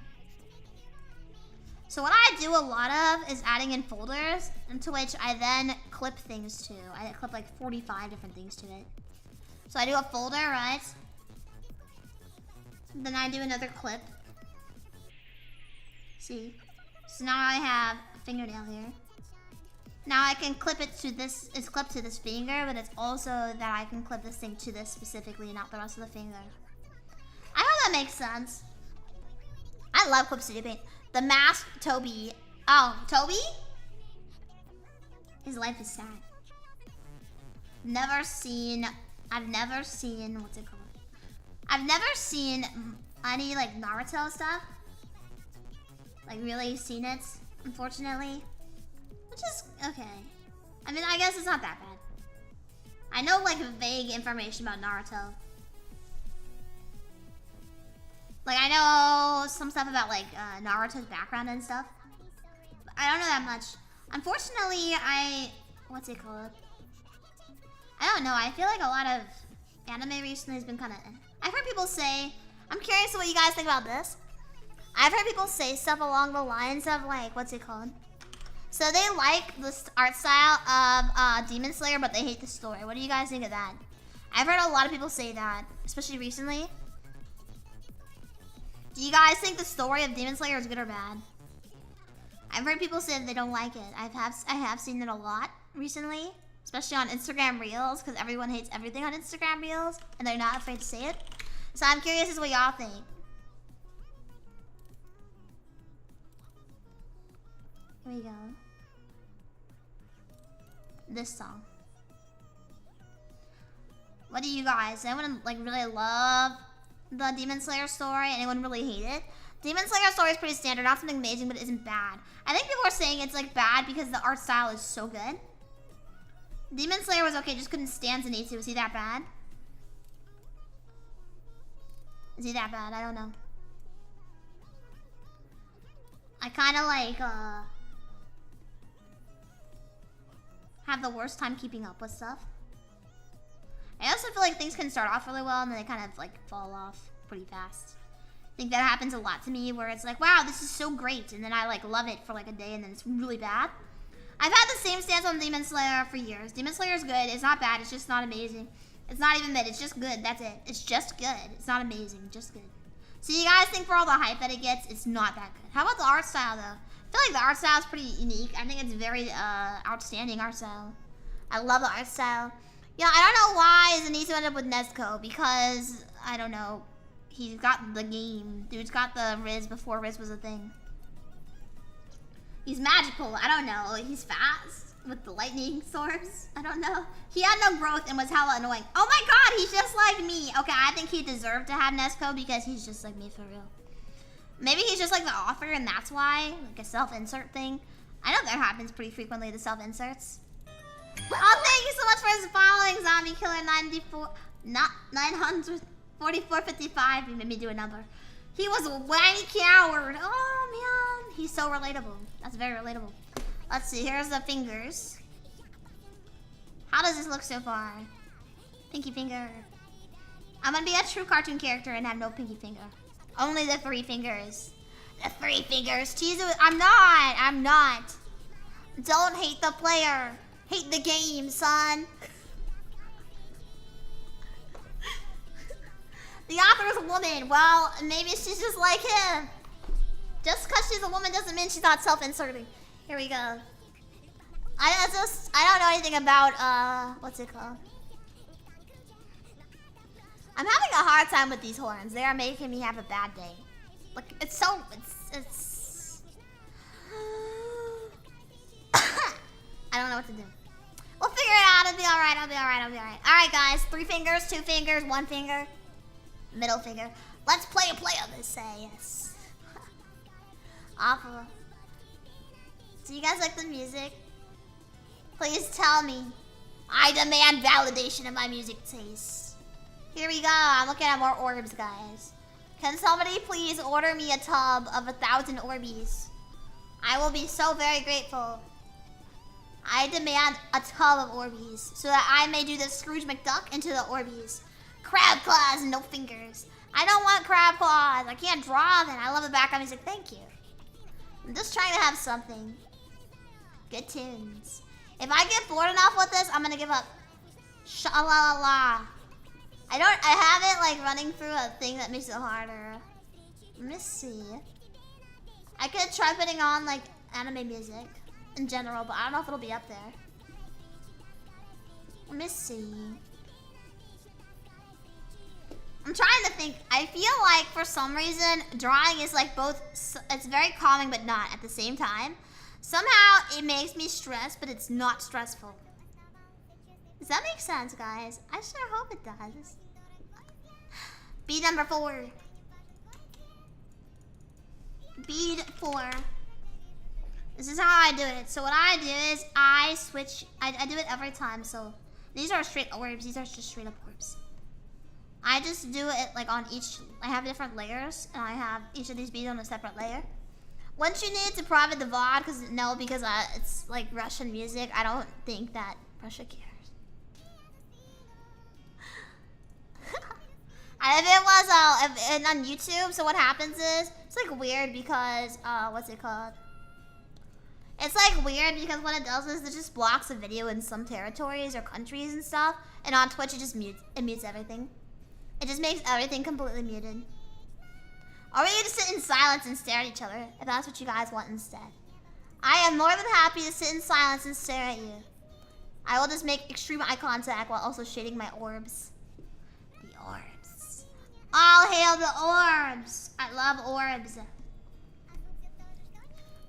So what I do a lot of is adding in folders, into which I then clip things to. I clip like 45 different things to it. So I do a folder, right? Then I do another clip. See? So now I have a fingernail here. Now I can clip it to this, it's clipped to this finger, but it's also that I can clip this thing to this specifically, not the rest of the finger. I hope that makes sense. I love Clip Studio Paint. The masked Toby. Oh, Toby? His life is sad. I've never seen, what's it called? I've never seen any like Naruto stuff. Like really seen it, unfortunately. Which is okay. I mean, I guess it's not that bad. I know like vague information about Naruto. Like I know some stuff about like Naruto's background and stuff. But I don't know that much. Unfortunately, what's it called? I don't know. I feel like a lot of anime recently has been kind of... I've heard people say... I'm curious what you guys think about this. I've heard people say stuff along the lines of like, what's it called? So they like the art style of Demon Slayer, but they hate the story. What do you guys think of that? I've heard a lot of people say that, especially recently. Do you guys think the story of Demon Slayer is good or bad? I've heard people say that they don't like it. I have seen it a lot recently, especially on Instagram Reels, because everyone hates everything on Instagram Reels, and they're not afraid to say it. So I'm curious as to what y'all think. Here we go. This song. What do you guys? Anyone like really love the Demon Slayer story? Anyone really hate it? Demon Slayer story is pretty standard, not something amazing, but it isn't bad. I think people are saying it's like bad because the art style is so good. Demon Slayer was okay, just couldn't stand Zenitsu. Was he that bad? Is he that bad? I don't know. I kind of like have the worst time keeping up with stuff. I also feel like things can start off really well and then they kind of like fall off pretty fast. I think that happens a lot to me where it's like, wow, this is so great, and then I like love it for like a day and then it's really bad. I've had the same stance on Demon Slayer for years. Demon Slayer is good. It's not bad. It's just not amazing. It's not even mid. It's just good. That's it. It's just good. It's not amazing. Just good. So you guys think for all the hype that it gets, it's not that good. How about the art style though? I feel like the art style is pretty unique. I think it's very outstanding art style. I love the art style. Yeah, I don't know why Zenitsu ended up with Nezuko, because, I don't know, he's got the game. Dude's got the Riz before Riz was a thing. He's magical, I don't know. He's fast with the lightning swords. I don't know. He had no growth and was hella annoying. Oh my god, he's just like me. Okay, I think he deserved to have Nezuko because he's just like me for real. Maybe he's just like the author and that's why, like a self-insert thing. I know that happens pretty frequently, the self-inserts. Oh, thank you so much for following Zombie Killer 94455. You made me do a number. He was a whiny coward. Oh man, he's so relatable. That's very relatable. Let's see, here's the fingers. How does this look so far? Pinky finger. I'm gonna be a true cartoon character and have no pinky finger. Only the 3 fingers. The 3 fingers. Chizu, I'm not. Don't hate the player. Hate the game, son. The author is a woman. Well, maybe she's just like him. Just because she's a woman doesn't mean she's not self-inserting. Here we go. I don't know anything about, what's it called? I'm having a hard time with these horns. They are making me have a bad day. Like, it's I don't know what to do. We'll figure it out. It'll be alright. Alright, guys. 3 fingers, 2 fingers, 1 finger. Middle finger. Let's play on this, say yes. Awful. Do you guys like the music? Please tell me. I demand validation of my music taste. Here we go. I'm looking at more orbs, guys. Can somebody please order me a tub of 1,000 Orbeez? I will be so very grateful. I demand a tub of Orbeez so that I may do the Scrooge McDuck into the Orbeez. Crab claws and no fingers. I don't want crab claws. I can't draw them. I love the background music. Thank you. I'm just trying to have something. Good tunes. If I get bored enough with this, I'm gonna give up. Sha-la-la-la. I have it like running through a thing that makes it harder. Let me see. I could try putting on like anime music in general, but I don't know if it'll be up there. Let me see. I'm trying to think. I feel like for some reason, drawing is like both, it's very calming but not at the same time. Somehow it makes me stressed, but it's not stressful. Does that make sense, guys? I sure hope it does. Bead number 4. Bead 4. This is how I do it. So what I do is I switch, I do it every time. So these are straight orbs. These are just straight up orbs. I just do it like on each, I have different layers and I have each of these beads on a separate layer. Once you need to private the VOD, because it's like Russian music, I don't think that Russia cares. And if it was on YouTube, so what happens is, it's like weird because, what's it called? It's like weird because what it does is it just blocks the video in some territories or countries and stuff. And on Twitch, it mutes everything. It just makes everything completely muted. Or we can just sit in silence and stare at each other, if that's what you guys want instead. I am more than happy to sit in silence and stare at you. I will just make extreme eye contact while also shading my orbs. The orbs. All hail the orbs. I love orbs.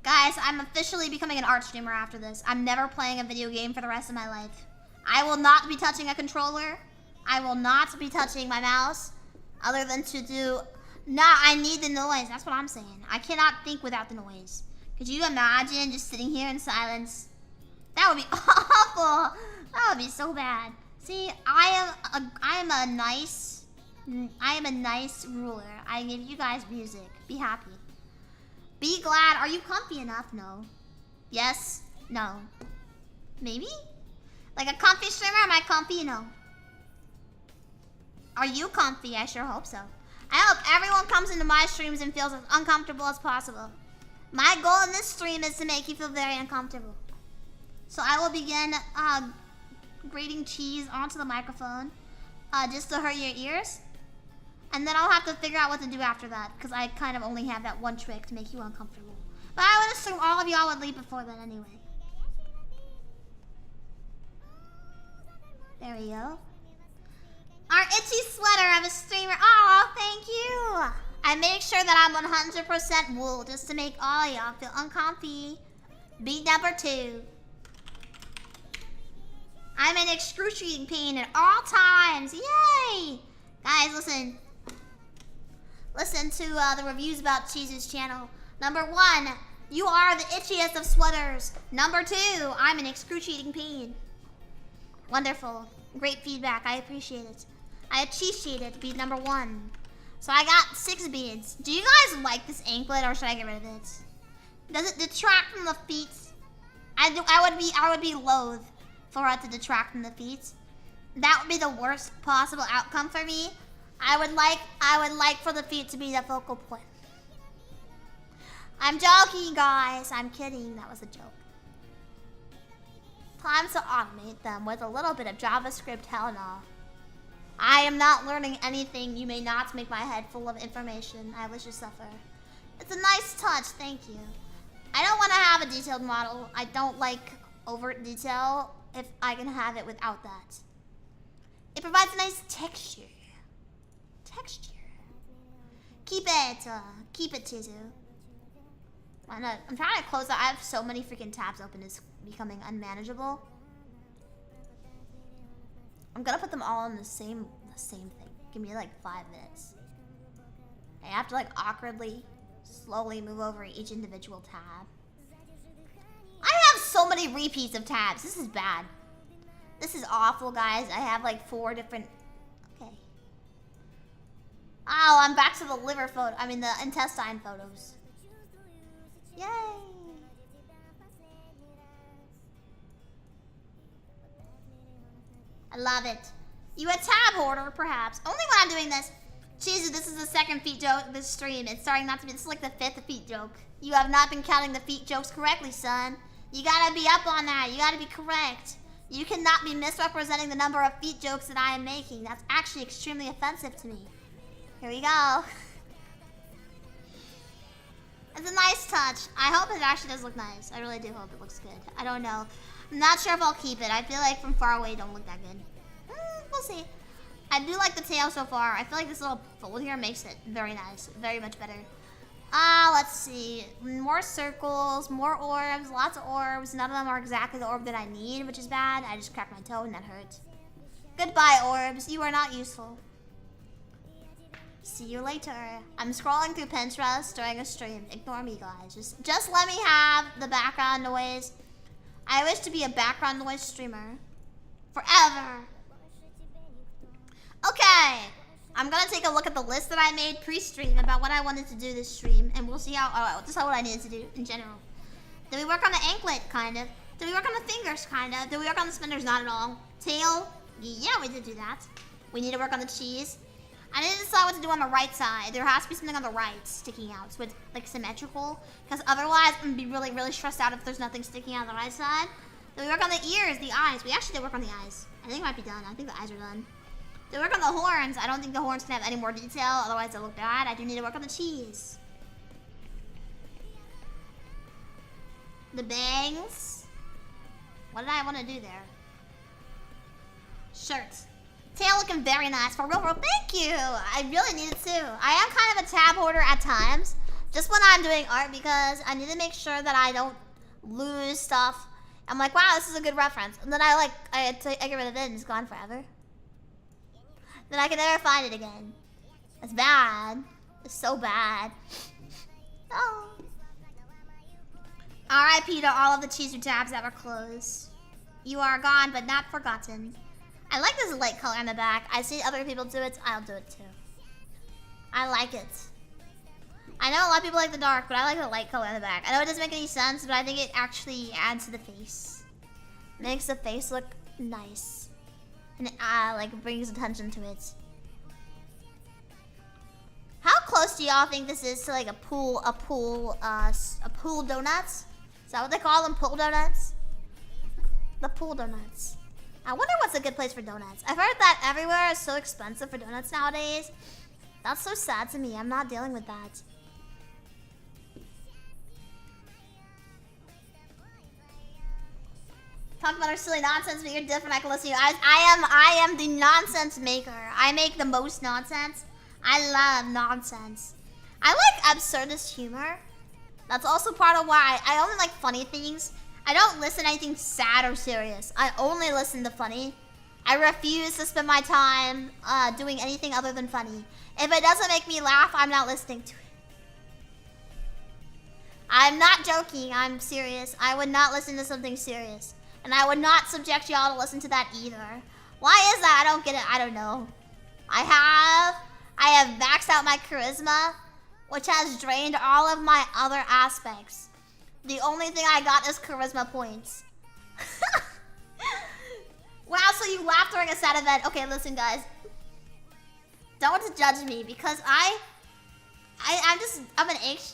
Guys, I'm officially becoming an art streamer after this. I'm never playing a video game for the rest of my life. I will not be touching a controller. I will not be touching my mouse. Other than to do... Nah, I need the noise. That's what I'm saying. I cannot think without the noise. Could you imagine just sitting here in silence? That would be awful. That would be so bad. See, I am a nice ruler. I give you guys music. Be happy. Be glad. Are you comfy enough? No. Yes. No. Maybe? Like a comfy streamer? Am I comfy? No. Are you comfy? I sure hope so. I hope everyone comes into my streams and feels as uncomfortable as possible. My goal in this stream is to make you feel very uncomfortable. So I will begin grating cheese onto the microphone just to hurt your ears. And then I'll have to figure out what to do after that because I kind of only have that one trick to make you uncomfortable. But I would assume all of y'all would leave before then anyway. There we go. Our itchy sweater of a streamer. Oh, thank you. I make sure that I'm 100% wool just to make all y'all feel uncomfy. Beat number 2. I'm in excruciating pain at all times. Yay! Guys, listen. Listen to the reviews about Chizu's channel. Number 1, you are the itchiest of sweaters. Number 2, I'm in excruciating pain. Wonderful. Great feedback. I appreciate it. I appreciate it. Beat number 1. So I got 6 beads. Do you guys like this anklet or should I get rid of it? Does it detract from the feet? I would be loath for it to detract from the feet. That would be the worst possible outcome for me. I would like for the feet to be the focal point. I'm joking, guys. I'm kidding. That was a joke. Time to automate them with a little bit of JavaScript. Hell no. I am not learning anything. You may not make my head full of information. I wish you suffer. It's a nice touch. Thank you. I don't want to have a detailed model. I don't like overt detail if I can have it without that. It provides a nice texture. Keep it, Chizu. I'm trying to close that. I have so many freaking tabs open. It's becoming unmanageable. I'm gonna put them all in the same thing. Give me like 5 minutes. I have to like awkwardly, slowly move over each individual tab. I have so many repeats of tabs. This is bad. This is awful, guys. I have like 4 different. Okay. Oh, I'm back to the liver photo. I mean the intestine photos. Yay! I love it. You a tab hoarder, perhaps. Only when I'm doing this. Chizu, this is the 2nd feet joke this stream. It's starting not to be. This is like the 5th feet joke. You have not been counting the feet jokes correctly, son. You gotta be up on that. You gotta be correct. You cannot be misrepresenting the number of feet jokes that I am making. That's actually extremely offensive to me. Here we go. It's a nice touch. I hope it actually does look nice. I really do hope it looks good. I don't know. I'm not sure if I'll keep it. I feel like from far away it don't look that good. We'll see. I do like the tail so far. I feel like this little fold here makes it very nice. Very much better. Let's see. More circles, more orbs, lots of orbs. None of them are exactly the orb that I need, which is bad. I just cracked my toe and that hurt. Goodbye, orbs. You are not useful. See you later. I'm scrolling through Pinterest during a stream. Ignore me, guys. Just let me have the background noise. I wish to be a background noise streamer. Forever. Okay. I'm gonna take a look at the list that I made pre-stream about what I wanted to do this stream, and we'll see just what I needed to do in general. Did we work on the anklet? Kind of. Did we work on the fingers? Kind of. Did we work on the spinners? Not at all. Tail? Yeah, we did do that. We need to work on the cheese. I need to decide what to do on the right side. There has to be something on the right sticking out, so it's like symmetrical. Because otherwise, I'm gonna be really, really stressed out if there's nothing sticking out on the right side. Did we work on the ears, the eyes? We actually did work on the eyes. I think it might be done. I think the eyes are done. Did we work on the horns? I don't think the horns can have any more detail, otherwise they look bad. I do need to work on the cheese. The bangs. What did I want to do there? Shirts. Tail looking very nice. For real, thank you. I really need it too. I am kind of a tab hoarder at times. Just when I'm doing art because I need to make sure that I don't lose stuff. I'm like, wow, this is a good reference. And then I get rid of it and it's gone forever. Then I can never find it again. It's bad. It's so bad. Oh. R.I.P. to all of the Chizu tabs that were closed. You are gone, but not forgotten. I like this light color on the back. I see other people do it, I'll do it too. I like it. I know a lot of people like the dark, but I like the light color on the back. I know it doesn't make any sense, but I think it actually adds to the face. Makes the face look nice. And it like brings attention to it. How close do y'all think this is to like a pool donuts? Is that what they call them? Pool donuts? The pool donuts. I wonder what's a good place for donuts. I've heard that everywhere is so expensive for donuts nowadays. That's so sad to me. I'm not dealing with that. Talk about our silly nonsense, but you're different. I can listen to you. I am the nonsense maker. I make the most nonsense. I love nonsense. I like absurdist humor. That's also part of why I only like funny things. I don't listen to anything sad or serious. I only listen to funny. I refuse to spend my time doing anything other than funny. If it doesn't make me laugh, I'm not listening to it. I'm not joking. I'm serious. I would not listen to something serious. And I would not subject y'all to listen to that either. Why is that? I don't get it. I don't know. I have maxed out my charisma, which has drained all of my other aspects. The only thing I got is charisma points. Wow, so you laughed during a sad event. Okay, listen, guys. Don't judge me because I'm an H.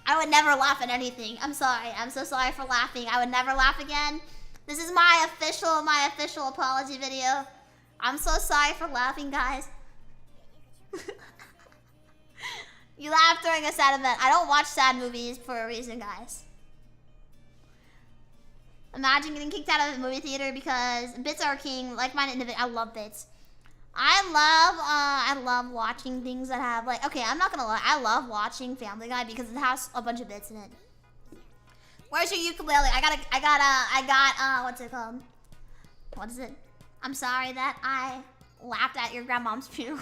I would never laugh at anything. I'm sorry. I'm so sorry for laughing. I would never laugh again. This is my official apology video. I'm so sorry for laughing, guys. You laughed during a sad event. I don't watch sad movies for a reason, guys. Imagine getting kicked out of a movie theater because bits are king. Like-minded individual. I love bits. I love watching things that have like. Okay, I'm not gonna lie. I love watching Family Guy because it has a bunch of bits in it. Where's your ukulele? I got what's it called? What is it? I'm sorry that I laughed at your grandmom's funeral.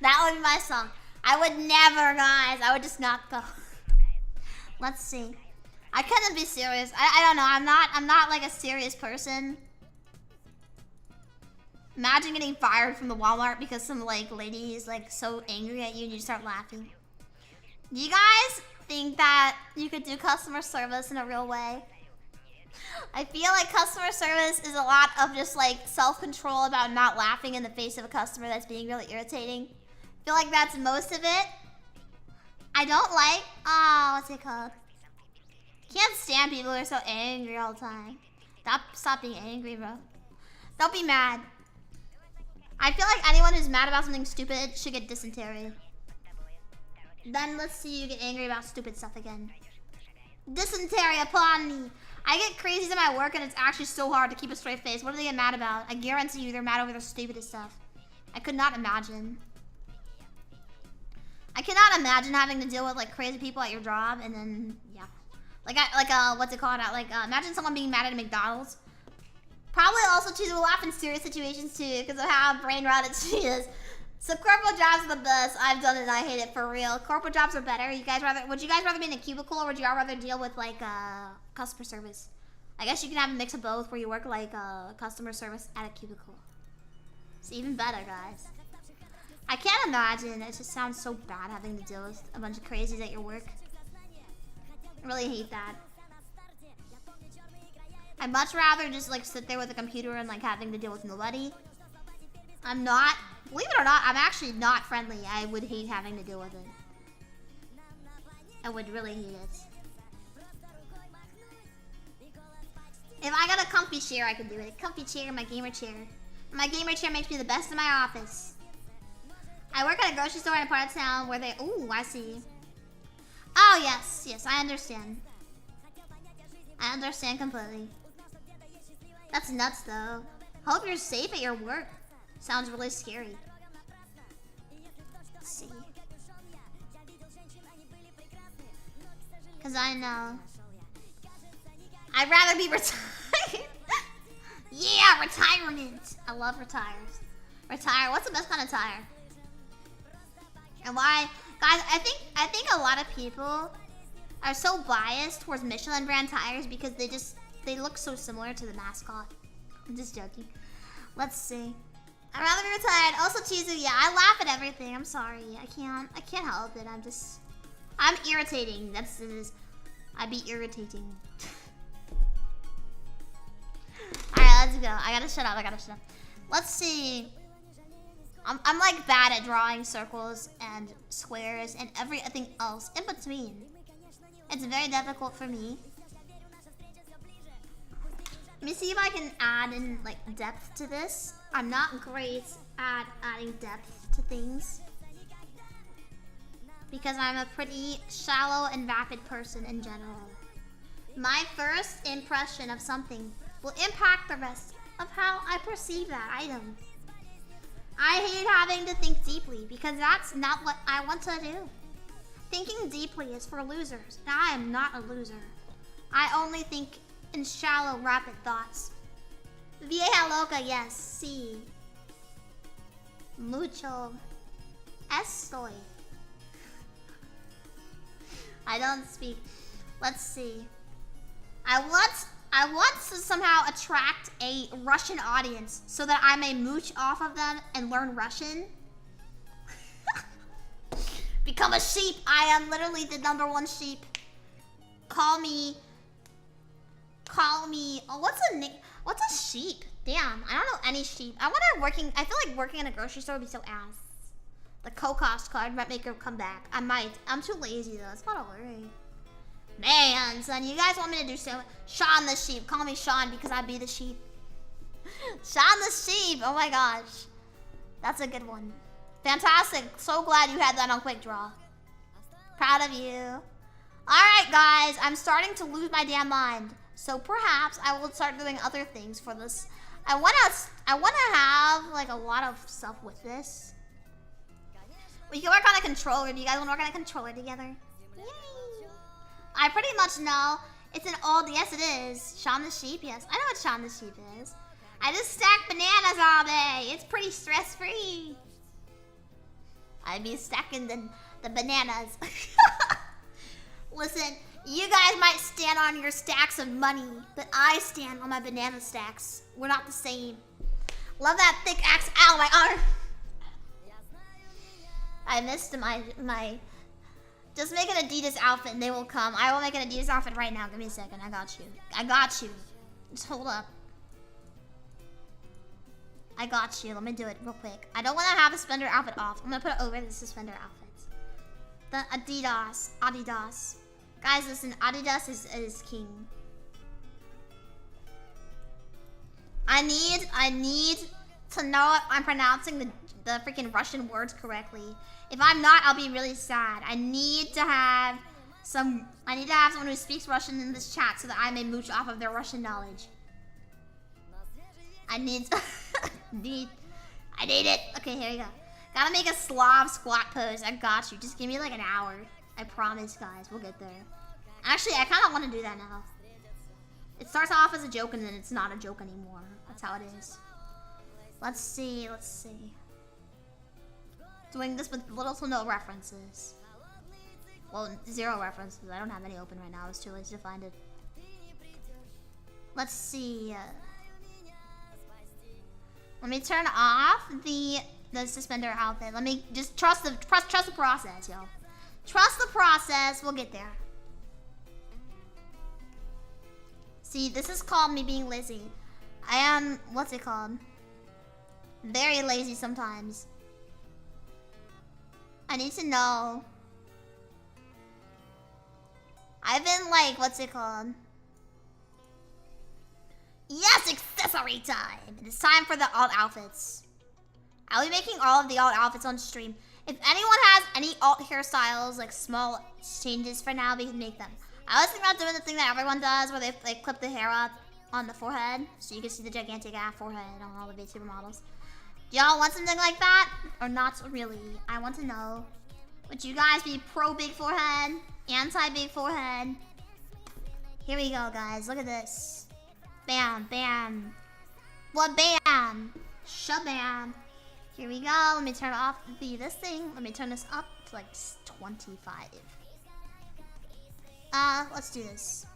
That would be my song. I would never, guys. I would just not go. Let's see. I couldn't be serious. I don't know. I'm not like a serious person. Imagine getting fired from the Walmart because some like lady is like so angry at you and you start laughing. Do you guys think that you could do customer service in a real way? I feel like customer service is a lot of just like self-control about not laughing in the face of a customer that's being really irritating. I feel like that's most of it. I don't like, what's it called? Can't stand people who are so angry all the time. Stop being angry, bro. Don't be mad. I feel like anyone who's mad about something stupid should get dysentery. Then let's see you get angry about stupid stuff again. Dysentery upon me. I get crazies in my work and it's actually so hard to keep a straight face. What do they get mad about? I guarantee you they're mad over the stupidest stuff. I could not imagine. I cannot imagine having to deal with like crazy people at your job and then, yeah. What's it called? Imagine someone being mad at McDonald's. Probably also Chizu will laugh in serious situations too because of how brain rotted she is. So corporate jobs are the best. I've done it and I hate it for real. Corporate jobs are better. Would you guys rather be in a cubicle or would you rather deal with like customer service? I guess you can have a mix of both where you work like customer service at a cubicle. It's even better, guys. I can't imagine. It just sounds so bad having to deal with a bunch of crazies at your work. I really hate that. I'd much rather just like sit there with a computer and like having to deal with nobody. I'm not, believe it or not, I'm actually not friendly. I would hate having to deal with it. I would really hate it. If I got a comfy chair, I could do it. Comfy chair, my gamer chair. My gamer chair makes me the best in my office. I work at a grocery store in a part of town where they, ooh, I see. Oh, yes, I understand. I understand completely. That's nuts, though. Hope you're safe at your work. Sounds really scary. Let's see. Because I know. I'd rather be retired. Yeah, retirement. I love retires. Retire. What's the best kind of tire? And why? Guys, I think a lot of people are so biased towards Michelin brand tires because they look so similar to the mascot. I'm just joking. Let's see. I'd rather be retired. Also, Chizu, yeah, I laugh at everything. I'm sorry. I can't help it. I'm irritating. That's it is. I'd be irritating. Alright, let's go. I gotta shut up. Let's see. I'm like bad at drawing circles and squares and everything else in between. It's very difficult for me. Let me see if I can add in like depth to this. I'm not great at adding depth to things because I'm a pretty shallow and vapid person in general. My first impression of something will impact the rest of how I perceive that item. I hate having to think deeply because that's not what I want to do. Thinking deeply is for losers, and I am not a loser. I only think in shallow, rapid thoughts. Vieja loca, yes, sí. Mucho estoy. I don't speak. Let's see. I want I want to somehow attract a Russian audience so that I may mooch off of them and learn Russian. Become a sheep. I am literally the #1 sheep. Call me. Oh, what's a name? What's a sheep? Damn, I don't know any sheep. I feel like working in a grocery store would be so ass. The Kokosh card might make her come back. I might. I'm too lazy though. It's not a worry. Man, son, you guys want me to do so? Sean the sheep. Call me Sean because I be the sheep. Sean the sheep. Oh my gosh. That's a good one. Fantastic. So glad you had that on Quick Draw. Proud of you. Alright, guys. I'm starting to lose my damn mind. So perhaps I will start doing other things for this. I wanna have like a lot of stuff with this. We can work on a controller. Do you guys want to work on a controller together? Yay! I pretty much know. It's an old, yes it is. Sean the Sheep, yes. I know what Sean the Sheep is. I just stack bananas all day. It's pretty stress-free. I be stacking the bananas. Listen, you guys might stand on your stacks of money, but I stand on my banana stacks. We're not the same. Love that thick axe. Ow, my arm. I missed my. Just make an Adidas outfit and they will come. I will make an Adidas outfit right now. Give me a second. I got you. I got you. Just hold up. I got you. Let me do it real quick. I don't want to have the suspender outfit off. I'm going to put it over the suspender outfit. The Adidas. Adidas. Guys, listen. Adidas is king. I need to know if I'm pronouncing the freaking Russian words correctly. If I'm not, I'll be really sad. I need to have someone who speaks Russian in this chat so that I may mooch off of their Russian knowledge. I need it. Okay, here we go. Gotta make a Slav squat pose. I got you. Just give me like an hour. I promise, guys. We'll get there. Actually, I kind of want to do that now. It starts off as a joke and then it's not a joke anymore. That's how it is. Let's see. Doing this with little to no references. Well, 0 references. I don't have any open right now. I was too lazy to find it. Let's see. Let me turn off the suspender outfit. Let me just trust the process, yo. Trust the process. We'll get there. See, this is called me being lazy. I am, what's it called? Very lazy sometimes. I need to know. I've been like, what's it called? Yes, accessory time! It's time for the alt outfits. I'll be making all of the alt outfits on stream. If anyone has any alt hairstyles, like small changes for now, we can make them. I was thinking about doing the thing that everyone does where they like clip the hair up on the forehead so you can see the gigantic ass forehead on all the VTuber models. Do y'all want something like that? Or not really? I want to know. Would you guys be pro big forehead? Anti big forehead? Here we go, guys. Look at this. Bam, bam. What bam? Shabam. Here we go. Let me turn off this thing. Let me turn this up to like 25. Let's do this.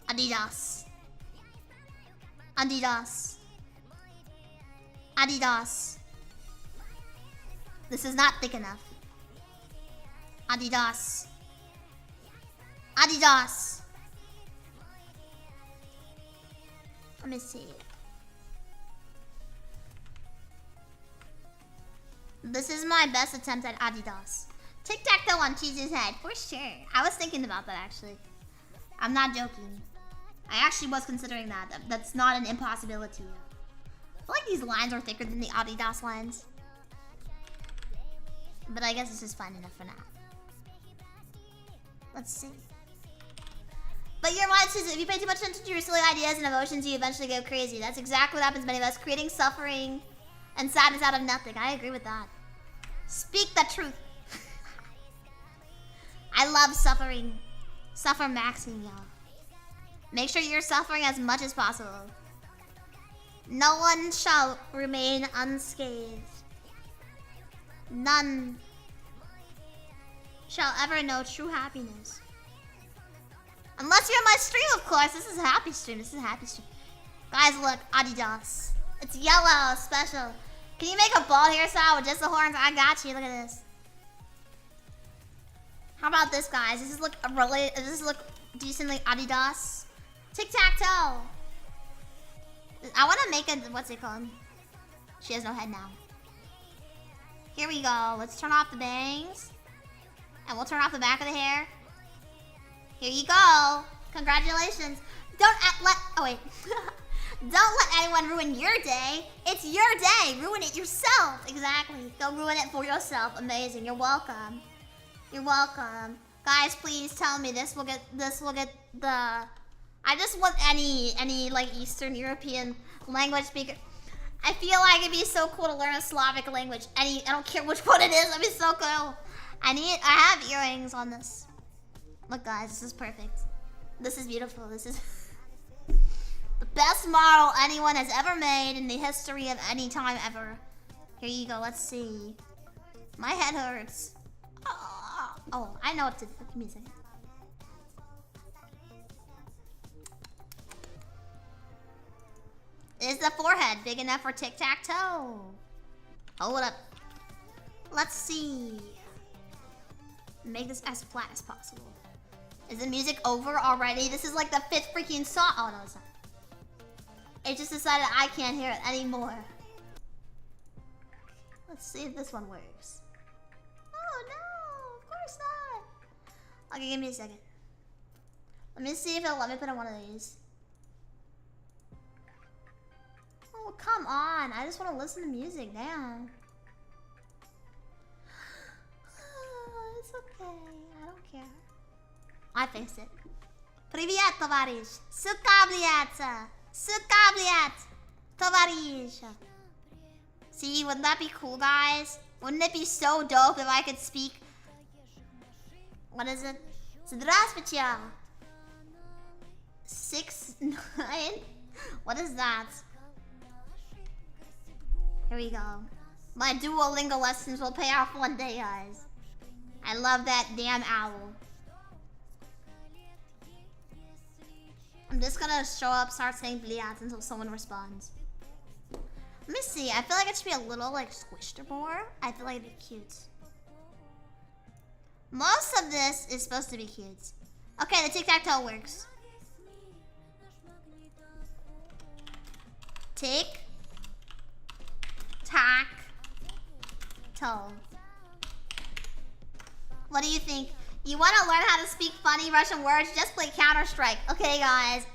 Adidas. Adidas. Adidas. This is not thick enough. Adidas. Adidas. Let me see. This is my best attempt at Adidas. Tic-tac-toe on Chizu's head, for sure. I was thinking about that, actually. I'm not joking. I actually was considering that. That's not an impossibility. I feel like these lines are thicker than the Adidas lines. But I guess this is fine enough for now. Let's see. But you're right, Chizu. If you pay too much attention to your silly ideas and emotions, you eventually go crazy. That's exactly what happens to many of us, creating suffering and sadness out of nothing. I agree with that. Speak the truth. I love suffering. Suffer maxing, y'all. Make sure you're suffering as much as possible. No one shall remain unscathed. None shall ever know true happiness. Unless you're in my stream, of course. This is a happy stream. This is a happy stream. Guys, look. Adidas. It's yellow. Special. Can you make a bald hairstyle with just the horns? I got you. Look at this. How about this, guys? Does this look decently Adidas? Tic-tac-toe. I want to make a... What's it called? She has no head now. Here we go. Let's turn off the bangs. And we'll turn off the back of the hair. Here you go. Congratulations. Oh, wait. Don't let anyone ruin your day. It's your day. Ruin it yourself. Exactly. Go ruin it for yourself. Amazing. You're welcome. You're welcome. Guys, please tell me this will get the... I just want any like Eastern European language speaker. I feel like it'd be so cool to learn a Slavic language. I don't care which one it is. It'd be so cool. I have earrings on this. Look, guys, this is perfect. This is beautiful. This is the best model anyone has ever made in the history of any time ever. Here you go. Let's see. My head hurts. Oh, I know what to do. Give me a second. Is the forehead big enough for tic-tac-toe? Hold up. Let's see. Make this as flat as possible. Is the music over already? This is like the 5th freaking song. Oh, no, it's not. It just decided I can't hear it anymore. Let's see if this one works. Oh, no. Of course not. Okay, give me a second. Let me see if it'll let me put in one of these. Oh, come on. I just want to listen to music now. It's okay. I don't care. I fixed it. Привет, товарищ. Sukabliat. Sukabliat. Товарищ. See, wouldn't that be cool, guys? Wouldn't it be so dope if I could speak? What is it? Здравствуйте. 6-9? What is that? Here we go. My Duolingo lessons will pay off one day, guys. I love that damn owl. I'm just gonna show up, start saying bliat until someone responds. Let me see. I feel like it should be a little like squished more. I feel like it'd be cute. Most of this is supposed to be cute. Okay, the tic-tac-toe works. Tic. Tac. Toe. What do you think? You want to learn how to speak funny Russian words? Just play Counter-Strike. Okay, guys.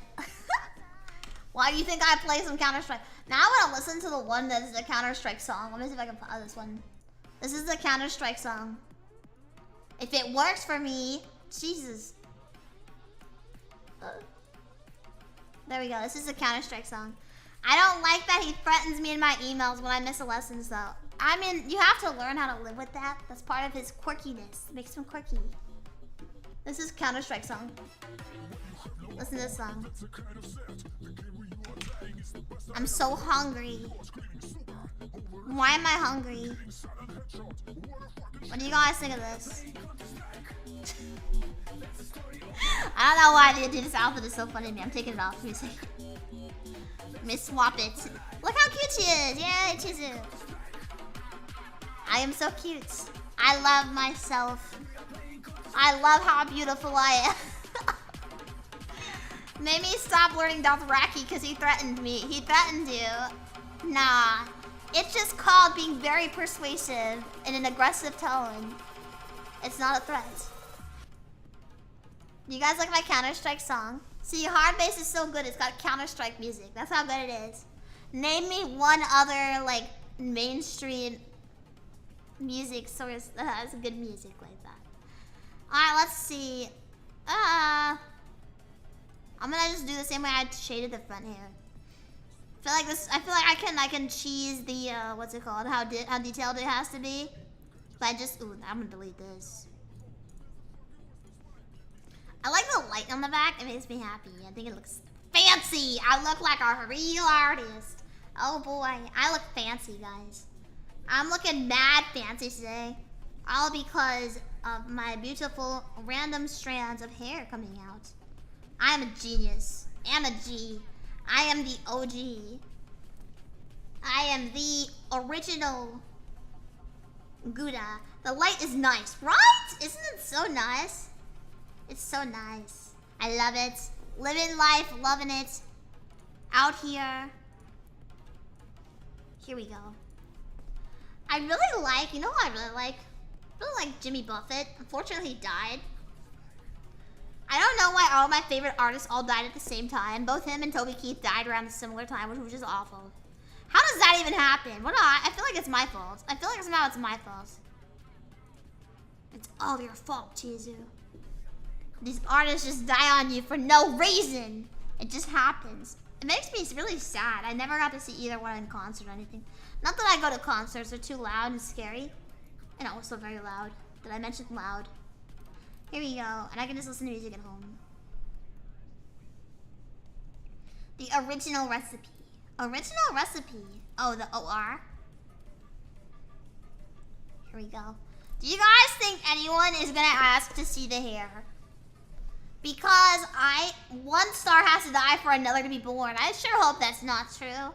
Why do you think I play some Counter-Strike? Now I want to listen to the one that is the Counter-Strike song. Let me see if I can find this one. This is the Counter-Strike song. If it works for me, Jesus. There we go. This is the Counter-Strike song. I don't like that he threatens me in my emails when I miss a lesson, though. I mean, you have to learn how to live with that. That's part of his quirkiness. It makes him quirky. This is Counter-Strike song. Listen to this song. I'm so hungry. Why am I hungry? What do you guys think of this? I don't know why this outfit is so funny to me. I'm taking it off. Let me see. Let me swap it. Look how cute she is. Yay, Chizu. I am so cute. I love myself. I love how beautiful I am. Made me stop learning Dothraki because he threatened me. He threatened you. Nah. It's just called being very persuasive in an aggressive tone. It's not a threat. You guys like my Counter-Strike song? See, Hard Bass is so good, it's got Counter-Strike music. That's how good it is. Name me one other, like, mainstream music source that has good music like that. Alright, let's see. I'm gonna just do the same way I shaded the front hair. I feel like I can cheese the, what's it called? How detailed it has to be. But I just, ooh, I'm gonna delete this. I like the light on the back. It makes me happy. I think it looks fancy. I look like a real artist. Oh boy, I look fancy, guys. I'm looking mad fancy today. All because of my beautiful random strands of hair coming out. I am a genius. I'm a G. I am the OG. I am the original Gouda. The light is nice, right? Isn't it so nice? It's so nice. I love it. Living life, loving it. Out here. Here we go. I really like, you know what I really like? I really like Jimmy Buffett. Unfortunately, he died. I don't know why all my favorite artists all died at the same time. Both him and Toby Keith died around a similar time, which was just awful. How does that even happen? What? I feel like it's my fault. I feel like somehow it's my fault. It's all your fault, Chizu. These artists just die on you for no reason. It just happens. It makes me really sad. I never got to see either one in concert or anything. Not that I go to concerts. They're too loud and scary. And also very loud. Did I mention loud? Here we go. And I can just listen to music at home. The original recipe. Original recipe. Oh, the OR. Here we go. Do you guys think anyone is gonna ask to see the hair? Because one star has to die for another to be born. I sure hope that's not true.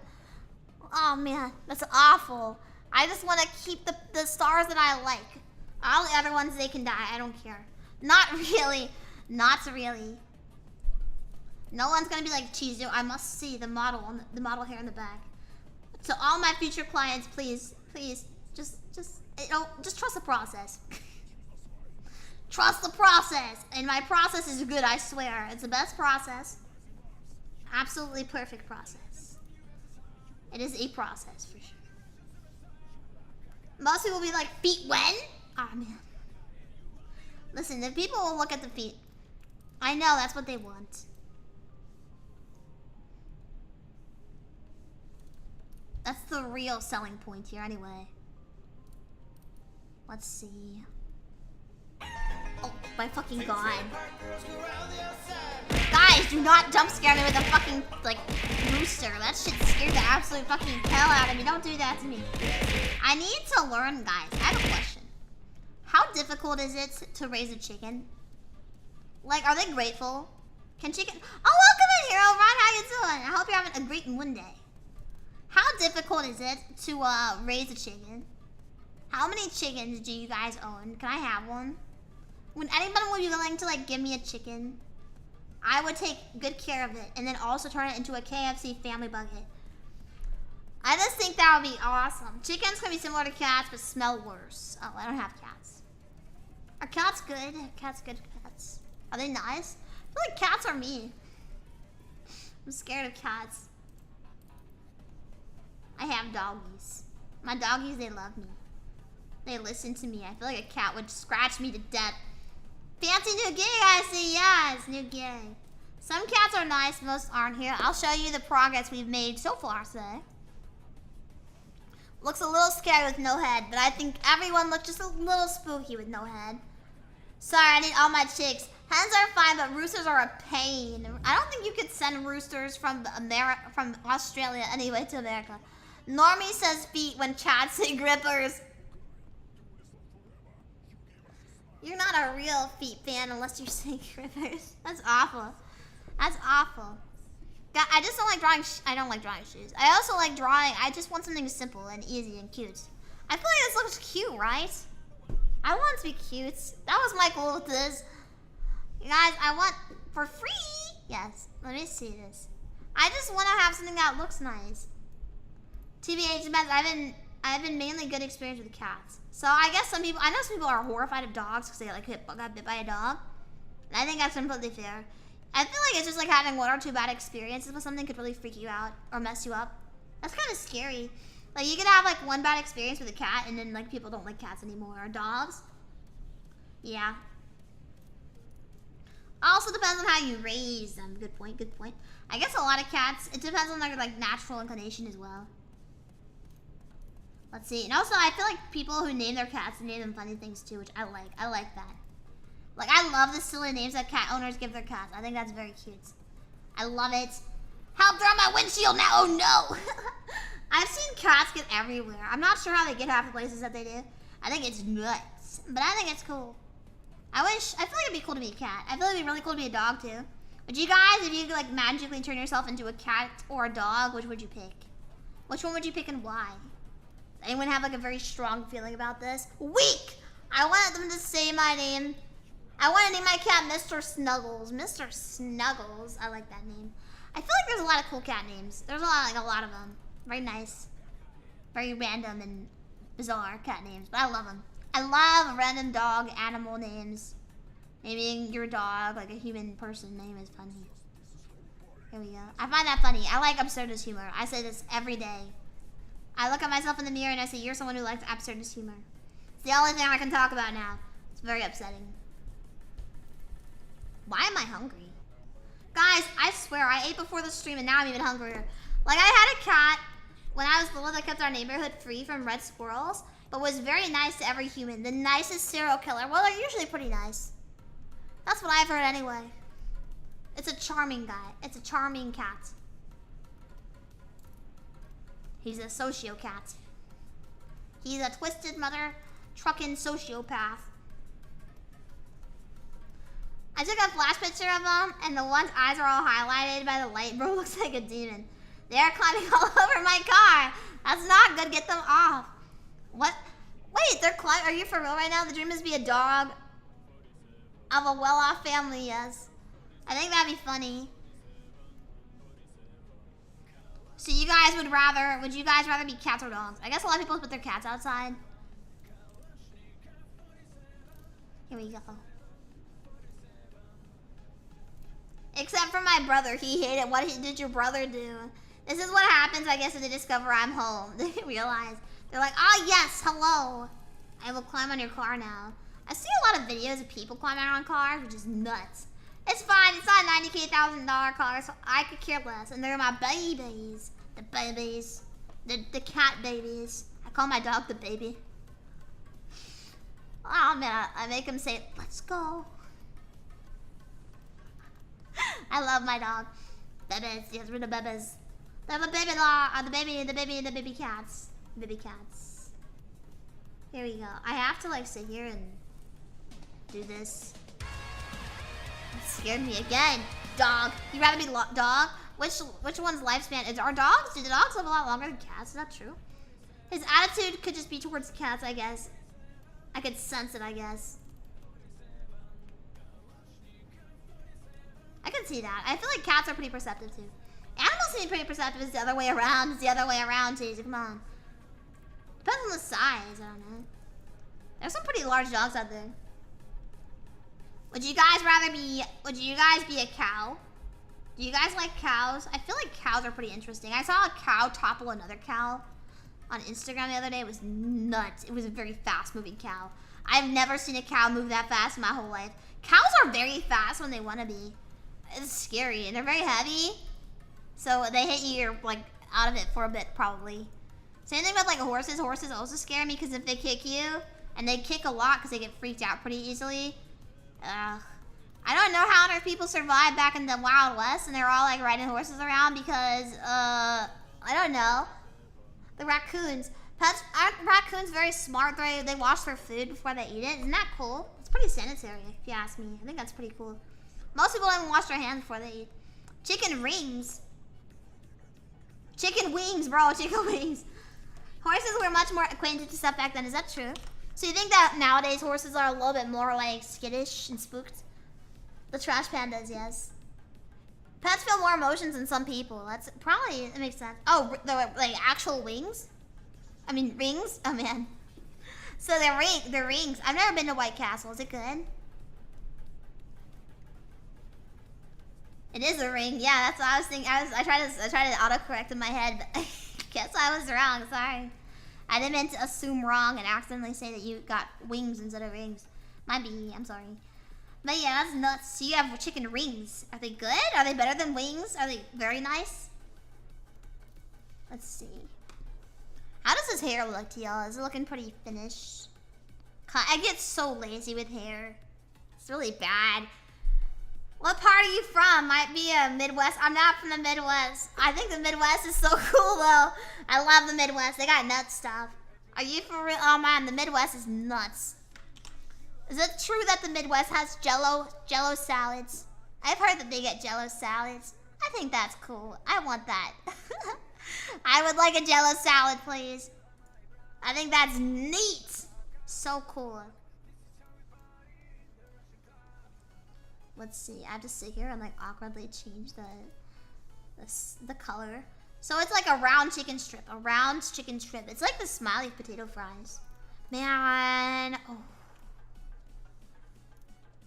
Oh man, that's awful. I just want to keep the stars that I like. All the other ones, they can die. I don't care. Not really. Not really. No one's gonna be like, Chizu, I must see the model hair in the back. So all my future clients, please, just trust the process. Trust the process. And my process is good, I swear. It's the best process. Absolutely perfect process. It is a process for sure. Most people will be like, feet when? Oh man. Listen, the people will look at the feet. I know, that's what they want. That's the real selling point here anyway. Let's see. Oh my fucking god. Guys, do not jump scare me with a fucking, like, rooster. That shit scared the absolute fucking hell out of me. Don't do that to me. I need to learn, guys. I have a question. How difficult is it to raise a chicken? Like, are they grateful? Can chicken... Oh, welcome in, Hero Ron. How you doing? I hope you're having a great Monday. How difficult is it to raise a chicken? How many chickens do you guys own? Can I have one? Would anybody be willing to, like, give me a chicken? I would take good care of it and then also turn it into a KFC family bucket. I just think that would be awesome. Chickens can be similar to cats but smell worse. Oh, I don't have cats. Are cats good? Cats good cats. Are they nice? I feel like cats are mean. I'm scared of cats. I have doggies. My doggies, they love me. They listen to me. I feel like a cat would scratch me to death. Fancy new gig, I see. Yes, new gig. Some cats are nice, most aren't here. I'll show you the progress we've made so far today. Looks a little scary with no head, but I think everyone looks just a little spooky with no head. Sorry, I need all my chicks. Hens are fine, but roosters are a pain. I don't think you could send roosters from Australia anyway to America. Normie says feet when Chad say grippers. You're not a real feet fan unless you say grippers. That's awful. That's awful. I just don't like drawing. I don't like drawing shoes. I also like drawing. I just want something simple and easy and cute. I feel like this looks cute, right? I want it to be cute. That was my goal with this. You guys, I want for free. Yes. Let me see this. I just want to have something that looks nice. TBH depends. I've been mainly good experience with cats. So I guess I know some people are horrified of dogs because they like got bit by a dog. And I think that's completely fair. I feel like it's just like having one or two bad experiences with something could really freak you out or mess you up. That's kind of scary. Like you could have like one bad experience with a cat and then like people don't like cats anymore or dogs. Yeah. Also depends on how you raise them. Good point, good point. I guess a lot of cats, it depends on their like natural inclination as well. Let's see. And also I feel like people who name their cats name them funny things too, which I like. I like that. Like I love the silly names that cat owners give their cats. I think that's very cute. I love it. Help, they're on my windshield now. Oh no. I've seen cats get everywhere. I'm not sure how they get half the places that they do. I think it's nuts. But I think it's cool. I feel like it'd be cool to be a cat. I feel like it'd be really cool to be a dog too. Would you guys, if you could like magically turn yourself into a cat or a dog, which would you pick? Which one would you pick and why? Does anyone have like a very strong feeling about this? Weak! I wanted them to say my name. I want to name my cat Mr. Snuggles. Mr. Snuggles. I like that name. I feel like there's a lot of cool cat names. There's a lot of them. Very nice. Very random and bizarre cat names, but I love them. I love random dog animal names. Naming your dog like a human person name is funny. Here we go. I find that funny. I like absurdist humor. I say this every day. I look at myself in the mirror and I say, you're someone who likes absurdist humor. It's the only thing I can talk about now. It's very upsetting. Why am I hungry? Guys, I swear, I ate before the stream and now I'm even hungrier. Like, I had a cat when I was little that kept our neighborhood free from red squirrels, but was very nice to every human. The nicest serial killer. Well, they're usually pretty nice. That's what I've heard anyway. It's a charming guy. It's a charming cat. He's a sociocat. He's a twisted mother trucking sociopath. I took a flash picture of him, and the one's eyes are all highlighted by the light. Bro looks like a demon. They're climbing all over my car. That's not good. Get them off. What? Wait, they're climbing. Are you for real right now? The dream is to be a dog of a well-off family, yes. I think that'd be funny. So you guys would you guys rather be cats or dogs? I guess a lot of people put their cats outside. Here we go. Except for my brother, he hated. What did your brother do? This is what happens, I guess, if they discover I'm home. They realize. They're like, oh yes, hello. I will climb on your car now. I see a lot of videos of people climbing on cars, which is nuts. It's fine, it's not a $90,000 car, so I could care less. And they're my babies. The babies. The cat babies. I call my dog the baby. Oh man, I make him say, let's go. I love my dog. Bebes, yes, we're the bebes. They're the baby dog, the baby cats. Baby cats. Here we go. I have to like sit here and do this. It scared me again. Dog. You rather be dog? Which one's lifespan? Are dogs? Do the dogs live a lot longer than cats? Is that true? His attitude could just be towards cats, I guess. I could sense it, I guess. I can see that. I feel like cats are pretty perceptive too. Animals seem pretty perceptive. It's the other way around. It's the other way around, Chizu. Come on. Depends on the size. I don't know. There's some pretty large dogs out there. Would you guys be a cow? Do you guys like cows? I feel like cows are pretty interesting. I saw a cow topple another cow on Instagram the other day. It was nuts. It was a very fast moving cow. I've never seen a cow move that fast in my whole life. Cows are very fast when they want to be. It's scary and they're very heavy. So they hit you, you're like out of it for a bit probably. Same thing with like horses. Horses also scare me because if they kick you, and they kick a lot because they get freaked out pretty easily. I don't know how other people survived back in the Wild West and they're all like riding horses around because, I don't know. The raccoons. Aren't raccoons very smart? They wash their food before they eat it. Isn't that cool? It's pretty sanitary if you ask me. I think that's pretty cool. Most people don't even wash their hands before they eat. Chicken rings. Chicken wings, bro. Chicken wings. Horses were much more acquainted to stuff back then. Is that true? So you think that nowadays horses are a little bit more like skittish and spooked? The trash pandas, yes. Pets feel more emotions than some people. That's probably, it makes sense. Oh, they're like actual wings? I mean, rings? Oh man. So they're rings. I've never been to White Castle. Is it good? It is a ring. Yeah, that's what I was thinking. I tried to autocorrect in my head, but I guess I was wrong. Sorry. I didn't mean to assume wrong and accidentally say that you got wings instead of rings. Might be. I'm sorry. But yeah, that's nuts. So you have chicken rings. Are they good? Are they better than wings? Are they very nice? Let's see. How does his hair look to y'all? Is it looking pretty finished? I get so lazy with hair. It's really bad. What part are you from? Might be a Midwest. I'm not from the Midwest. I think the Midwest is so cool though. I love the Midwest. They got nuts stuff. Are you for real? Oh man, the Midwest is nuts. Is it true that the Midwest has jello salads? I've heard that they get Jello salads. I think that's cool. I want that. I would like a Jello salad, please. I think that's neat. So cool. Let's see. I have to sit here and like awkwardly change the color. So it's like a round chicken strip. A round chicken strip. It's like the smiley potato fries. Man. Oh.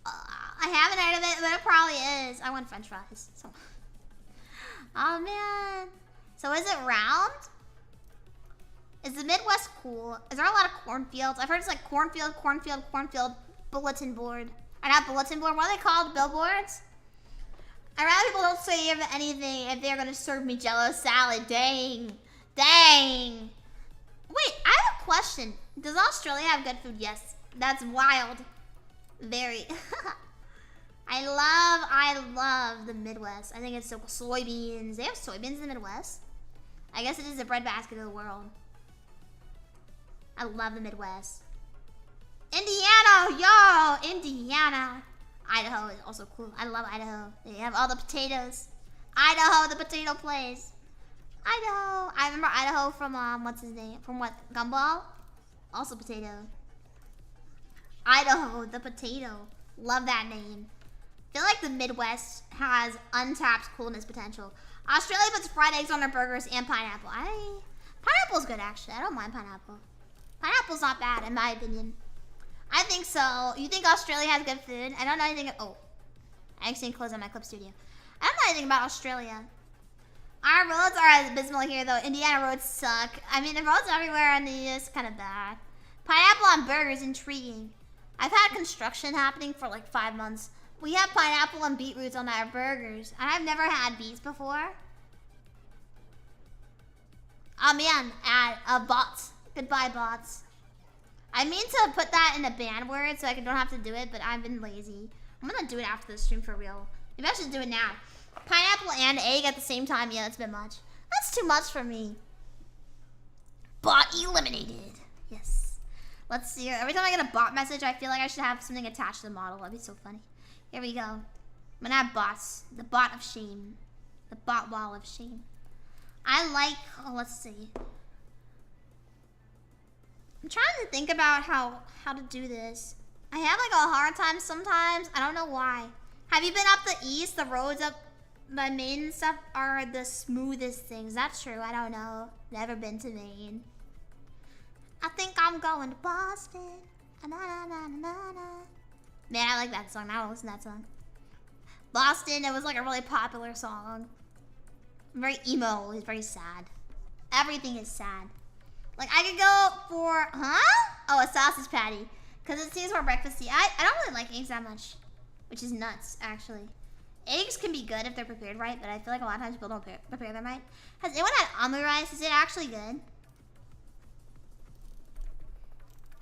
I haven't heard of it, but it probably is. I want French fries. So. Oh man. So is it round? Is the Midwest cool? Is there a lot of cornfields? I've heard it's like cornfield, bulletin board. Or not bulletin board, what are they called? Billboards? I'd rather people don't say anything if they're gonna serve me Jello salad. Dang. Dang. Wait, I have a question. Does Australia have good food? Yes. That's wild. Very. I love the Midwest. I think it's so cool. Soybeans. They have soybeans in the Midwest. I guess it is the breadbasket of the world. I love the Midwest. Indiana, yo, Indiana. Idaho is also cool. I love Idaho. They have all the potatoes. Idaho, the potato place. Idaho. I remember Idaho from what's his name? From what? Gumball? Also potato. Idaho, the potato. Love that name. I feel like the Midwest has untapped coolness potential. Australia puts fried eggs on their burgers and pineapple. Pineapple's good actually. I don't mind pineapple. Pineapple's not bad in my opinion. I think so. You think Australia has good food? I don't know anything. Oh, I accidentally closed on my clip studio. I don't know anything about Australia. Our roads are abysmal here though. Indiana roads suck. I mean, the roads everywhere and they're just kind of bad. Pineapple on burgers, intriguing. I've had construction happening for like 5 months. We have pineapple and beetroots on our burgers. And I've never had beets before. Oh man, bots. Goodbye, bots. I mean to put that in a banned word so I don't have to do it, but I've been lazy. I'm gonna do it after the stream for real. Maybe I should do it now. Pineapple and egg at the same time. Yeah, that's a bit much. That's too much for me. Bot eliminated. Yes. Let's see. Every time I get a bot message, I feel like I should have something attached to the model. That'd be so funny. Here we go. I'm gonna have bots. The bot of shame. The bot wall of shame. I like, oh, let's see. I'm trying to think about how to do this. I have like a hard time sometimes. I don't know why. Have you been up the east? The roads up by Maine and stuff are the smoothest things. That's true. I don't know. Never been to Maine. I think I'm going to Boston. Na, na, na, na, na. Man, I like that song. I don't listen to that song. Boston, it was like a really popular song. Very emo. It's very sad. Everything is sad. Like, I could go for, huh? Oh, a sausage patty. Because it seems more breakfasty. I don't really like eggs that much. Which is nuts, actually. Eggs can be good if they're prepared right, but I feel like a lot of times people don't prepare them right. Has anyone had omelet rice? Is it actually good?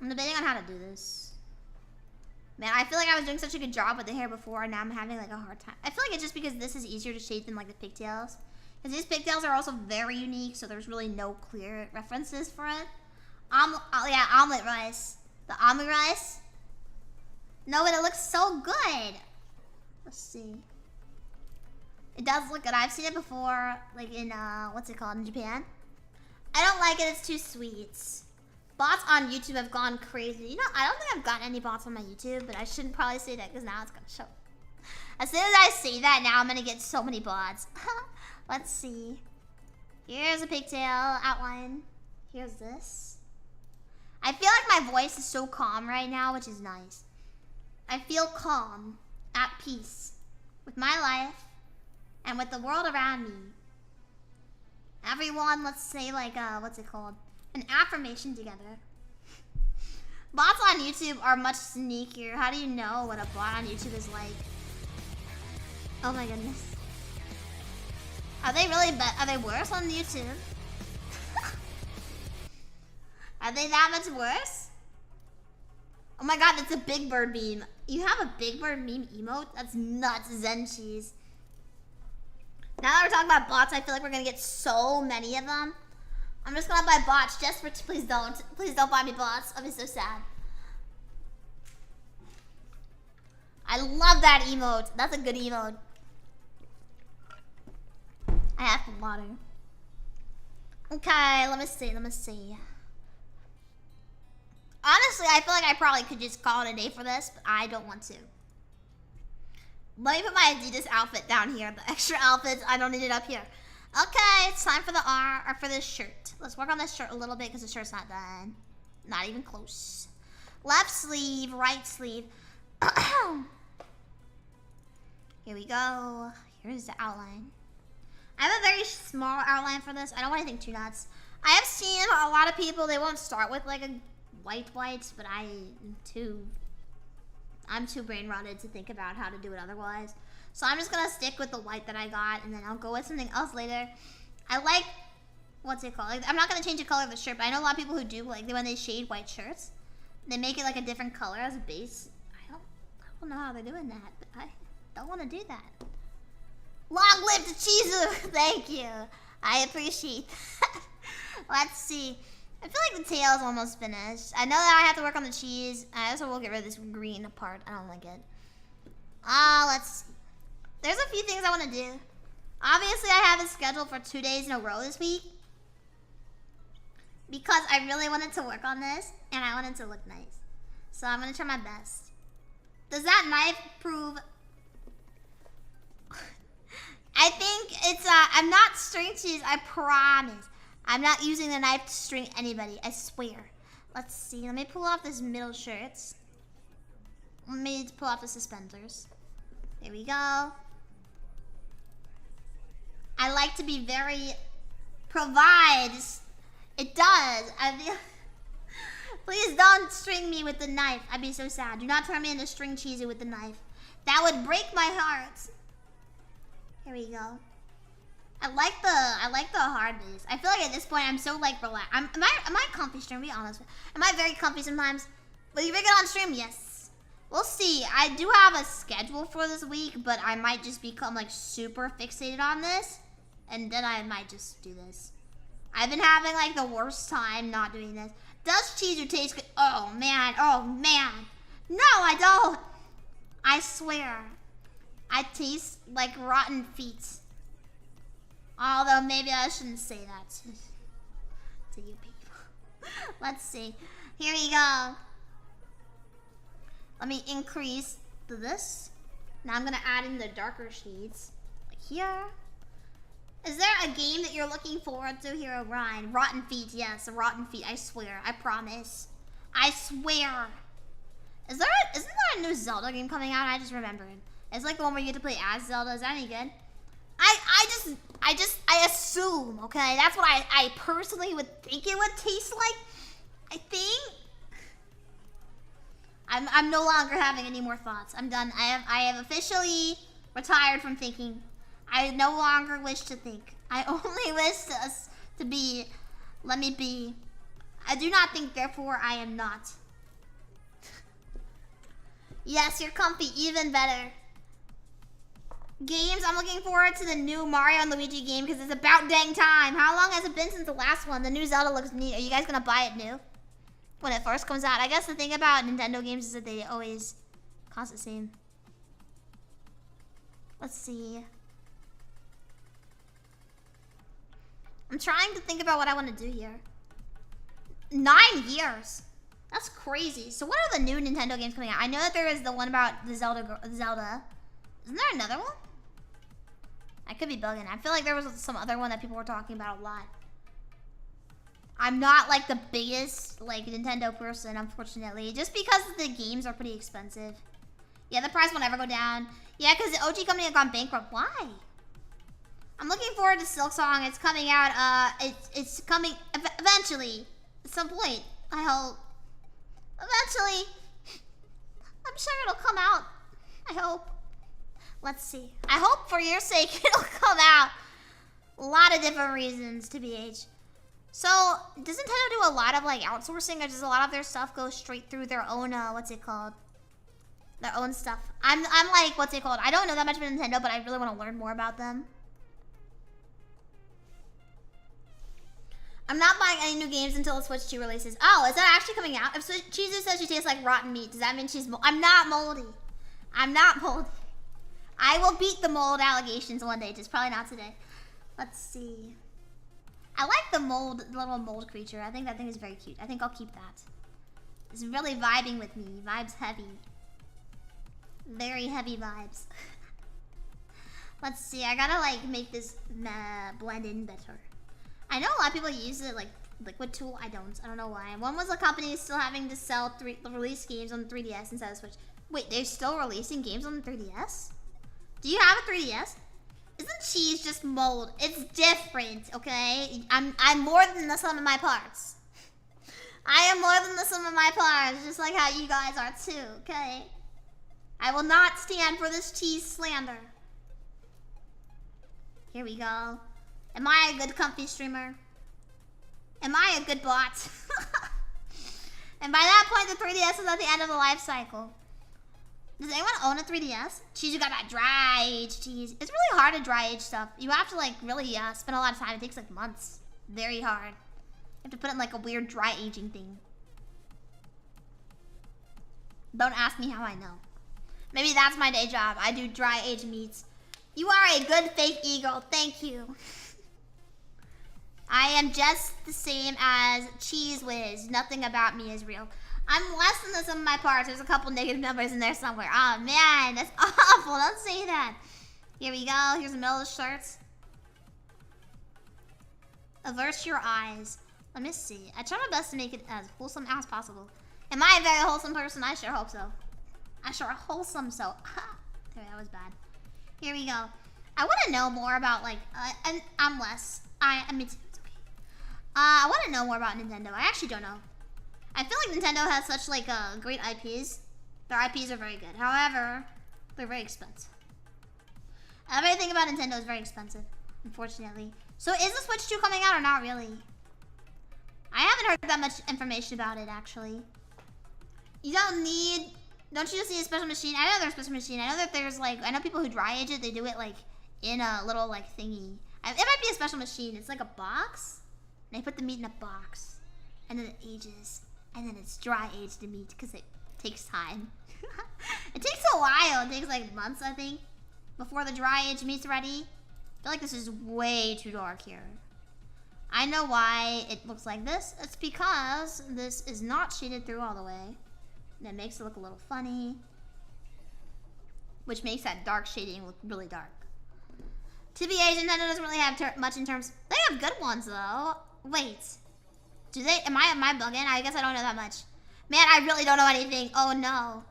I'm debating on how to do this. Man, I feel like I was doing such a good job with the hair before, and now I'm having like a hard time. I feel like it's just because this is easier to shape than like the pigtails. Because these pigtails are also very unique, so there's really no clear references for it. Yeah, omelet rice. The omelet rice. No, but it looks so good. Let's see. It does look good. I've seen it before, like in, what's it called, in Japan. I don't like it. It's too sweet. Bots on YouTube have gone crazy. You know, I don't think I've gotten any bots on my YouTube, but I shouldn't probably say that because now it's going to show. As soon as I say that, now I'm going to get so many bots. Let's see. Here's a pigtail outline. Here's this. I feel like my voice is so calm right now, which is nice. I feel calm, at peace, with my life, and with the world around me. Everyone, let's say like, what's it called? An affirmation together. Bots on YouTube are much sneakier. How do you know what a bot on YouTube is like? Oh my goodness. Are they really are they worse on YouTube? Are they that much worse? Oh my god, it's a Big Bird meme. You have a Big Bird meme emote? That's nuts, Zen cheese. Now that we're talking about bots, I feel like we're gonna get so many of them. I'm just gonna buy bots just for, please don't buy me bots. I'll be so sad. I love that emote. That's a good emote. I have some water. Okay, let me see. Honestly, I feel like I probably could just call it a day for this, but I don't want to. Let me put my Adidas outfit down here. The extra outfits, I don't need it up here. Okay, it's time for the for this shirt. Let's work on this shirt a little bit because the shirt's not done. Not even close. Left sleeve, right sleeve. Here we go. Here's the outline. I have a very small outline for this. I don't want anything too nuts. I have seen a lot of people, they won't start with like a white, but I'm too brain rotted to think about how to do it otherwise. So I'm just gonna stick with the white that I got, and then I'll go with something else later. I like, what's it called? Like, I'm not gonna change the color of the shirt, but I know a lot of people who do, like when they shade white shirts, they make it like a different color as a base. I don't know how they're doing that, but I don't want to do that. Long live the Chizu! Thank you. I appreciate that. Let's see. I feel like the tail is almost finished. I know that I have to work on the cheese. I also will get rid of this green part. I don't like it. Let's see. There's a few things I want to do. Obviously, I have it scheduled for 2 days in a row this week. Because I really wanted to work on this, and I wanted to look nice. So I'm going to try my best. Does that knife prove... I think it's, I'm not string cheese, I promise. I'm not using the knife to string anybody, I swear. Let's see, let me pull off this middle shirts. Let me pull off the suspenders. There we go. I like to be very, provides. It does. Please don't string me with the knife. I'd be so sad. Do not turn me into string cheesy with the knife. That would break my heart. Here we go. I like the hard base. I feel like at this point I'm so like relaxed. Am I comfy stream? Be honest. Am I very comfy sometimes? Will you make it on stream? Yes. We'll see. I do have a schedule for this week, but I might just become like super fixated on this, and then I might just do this. I've been having like the worst time not doing this. Does Chizu taste good? Oh man. Oh man. No, I don't. I swear. I taste like rotten feet. Although maybe I shouldn't say that to you people. Let's see. Here we go. Let me increase this. Now I'm gonna add in the darker shades. Like here. Is there a game that you're looking forward to here, Ryan? Rotten Feet, yes, Rotten Feet, I swear, I promise. I swear. Isn't there a new Zelda game coming out? I just remembered. It's like the one where you get to play as Zelda. Is that any good? I assume, okay? That's what I personally would think it would taste like. I think. I'm no longer having any more thoughts. I'm done. I have officially retired from thinking. I no longer wish to think. I only wish us to be. Let me be. I do not think, therefore I am not. Yes, you're comfy, even better. Games, I'm looking forward to the new Mario and Luigi game because it's about dang time. How long has it been since the last one? The new Zelda looks neat. Are you guys gonna buy it new? When it first comes out? I guess the thing about Nintendo games is that they always cost the same. Let's see. I'm trying to think about what I want to do here. 9 years. That's crazy. So what are the new Nintendo games coming out? I know that there is the one about the Zelda. Isn't there another one? I could be bugging. I feel like there was some other one that people were talking about a lot. I'm not like the biggest like Nintendo person, unfortunately, just because the games are pretty expensive. Yeah, the price will never go down. Yeah, because the OG company had gone bankrupt. Why? I'm looking forward to Silksong. It's coming out. It's coming eventually. At some point, I hope. Eventually. I'm sure it'll come out. I hope. Let's see. I hope for your sake it'll come out. A lot of different reasons, to BH. So, does Nintendo do a lot of like outsourcing, or does a lot of their stuff go straight through their own, what's it called? Their own stuff. I'm like, what's it called? I don't know that much about Nintendo, but I really want to learn more about them. I'm not buying any new games until the Switch 2 releases. Oh, is that actually coming out? If Chizu says she tastes like rotten meat, does that mean she's I'm not moldy. I'm not mold. I will beat the mold allegations one day, just probably not today. Let's see. I like the mold, the little mold creature. I think that thing is very cute. I think I'll keep that. It's really vibing with me. Vibes heavy. Very heavy vibes. Let's see. I gotta like make this blend in better. I know a lot of people use it like liquid tool. I don't know why. One was a company still having to sell release games on the 3DS instead of Switch. Wait, they're still releasing games on the 3DS? Do you have a 3DS? Isn't cheese just mold? It's different, okay? I'm more than the sum of my parts. I am more than the sum of my parts, just like how you guys are too, okay? I will not stand for this cheese slander. Here we go. Am I a good comfy streamer? Am I a good bot? And by that point, the 3DS is at the end of the life cycle. Does anyone own a 3DS? Cheese, you got that dry age cheese. It's really hard to dry age stuff. You have to like really spend a lot of time. It takes like months. Very hard. You have to put it in like a weird dry aging thing. Don't ask me how I know. Maybe that's my day job. I do dry age meats. You are a good fake eagle. Thank you. I am just the same as Cheese Whiz. Nothing about me is real. I'm less than the sum of my parts. There's a couple negative numbers in there somewhere. Oh man, that's awful. Don't say that. Here we go. Here's the middle of the shirts. Avert your eyes. Let me see. I try my best to make it as wholesome as possible. Am I a very wholesome person? I sure hope so. I sure wholesome so. Okay, that was bad. Here we go. I want to know more about like. I'm less. I mean, it's okay. I want to know more about Nintendo. I actually don't know. I feel like Nintendo has such like great IPs. Their IPs are very good. However, they're very expensive. Everything about Nintendo is very expensive, unfortunately. So is the Switch 2 coming out or not really? I haven't heard that much information about it actually. You don't you just need a special machine? I know there's a special machine. I know that there's like, I know people who dry age it, they do it like in a little like thingy. It might be a special machine. It's like a box. And they put the meat in a box. And then it ages. And then it's dry aged the meat because it takes time. It takes a while. It takes like months, I think, before the dry aged meat's ready. I feel like this is way too dark here. I know why it looks like this. It's because this is not shaded through all the way. That makes it look a little funny. Which makes that dark shading look really dark. TBH, Nintendo doesn't really have much in terms. They have good ones though. Wait. Do they? Am I bugging? I guess I don't know that much. Man, I really don't know anything. Oh no.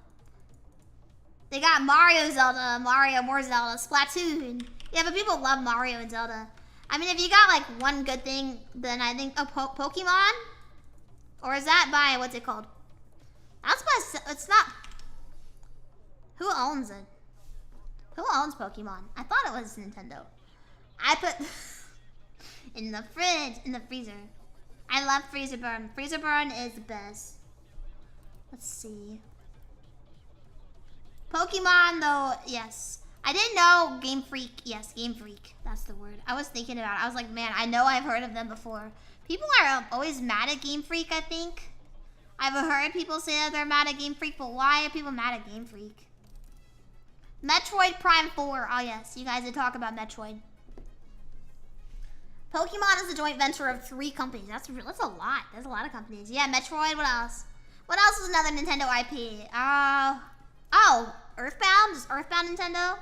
They got Mario, Zelda, Mario, more Zelda, Splatoon. Yeah, but people love Mario and Zelda. I mean, if you got like one good thing, then I think Pokemon? Or is that by, what's it called? That's by, it's not. Who owns it? Who owns Pokemon? I thought it was Nintendo. I put in the fridge, in the freezer. I love Freezer Burn. Freezer Burn is the best. Let's see. Pokemon though, yes. I didn't know Game Freak. Yes, Game Freak. That's the word. I was thinking about it. I was like, man, I know I've heard of them before. People are always mad at Game Freak, I think. I've heard people say that they're mad at Game Freak, but why are people mad at Game Freak? Metroid Prime 4. Oh yes, you guys did talk about Metroid. Pokemon is a joint venture of 3 companies. That's a lot. There's a lot of companies. Yeah, Metroid. What else? What else is another Nintendo IP? Oh, Earthbound. Is Earthbound Nintendo?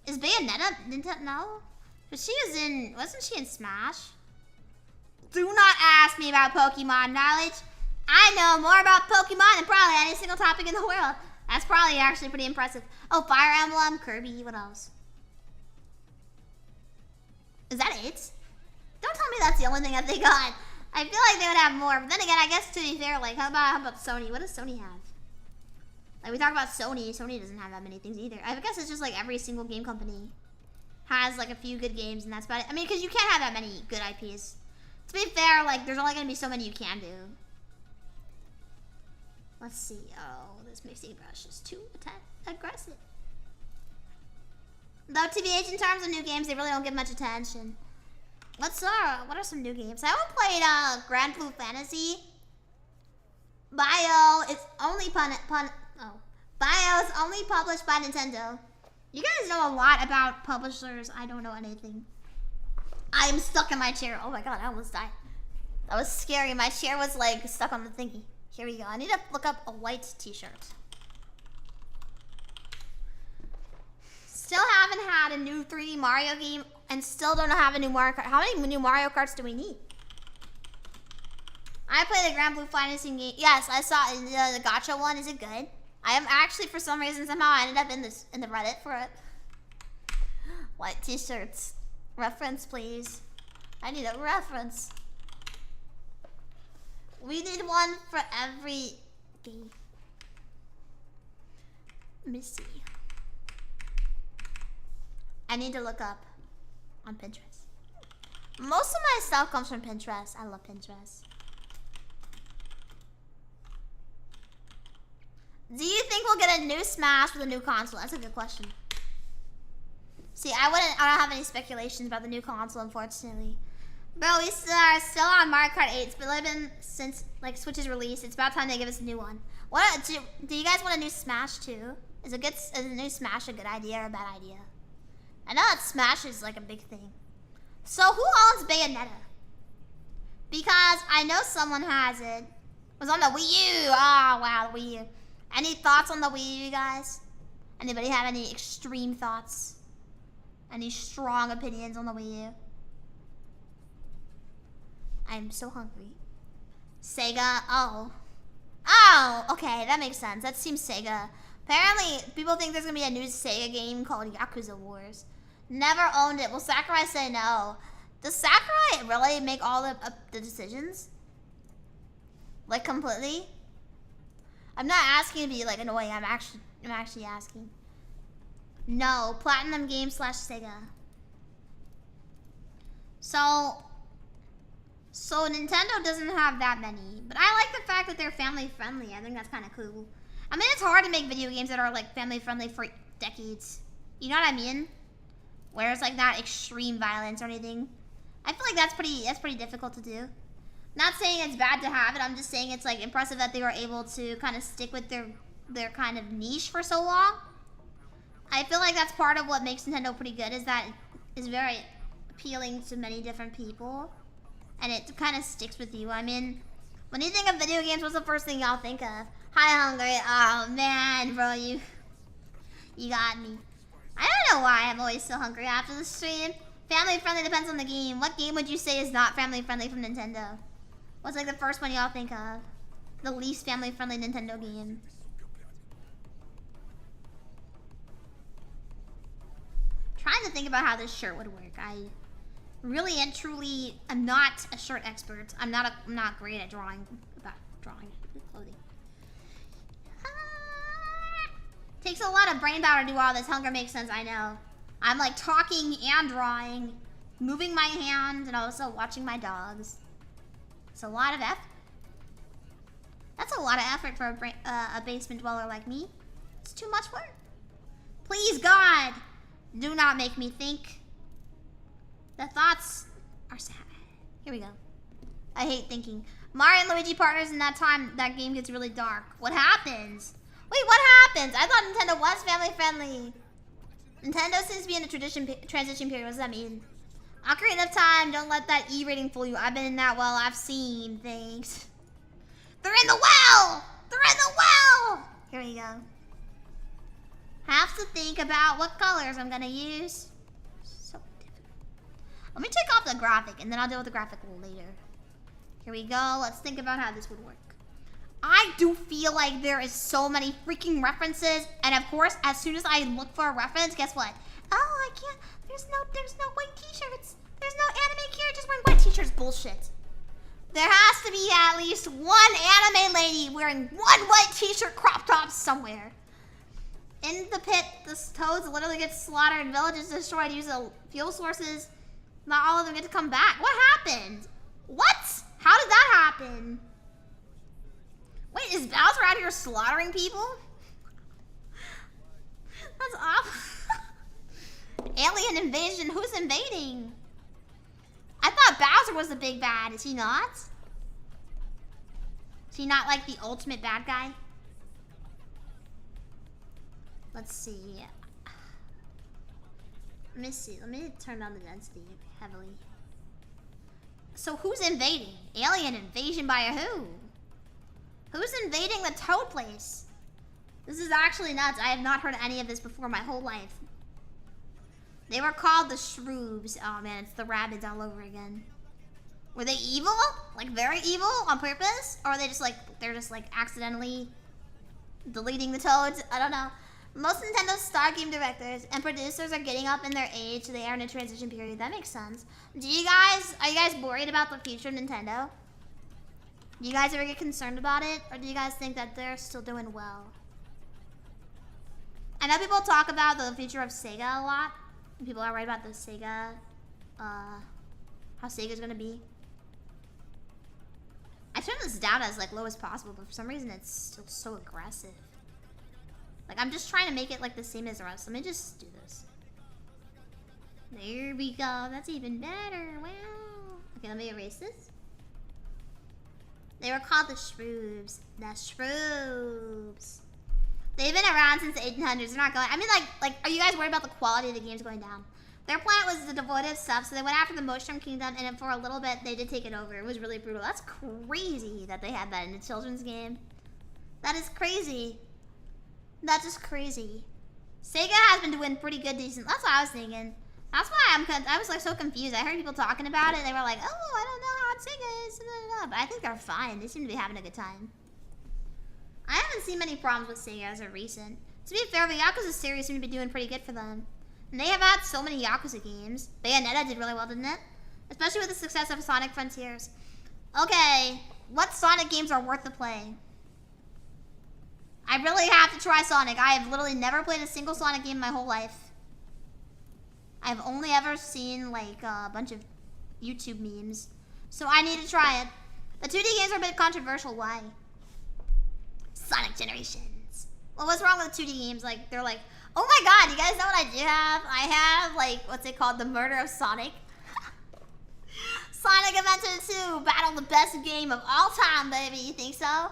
Is Bayonetta Nintendo? No. But she was in. Wasn't she in Smash? Do not ask me about Pokemon knowledge. I know more about Pokemon than probably any single topic in the world. That's probably actually pretty impressive. Oh, Fire Emblem, Kirby. What else? Is that it? Don't tell me that's the only thing that they got. I feel like they would have more. But then again, I guess to be fair, like, how about Sony? What does Sony have? Like, we talk about Sony. Sony doesn't have that many things either. I guess it's just like every single game company has like a few good games, and that's about it. I mean, because you can't have that many good IPs. To be fair, like, there's only going to be so many you can do. Let's see. Oh, this mixing brush is too aggressive. Though, TBH, in terms of new games, they really don't give much attention. What are some new games? I haven't played Grand Blue Fantasy. Bio, it's only BIOS only published by Nintendo. You guys know a lot about publishers. I don't know anything. I am stuck in my chair. Oh my god, I almost died. That was scary. My chair was like stuck on the thingy. Here we go. I need to look up a white t-shirt. Still haven't had a new 3D Mario game and still don't have a new Mario Kart. How many new Mario Karts do we need? I played the Grand Blue Financing game. Yes, I saw the gacha one. Is it good? I am actually, for some reason, somehow I ended up in the Reddit for it. White t-shirts. Reference, please. I need a reference. We need one for every game. Let me see. I need to look up on Pinterest. Most of my stuff comes from Pinterest. I love Pinterest. Do you think we'll get a new Smash with a new console? That's a good question. See, I don't have any speculations about the new console, unfortunately. Bro, we are still on Mario Kart 8. It's been living since like Switch's release. It's about time they give us a new one. What do you guys want a new Smash too? Is a new Smash a good idea or a bad idea? I know that Smash is like a big thing. So who owns Bayonetta? Because I know someone has it. It was on the Wii U. Oh wow, the Wii U. Any thoughts on the Wii U, guys? Anybody have any extreme thoughts? Any strong opinions on the Wii U? I'm so hungry. Sega, oh. Oh, okay, that makes sense. That seems Sega. Apparently, people think there's gonna be a new Sega game called Yakuza Wars. Never owned it. Will Sakurai say no? Does Sakurai really make all the decisions? Like, completely? I'm not asking to be, like, annoying. I'm actually asking. No, Platinum Games / Sega. So Nintendo doesn't have that many, but I like the fact that they're family friendly. I think that's kind of cool. I mean, it's hard to make video games that are like family friendly for decades. You know what I mean? Where it's like not extreme violence or anything. I feel like that's pretty difficult to do. Not saying it's bad to have it. I'm just saying it's like impressive that they were able to kind of stick with their kind of niche for so long. I feel like that's part of what makes Nintendo pretty good, is that it's very appealing to many different people. And it kind of sticks with you. I mean, when you think of video games, what's the first thing y'all think of? Hi, hungry. Oh, man, bro, you got me. I don't know why I'm always so hungry after the stream. Family friendly depends on the game. What game would you say is not family friendly from Nintendo? What's like the first one y'all think of? The least family friendly Nintendo game. Trying to think about how this shirt would work. I really and truly am not a shirt expert. I'm not great at drawing clothing. Takes a lot of brain power to do all this. Hunger makes sense, I know. I'm like talking and drawing, moving my hand, and also watching my dogs. It's a lot of effort. That's a lot of effort for a basement dweller like me. It's too much work. Please, God, do not make me think. The thoughts are sad. Here we go. I hate thinking. Mario and Luigi partners, in that time, that game gets really dark. What happens? Wait, what happens? I thought Nintendo was family friendly. Nintendo seems to be in a transition period. What does that mean? Ocarina of Time, don't let that E rating fool you. I've been in that well. I've seen things. They're in the well! They're in the well! Here we go. Have to think about what colors I'm gonna use. So difficult. Let me take off the graphic and then I'll deal with the graphic later. Here we go. Let's think about how this would work. I do feel like there is so many freaking references, and of course, as soon as I look for a reference, guess what? Oh, I can't. There's no white t-shirts. There's no anime characters wearing white t-shirts. Bullshit. There has to be at least one anime lady wearing one white t-shirt crop top somewhere. In the pit, the toads literally get slaughtered, villages destroyed, use the fuel sources. Not all of them get to come back. What happened? What? How did that happen? Wait, is Bowser out here slaughtering people? That's awful. Alien invasion, who's invading? I thought Bowser was the big bad, is he not? Is he not like the ultimate bad guy? Let's see. Let me see. Let me turn down the density heavily. So who's invading? Alien invasion by who? Who's invading the Toad place? This is actually nuts. I have not heard any of this before my whole life. They were called the Shroobs. Oh man, it's the rabbits all over again. Were they evil? Like very evil on purpose? Or are they just like, they're just like accidentally deleting the Toads? I don't know. Most Nintendo star game directors and producers are getting up in their age, so they are in a transition period. That makes sense. Are you guys worried about the future of Nintendo? Do you guys ever get concerned about it? Or do you guys think that they're still doing well? I know people talk about the future of Sega a lot. People are worried about the Sega, how Sega's gonna be. I turned this down as like low as possible, but for some reason it's still so aggressive. Like I'm just trying to make it like the same as the rest. Let me just do this. There we go. That's even better. Wow. Okay, let me erase this. They were called the Shroobs. The Shroobs. They've been around since the 1800s. They're not going. I mean, like, are you guys worried about the quality of the games going down? Their planet was devoid of stuff, so they went after the Mushroom Kingdom, and then for a little bit, they did take it over. It was really brutal. That's crazy that they had that in a children's game. That is crazy. That's just crazy. Sega has been doing pretty good, decent. That's what I was thinking. That's why I was like so confused. I heard people talking about it. They were like, oh, I don't know how Sega is. But I think they're fine. They seem to be having a good time. I haven't seen many problems with Sega as of recent. To be fair, the Yakuza series seem to be doing pretty good for them. And they have had so many Yakuza games. Bayonetta did really well, didn't it? Especially with the success of Sonic Frontiers. Okay, what Sonic games are worth the play? I really have to try Sonic. I have literally never played a single Sonic game in my whole life. I've only ever seen like a bunch of YouTube memes. So I need to try it. The 2D games are a bit controversial. Why? Sonic Generations. Well, what's wrong with 2D games? Like, they're like, oh my god, you guys know what I do have? I have, like, what's it called? The Murder of Sonic. Sonic Adventure 2, battle the best game of all time, baby. You think so?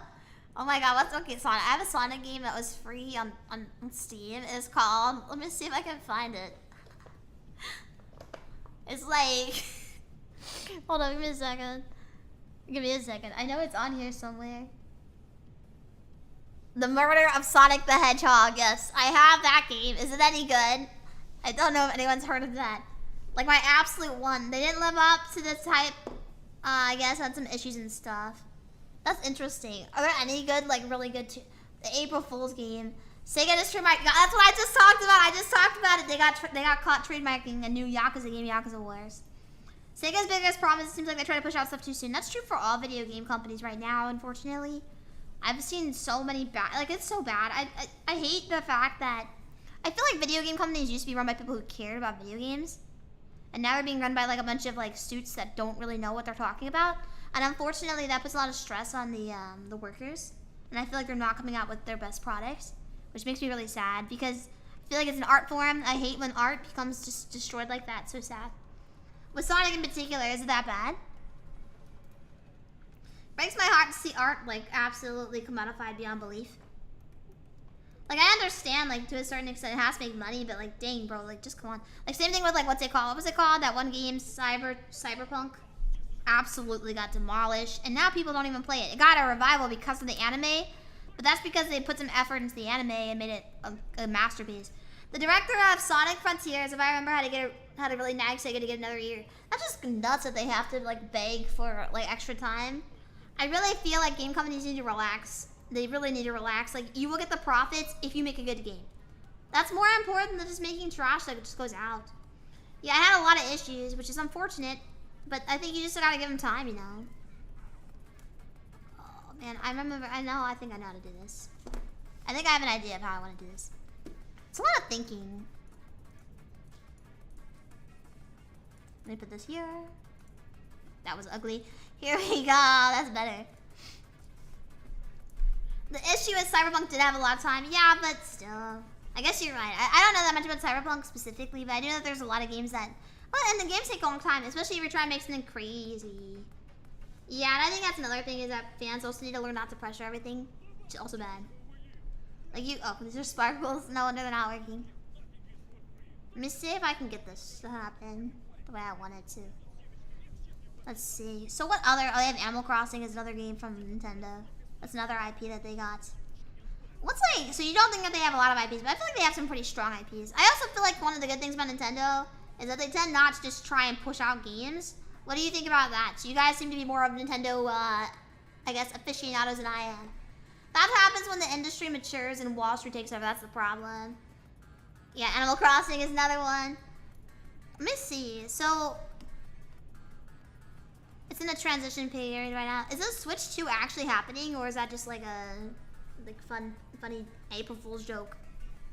Oh my god, what's, okay, Sonic. I have a Sonic game that was free on Steam. It's called, let me see if I can find it. It's like, hold on, give me a second. Give me a second. I know it's on here somewhere. The Murder of Sonic the Hedgehog. Yes, I have that game. Is it any good? I don't know if anyone's heard of that. Like my absolute one. They didn't live up to the type. I guess had some issues and stuff. That's interesting. Are there any good, like really good? The April Fool's game. Sega just trademarked. That's what I just talked about. I just talked about it. They got caught trademarking a new Yakuza game, Yakuza Wars. Sega's biggest problem is it seems like they try to push out stuff too soon. That's true for all video game companies right now, unfortunately. I've seen so many bad, like it's so bad. I hate the fact that I feel like video game companies used to be run by people who cared about video games, and now they're being run by like a bunch of like suits that don't really know what they're talking about. And unfortunately, that puts a lot of stress on the workers, and I feel like they're not coming out with their best products, which makes me really sad because I feel like it's an art form. I hate when art becomes just destroyed like that. So sad. With Sonic in particular, is it that bad? Breaks my heart to see art like absolutely commodified beyond belief. Like I understand like to a certain extent it has to make money, but like dang bro, like just come on. Like same thing with like what's it called? What was it called? That one game, Cyberpunk? Absolutely got demolished, and now people don't even play it. It got a revival because of the anime, but that's because they put some effort into the anime and made it a masterpiece. The director of Sonic Frontiers, if I remember how to really nag Sega to get another year. That's just nuts that they have to like beg for like extra time. I really feel like game companies need to relax. They really need to relax. Like, you will get the profits if you make a good game. That's more important than just making trash that just goes out. Yeah, I had a lot of issues, which is unfortunate, but I think you just gotta give them time, you know. Oh, man, I think I know how to do this. I think I have an idea of how I want to do this. It's a lot of thinking. Let me put this here. That was ugly. Here we go. That's better. The issue is Cyberpunk did have a lot of time. Yeah, but still. I guess you're right. I don't know that much about Cyberpunk specifically, but I do know that there's a lot of games that... Well, and the games take a long time, especially if you're trying to make something crazy. Yeah, and I think that's another thing is that fans also need to learn not to pressure everything, which is also bad. Like you, oh, these are sparkles. No wonder they're not working. Let me see if I can get this to happen the way I want it to. Let's see. So what other, oh, they have Animal Crossing is another game from Nintendo. That's another IP that they got. What's like, so you don't think that they have a lot of IPs, but I feel like they have some pretty strong IPs. I also feel like one of the good things about Nintendo is that they tend not to just try and push out games. What do you think about that? So you guys seem to be more of Nintendo, I guess, aficionados than I am. That happens when the industry matures and Wall Street takes over. That's the problem. Yeah, Animal Crossing is another one. Let me see. So it's in a transition period right now. Is this Switch 2 actually happening, or is that just like a funny April Fool's joke?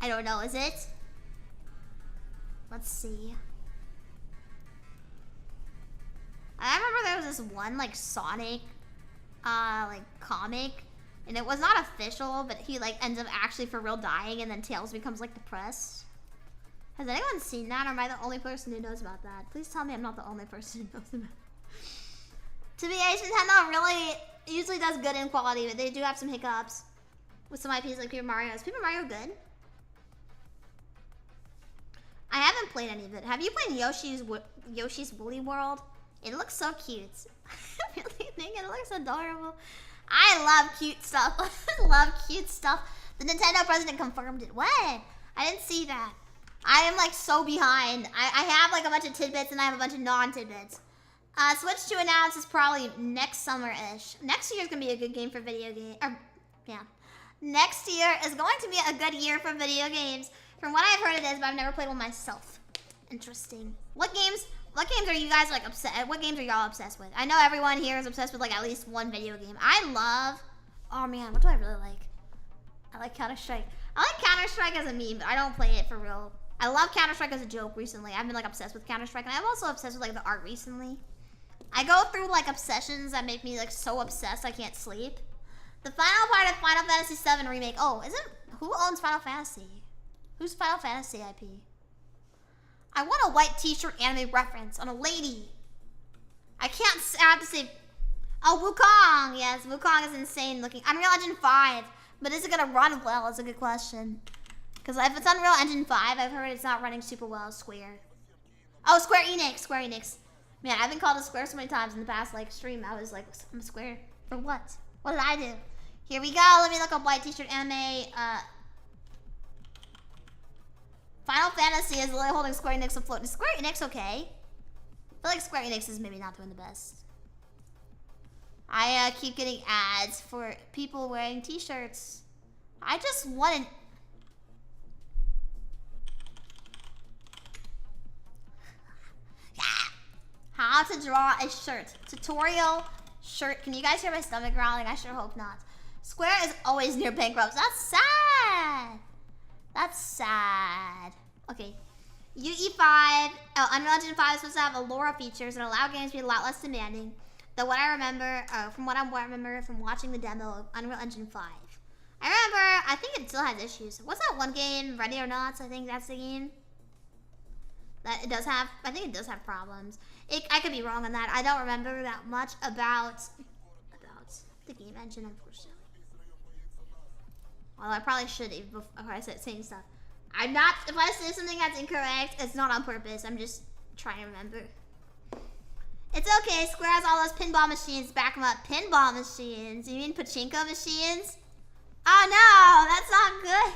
I don't know. Is it? Let's see. I remember there was this one like Sonic, like comic, and it was not official, but he like ends up actually for real dying, and then Tails becomes like depressed. Has anyone seen that, or am I the only person who knows about that? Please tell me I'm not the only person who knows about it. To be honest, Nintendo really usually does good in quality, but they do have some hiccups with some IPs like Paper Mario. Is Paper Mario good? I haven't played any of it. Have you played Yoshi's Woolly World? It looks so cute. I really think it looks adorable. I love cute stuff. I love cute stuff. The Nintendo president confirmed it. What? I didn't see that. I am like so behind. I have like a bunch of tidbits and I have a bunch of non-tidbits. Switch 2 announced is probably next summer-ish. Next year is going to be a good game for video games. Yeah. Next year is going to be a good year for video games. From what I've heard it is, but I've never played one myself. Interesting. What games are you guys like obsessed? What games are y'all obsessed with? I know everyone here is obsessed with like at least one video game. I love, oh man, what do I really like? I like Counter-Strike. I like Counter-Strike as a meme, but I don't play it for real. I love Counter-Strike as a joke recently. I've been like obsessed with Counter-Strike, and I'm also obsessed with like the art recently. I go through like obsessions that make me like so obsessed I can't sleep. The final part of Final Fantasy VII Remake. Oh, who owns Final Fantasy? Who's Final Fantasy IP? I want a white t-shirt anime reference on a lady. I have to say, oh, Wukong. Yes, Wukong is insane looking. Unreal Engine 5, but is it gonna run well? Is a good question. Because if it's Unreal Engine 5, I've heard it's not running super well. Square. Oh, Square Enix. Man, I've been called a Square so many times in the past like stream. I was like, I'm a Square for what? What did I do? Here we go. Let me look up white t-shirt anime. Final Fantasy is literally holding Square Enix afloat. Is Square Enix okay? I feel like Square Enix is maybe not doing the best. I keep getting ads for people wearing t-shirts. I just want how to draw a shirt. Tutorial shirt. Can you guys hear my stomach growling? I sure hope not. Square is always near bankrupt. That's sad. That's sad. Okay. UE5, Unreal Engine 5 is supposed to have Allura features and allow games to be a lot less demanding than what I remember, from what I remember from watching the demo of Unreal Engine 5. I think it still has issues. What's that one game, Ready or Not? I think that's the game. That it does have, I think it does have problems. I could be wrong on that. I don't remember that much about the game engine, unfortunately. Well, I probably should before I start saying stuff. If I say something that's incorrect, it's not on purpose. I'm just trying to remember. It's okay. Square has all those pinball machines. Back them up. Pinball machines? You mean pachinko machines? Oh no, that's not good.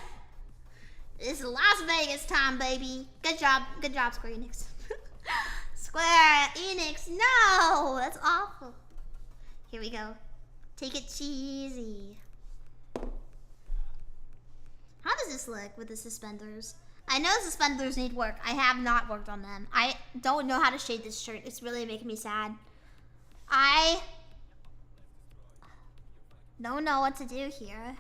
It's Las Vegas time, baby. Good job, Square Enix. Square Enix, no, that's awful. Here we go. Take it cheesy. How does this look with the suspenders? I know suspenders need work. I have not worked on them. I don't know how to shade this shirt. It's really making me sad. I don't know what to do here.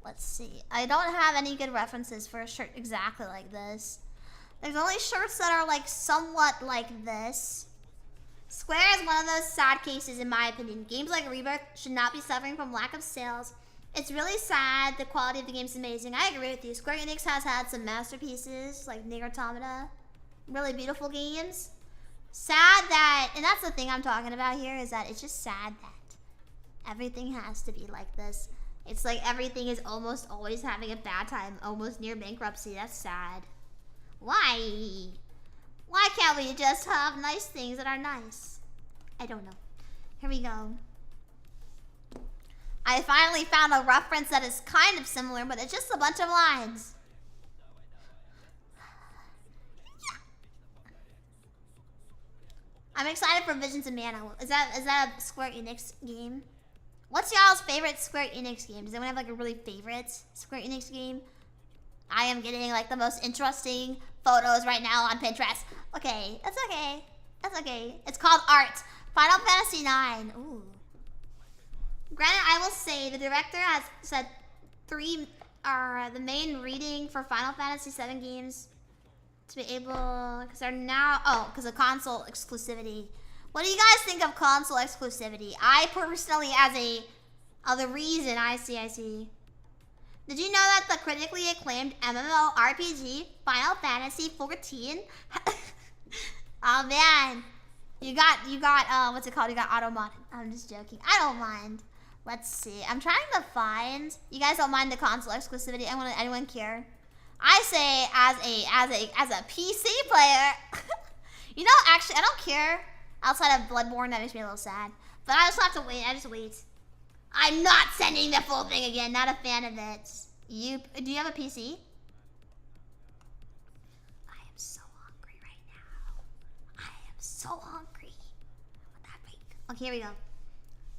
Let's see. I don't have any good references for a shirt exactly like this. There's only shirts that are like somewhat like this. Square is one of those sad cases in my opinion. Games like Rebirth should not be suffering from lack of sales. It's really sad. The quality of the game is amazing. I agree with you. Square Enix has had some masterpieces like Nier Automata. Really beautiful games. Sad that, and that's the thing I'm talking about here, is that it's just sad that everything has to be like this. It's like everything is almost always having a bad time, almost near bankruptcy. That's sad. Why? Why can't we just have nice things that are nice? I don't know. Here we go. I finally found a reference that is kind of similar, but it's just a bunch of lines. I'm excited for Visions of Mana. Is that a Square Enix game? What's y'all's favorite Square Enix game? Does anyone have like a really favorite Square Enix game? I am getting like the most interesting photos right now on Pinterest. Okay, that's okay. That's okay. It's called Art. Final Fantasy IX. Ooh. Granted, I will say the director has said the main reading for Final Fantasy VII games to be able, because they're now, because of console exclusivity. What do you guys think of console exclusivity? I personally, the reason I see. Did you know that the critically acclaimed MMORPG Final Fantasy XIV? Oh man, you got what's it called? You got auto modded. I'm just joking. I don't mind. Let's see. I'm trying to find. You guys don't mind the console exclusivity? Anyone care? I say as a PC player. You know, actually, I don't care. Outside of Bloodborne, that makes me a little sad. But I just have to wait. I just wait. I'm not sending the full thing again. Not a fan of it. Do you have a PC? I am so hungry right now. I am so hungry. What that break? Okay, here we go.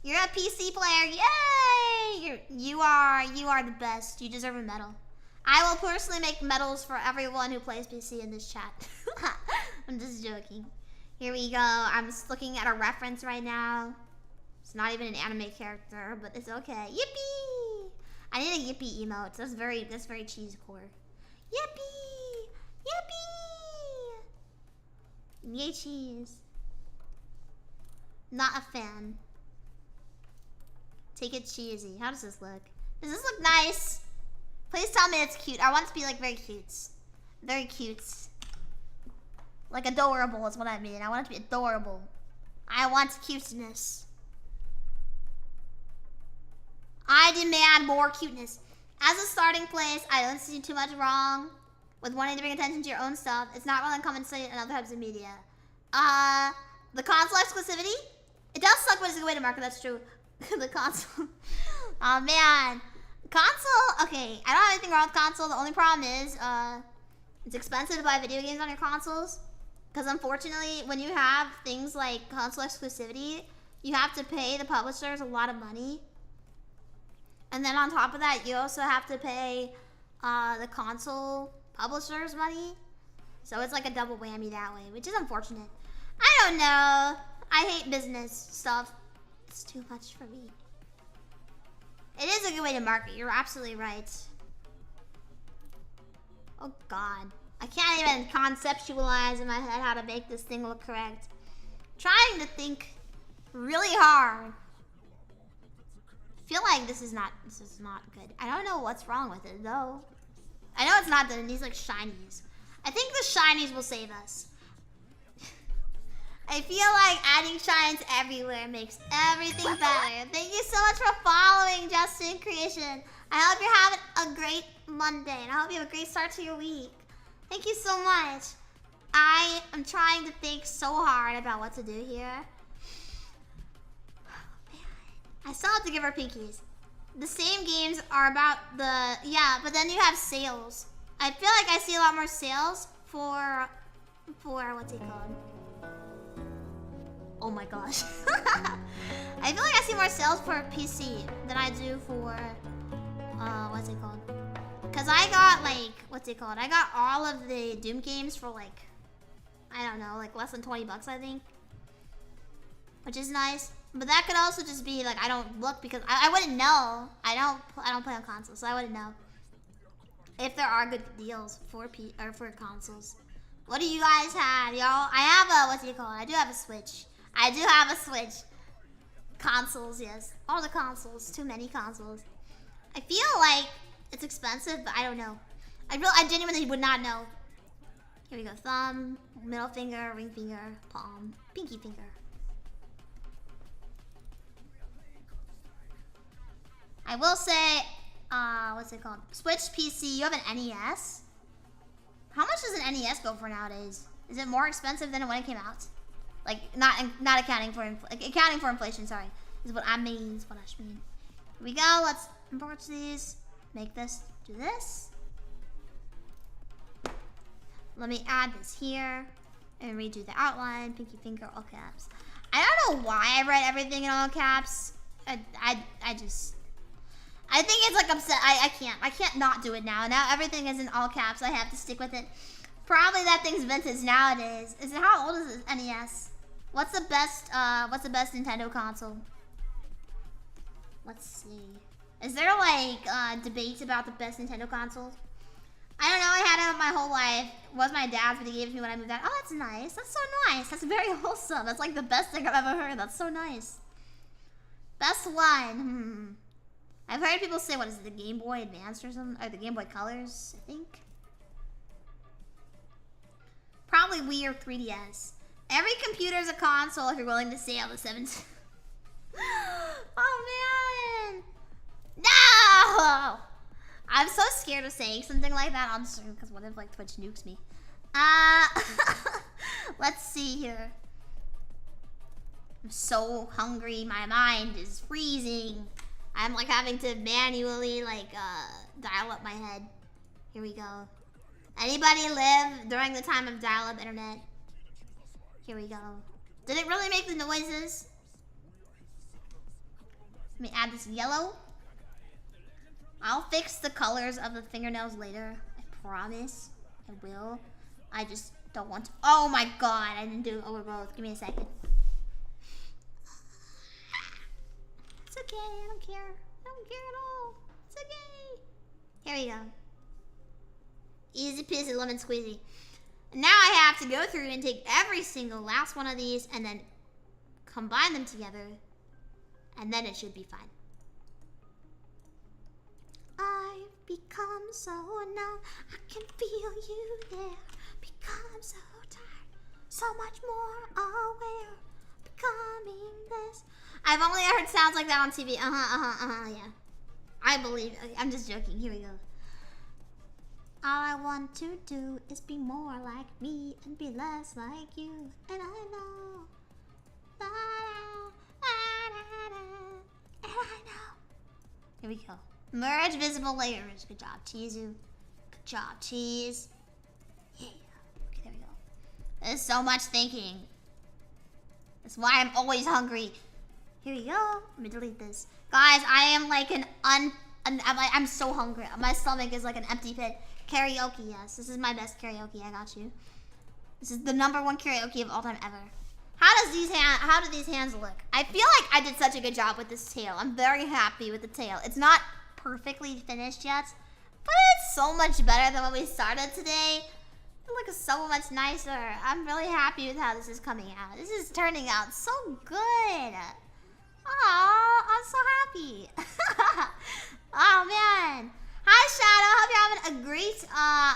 You're a PC player. Yay! You are the best. You deserve a medal. I will personally make medals for everyone who plays PC in this chat. I'm just joking. Here we go. I'm just looking at a reference right now. It's not even an anime character, but it's okay. Yippee! I need a yippee emote. That's very cheesecore. Yippee! Yippee! Yay cheese. Not a fan. Take it cheesy. How does this look? Does this look nice? Please tell me it's cute. I want it to be like very cute. Very cute. Like adorable is what I mean. I want it to be adorable. I want cuteness. I demand more cuteness. As a starting place, I don't see too much wrong with wanting to bring attention to your own stuff. It's not really uncommon to say it in other types of media. The console exclusivity? It does suck, but it's a good way to market. That's true. The console. Oh man. Console, okay. I don't have anything wrong with console. The only problem is, it's expensive to buy video games on your consoles. Because unfortunately, when you have things like console exclusivity, you have to pay the publishers a lot of money. And then on top of that, you also have to pay the console publishers money. So it's like a double whammy that way, which is unfortunate. I don't know. I hate business stuff. It's too much for me. It is a good way to market. You're absolutely right. Oh God. I can't even conceptualize in my head how to make this thing look correct. Trying to think really hard. I feel like this is not good. I don't know what's wrong with it though. I know it's not good. It needs like shinies. I think the shinies will save us. I feel like adding shines everywhere makes everything better. Thank you so much for following Justin Creation. I hope you're having a great Monday and I hope you have a great start to your week. Thank you so much. I am trying to think so hard about what to do here. I still have to give her pinkies. The same games are about but then you have sales. I feel like I see a lot more sales for what's it called? Oh my gosh. I feel like I see more sales for PC than I do for, what's it called? Cause I got like, what's it called? I got all of the Doom games for like, I don't know, like less than 20 bucks I think. Which is nice. But that could also just be like, I don't look because I wouldn't know. I don't play on consoles, so I wouldn't know if there are good deals for consoles. What do you guys have, y'all? I have a, what's it called? I do have a Switch. I do have a Switch. Consoles, yes. All the consoles. Too many consoles. I feel like it's expensive, but I don't know. I genuinely would not know. Here we go. Thumb, middle finger, ring finger, palm, pinky finger. I will say, what's it called? Switch PC, you have an NES? How much does an NES go for nowadays? Is it more expensive than when it came out? Like, not accounting for inflation, sorry. Is what I mean, is what I mean. Here we go, let's import these. Make this, do this. Let me add this here. And redo the outline, pinky finger, all caps. I don't know why I write everything in all caps. I think it's like upset. I can't not do it now. Now everything is in all caps. I have to stick with it. Probably that thing's vintage nowadays. How old is this NES? What's the best Nintendo console? Let's see. Is there like debates about the best Nintendo consoles? I don't know, I had it my whole life. It was my dad's, but he gave it to me when I moved out. Oh, that's nice. That's so nice. That's very wholesome. That's like the best thing I've ever heard. That's so nice. Best one. I've heard people say, what is it, the Game Boy Advance or something? Or the Game Boy Colors, I think. Probably Wii or 3DS. Every computer is a console if you're willing to sell the 17. Oh, man. No! I'm so scared of saying something like that on stream because what if like Twitch nukes me? Let's see here. I'm so hungry. My mind is freezing. I'm like having to manually like dial up my head. Here we go. Anybody live during the time of dial-up internet? Here we go. Did it really make the noises? Let me add this yellow. I'll fix the colors of the fingernails later. I promise. I will. I just don't want to. Oh my god, I didn't do overgrowth. Give me a second. It's okay, I don't care. I don't care at all. It's okay. Here we go. Easy peasy lemon squeezy. Now I have to go through and take every single last one of these and then combine them together. And then it should be fine. I've become so numb, I can feel you there. Become so tired, so much more aware. Becoming this. I've only heard sounds like that on TV. Yeah. I believe. I'm just joking. Here we go. All I want to do is be more like me and be less like you. And I know. And I know. Here we go. Merge visible layers. Good job, Chizu. Good job, Cheese. Yeah. Okay, there we go. There's so much thinking. That's why I'm always hungry. Here we go. Let me delete this. Guys, I am like I'm so hungry. My stomach is like an empty pit. Karaoke, yes. This is my best karaoke. I got you. This is the #1 karaoke of all time ever. How do these hands look? I feel like I did such a good job with this tail. I'm very happy with the tail. It's not perfectly finished yet, but it's so much better than when we started today. It looks so much nicer. I'm really happy with how this is coming out. This is turning out so good. Aw, I'm so happy. Oh man. Hi Shadow, hope you're having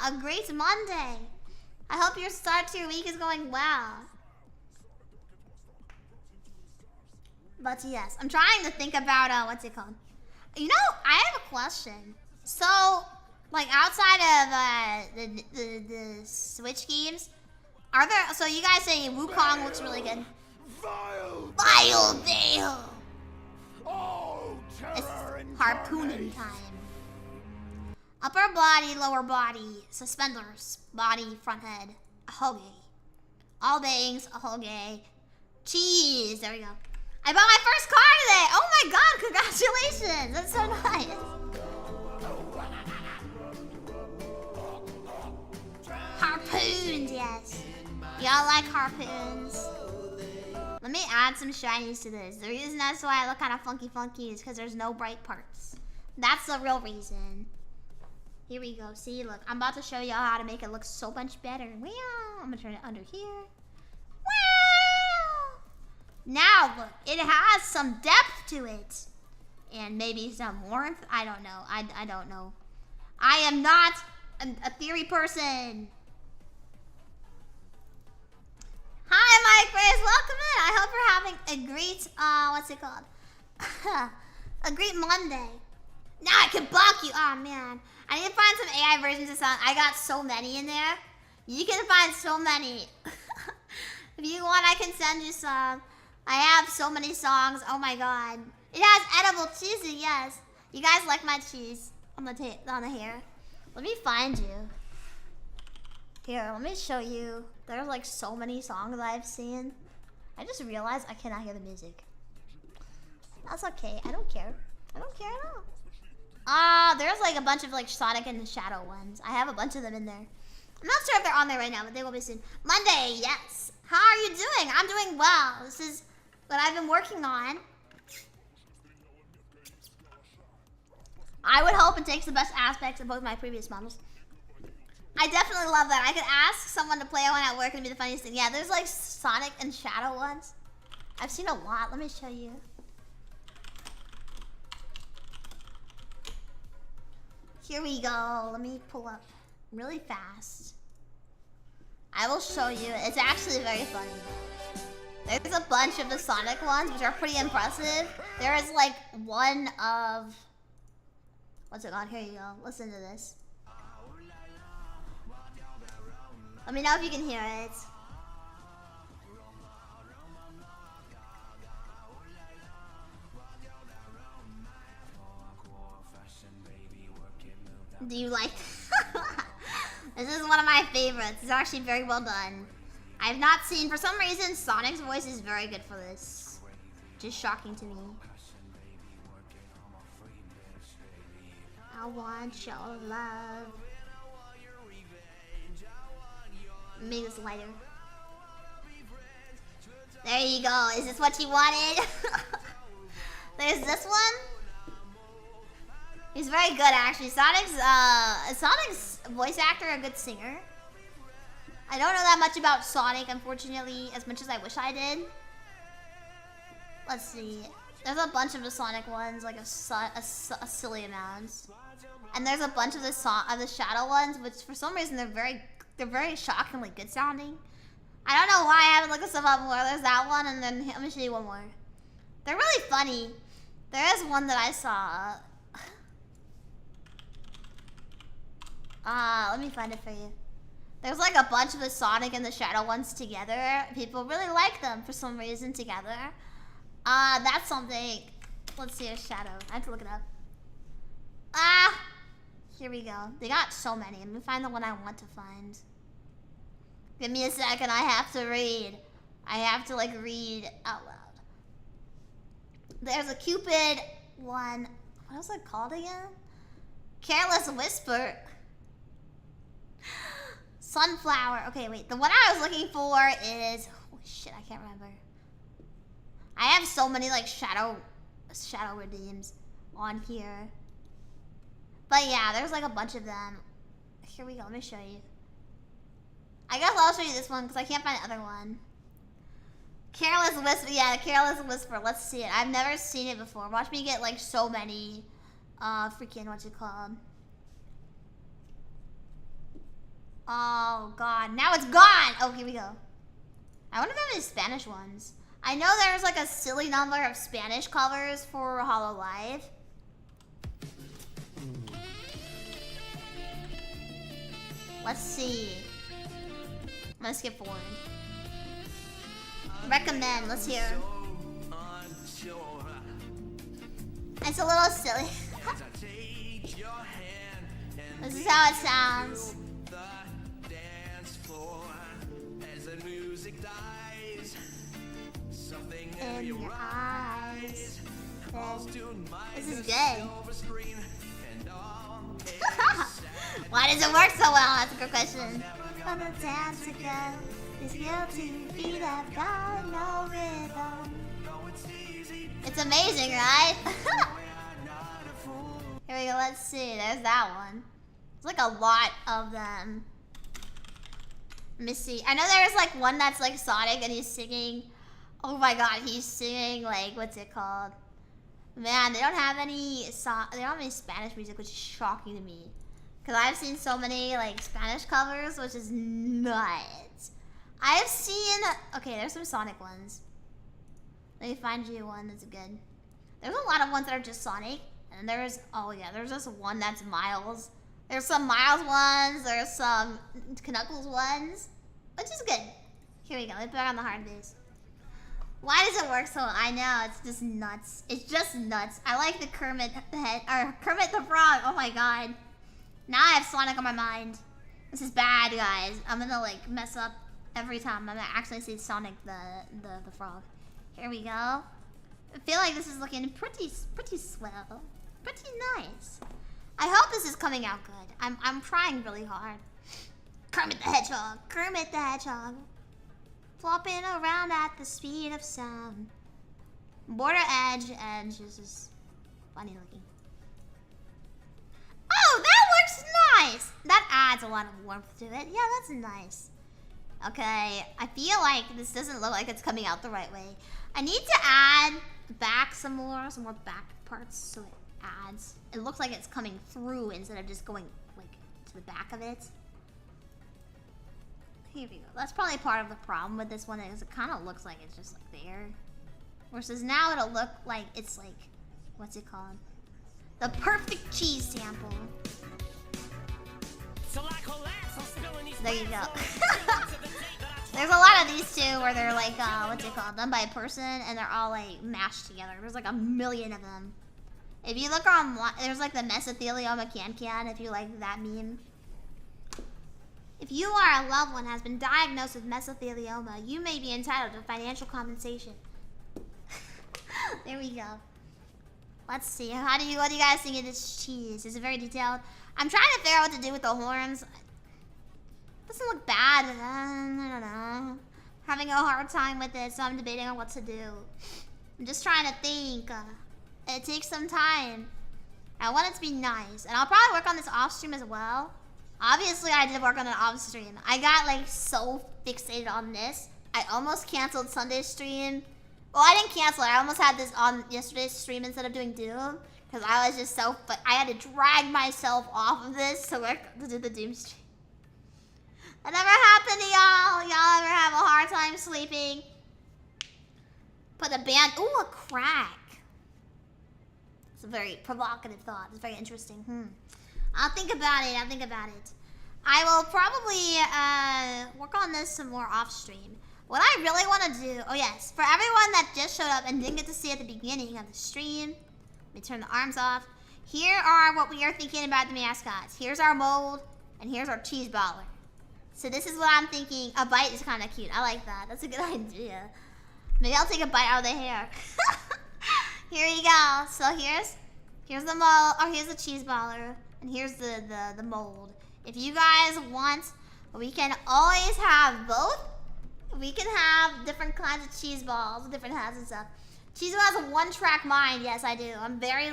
a great Monday. I hope your start to your week is going well. But yes, I'm trying to think about what's it called? You know, I have a question. So, like outside of the Switch games, are there? So you guys say Wukong looks really good. Vile Veil. It's harpooning time. Upper body, lower body, suspenders, body, front head, ahoge. All bangs, ahoge. Cheese, there we go. I bought my first car today. Oh my god, congratulations. That's so nice. Harpoons, yes. Y'all like harpoons? Let me add some shinies to this. The reason that's why I look kind of funky is because there's no bright parts. That's the real reason. Here we go. See, look. I'm about to show y'all how to make it look so much better. Wow. I'm going to turn it under here. Wow. Now, look. It has some depth to it. And maybe some warmth. I don't know. I don't know. I am not a theory person. Hi, Mike Grace. Welcome in. I hope you're having a great, what's it called? A great Monday. Now I can block you. Oh man. I need to find some AI versions of songs. I got so many in there. You can find so many. If you want, I can send you some. I have so many songs. Oh my god. It has edible cheese, yes. You guys like my cheese on the hair. Let me find you. Here, let me show you. There's like so many songs I've seen. I just realized I cannot hear the music. That's okay. I don't care. I don't care at all. There's like a bunch of like Sonic and the Shadow ones. I have a bunch of them in there. I'm not sure if they're on there right now, but they will be soon. Monday, yes. How are you doing? I'm doing well. This is what I've been working on. I would hope it takes the best aspects of both my previous models. I definitely love that. I could ask someone to play one at work and it'd be the funniest thing. Yeah, there's like Sonic and Shadow ones. I've seen a lot. Let me show you. Here we go. Let me pull up really fast. I will show you. It's actually very funny. There's a bunch of the Sonic ones, which are pretty impressive. There is like one of... What's it called? Here you go. Listen to this. Let me know if you can hear it. Do you like This is one of my favorites. It's actually very well done. I have not seen, for some reason, Sonic's voice is very good for this. Just shocking to me. I want your love. Make this lighter. There you go. Is this what you wanted? There's this one. He's very good, actually. Sonic's voice actor, a good singer. I don't know that much about Sonic, unfortunately, as much as I wish I did. Let's see. There's a bunch of the Sonic ones, like a silly amount. And there's a bunch of the Shadow ones, which for some reason they're very shockingly good sounding. I don't know why I haven't looked this stuff up more. There's that one, and then let me show you one more. They're really funny. There is one that I saw. Let me find it for you. There's like a bunch of the Sonic and the Shadow ones together. People really like them for some reason together. That's something. Let's see a Shadow. I have to look it up. Here we go. They got so many. Let me find the one I want to find. Give me a second. I have to read. I have to like read out loud. There's a Cupid one. What was it called again? Careless Whisper. Sunflower. Okay, wait. The one I was looking for is... Oh, shit, I can't remember. I have so many, like, shadow redeems on here. But, yeah, there's, like, a bunch of them. Here we go. Let me show you. I guess I'll show you this one, because I can't find the other one. Careless Whisper. Yeah, Careless Whisper. Let's see it. I've never seen it before. Watch me get, like, so many, freaking, what's it called? Oh, God. Now it's gone. Oh, here we go. I wonder if I have any Spanish ones. I know there's like a silly number of Spanish covers for Hollow Live. Let's see. I'm gonna skip forward. Recommend. Let's hear. It's a little silly. This is how it sounds. In your eyes. This is good. Why does it work so well? That's a good question. On the dance again. These guilty feet have got no rhythm. It's amazing, right? Here we go. Let's see. There's that one. There's like a lot of them. Let me see. I know there's like one that's like Sonic and he's singing. Oh my God, he's singing like, what's it called? Man, they don't have any Spanish music, which is shocking to me. Because I've seen so many like Spanish covers, which is nuts. I have seen, okay, there's some Sonic ones. Let me find you one that's good. There's a lot of ones that are just Sonic, And there's, oh yeah, there's just one that's Miles. There's some Miles ones, there's some Knuckles ones, which is good. Here we go, let's put it on the hard base. Why does it work so? I know, it's just nuts. It's just nuts. I like the Kermit the head, or Kermit the Frog. Oh my god. Now I have Sonic on my mind. This is bad, guys. I'm gonna like mess up every time. I'm gonna actually say Sonic the Frog. Here we go. I feel like this is looking pretty swell. Pretty nice. I hope this is coming out good. I'm trying really hard. Kermit the Hedgehog. Kermit the Hedgehog. Flopping around at the speed of sound. Border edge is just funny looking. Oh, that looks nice. That adds a lot of warmth to it. Yeah, that's nice. Okay, I feel like this doesn't look like it's coming out the right way. I need to add back some more back parts so it adds. It looks like it's coming through instead of just going like to the back of it. Here we go. That's probably part of the problem with this one is it kind of looks like it's just like there. Versus now it'll look like it's like, what's it called? The perfect cheese sample. There you go. There's a lot of these too where they're like, what's it called? Done by a person and they're all like mashed together. There's like a million of them. If you look online, there's like the mesothelioma can if you like that meme. If you or a loved one has been diagnosed with mesothelioma, you may be entitled to financial compensation. There we go. Let's see. What do you guys think of this cheese? Is it very detailed? I'm trying to figure out what to do with the horns. Doesn't look bad, but I don't know. Having a hard time with it, so I'm debating on what to do. I'm just trying to think. It takes some time. I want it to be nice, and I'll probably work on this off stream as well. Obviously, I did work on it off stream. I got like so fixated on this. I almost canceled Sunday's stream. Well, I didn't cancel it. I almost had this on yesterday's stream instead of doing Doom. Because I was just so, but I had to drag myself off of this to do the Doom stream. That never happened to y'all. Y'all ever have a hard time sleeping? Put a band, ooh, a crack. It's a very provocative thought. It's very interesting. I'll think about it. I will probably work on this some more off stream. What I really want to do, oh yes, for everyone that just showed up and didn't get to see at the beginning of the stream, let me turn the arms off. Here are what we are thinking about the mascots. Here's our mold, and here's our cheese baller. So this is what I'm thinking. A bite is kind of cute. I like that. That's a good idea. Maybe I'll take a bite out of the hair. Here we go. So here's the mold, or here's the cheese baller, and here's the mold. If you guys want, we can always have both. We can have different kinds of cheese balls, different heads and stuff. Chizu has a one-track mind. Yes, I do. I'm very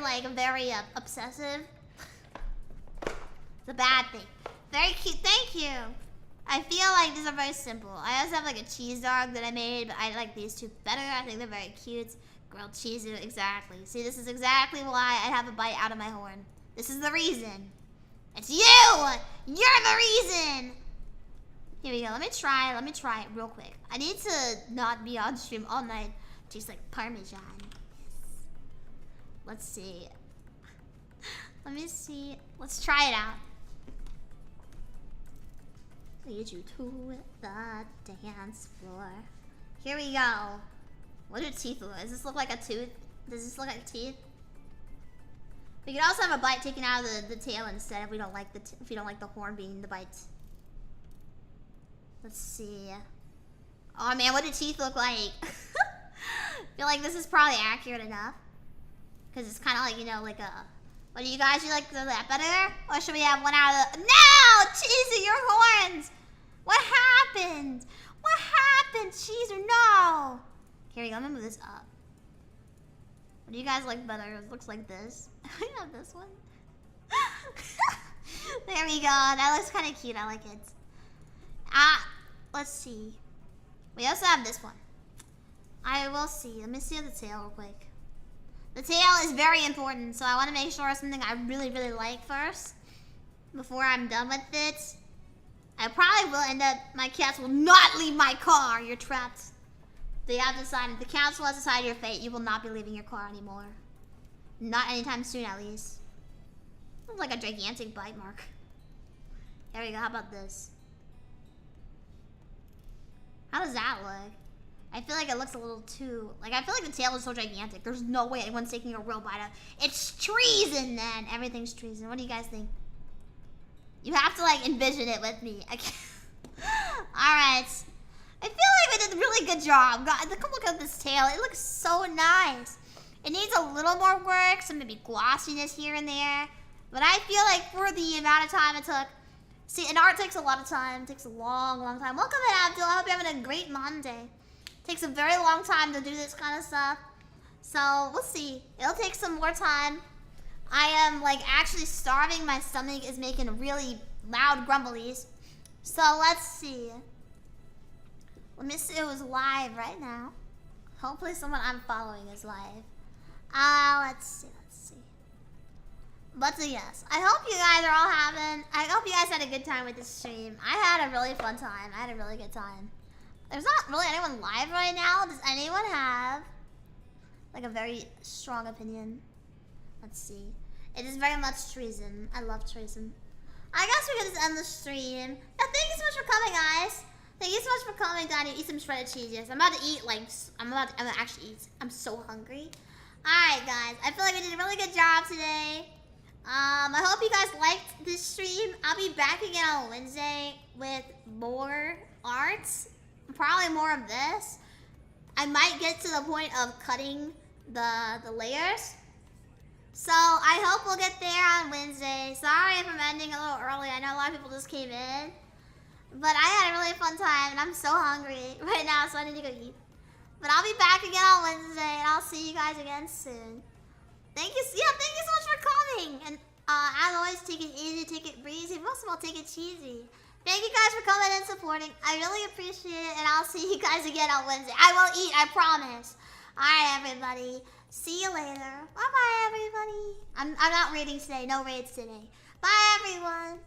obsessive. It's a bad thing. Very cute. Thank you. I feel like these are very simple. I also have like a cheese dog that I made, but I like these two better. I think they're very cute. Grilled Chizu, exactly. See, this is exactly why I have a bite out of my horn. This is the reason. It's you! You're the reason! Here we go. Let me try it real quick. I need to not be on stream all night. Tastes like Parmesan. Let's see. Let me see. Let's try it out. Lead you to the dance floor. Here we go. What do teeth look like? Does this look like a tooth? Does this look like teeth? We could also have a bite taken out of the tail instead if we don't like the horn being the bite. Let's see. Oh man, what do teeth look like? I feel like this is probably accurate enough. Because it's kind of like, you know, like a... What do you guys, you like that better? Or should we have one out of the... No! Chizu, your horns! What happened? What happened, Chizu? No! Here we go, I'm gonna move this up. What do you guys like better? It looks like this. I have this one. There we go. That looks kind of cute. I like it. Let's see. We also have this one. I will see. Let me see the tail real quick. The tail is very important, so I want to make sure it's something I really, really like first before I'm done with it. I probably will end up, my cats will not leave my car. You're trapped. They have decided, the council has decided your fate. You will not be leaving your car anymore. Not anytime soon, at least. Looks like a gigantic bite mark. There we go. How about this? How does that look? I feel like it looks a little too... Like, I feel like the tail is so gigantic. There's no way anyone's taking a real bite of it. It's treason, then. Everything's treason. What do you guys think? You have to, like, envision it with me. I can't... Alright. I feel like we did a really good job. God, come look at this tail. It looks so nice. It needs a little more work. Some maybe glossiness here and there. But I feel like for the amount of time it took... See, an art takes a lot of time. It takes a long, long time. Welcome in, Abdul. I hope you're having a great Monday. It takes a very long time to do this kind of stuff. So, we'll see. It'll take some more time. I am, like, actually starving. My stomach is making really loud grumblies. So, let's see. Let me see who's live right now. Hopefully someone I'm following is live. Let's see. But yes, I hope you guys are all I hope you guys had a good time with this stream. I had a really fun time. I had a really good time. There's not really anyone live right now. Does anyone have, like, a very strong opinion? Let's see. It is very much treason. I love treason. I guess we could just end the stream. Yeah, thank you so much for coming, guys. Thank you so much for coming down to eat some shredded cheese. Yes, I'm about to eat, like, I'm gonna actually eat. I'm so hungry. Alright, guys. I feel like I did a really good job today. I hope you guys liked this stream. I'll be back again on Wednesday with more arts. Probably more of this. I might get to the point of cutting the layers. So I hope we'll get there on Wednesday. Sorry if I'm ending a little early. I know a lot of people just came in. But I had a really fun time and I'm so hungry right now, so I need to go eat. But I'll be back again on Wednesday and I'll see you guys again soon. Thank you so much for coming. And as always, take it easy, take it breezy, most of all, take it cheesy. Thank you guys for coming and supporting. I really appreciate it, and I'll see you guys again on Wednesday. I will eat, I promise. All right, everybody. See you later. Bye-bye, everybody. I'm not raiding today. No raids today. Bye, everyone.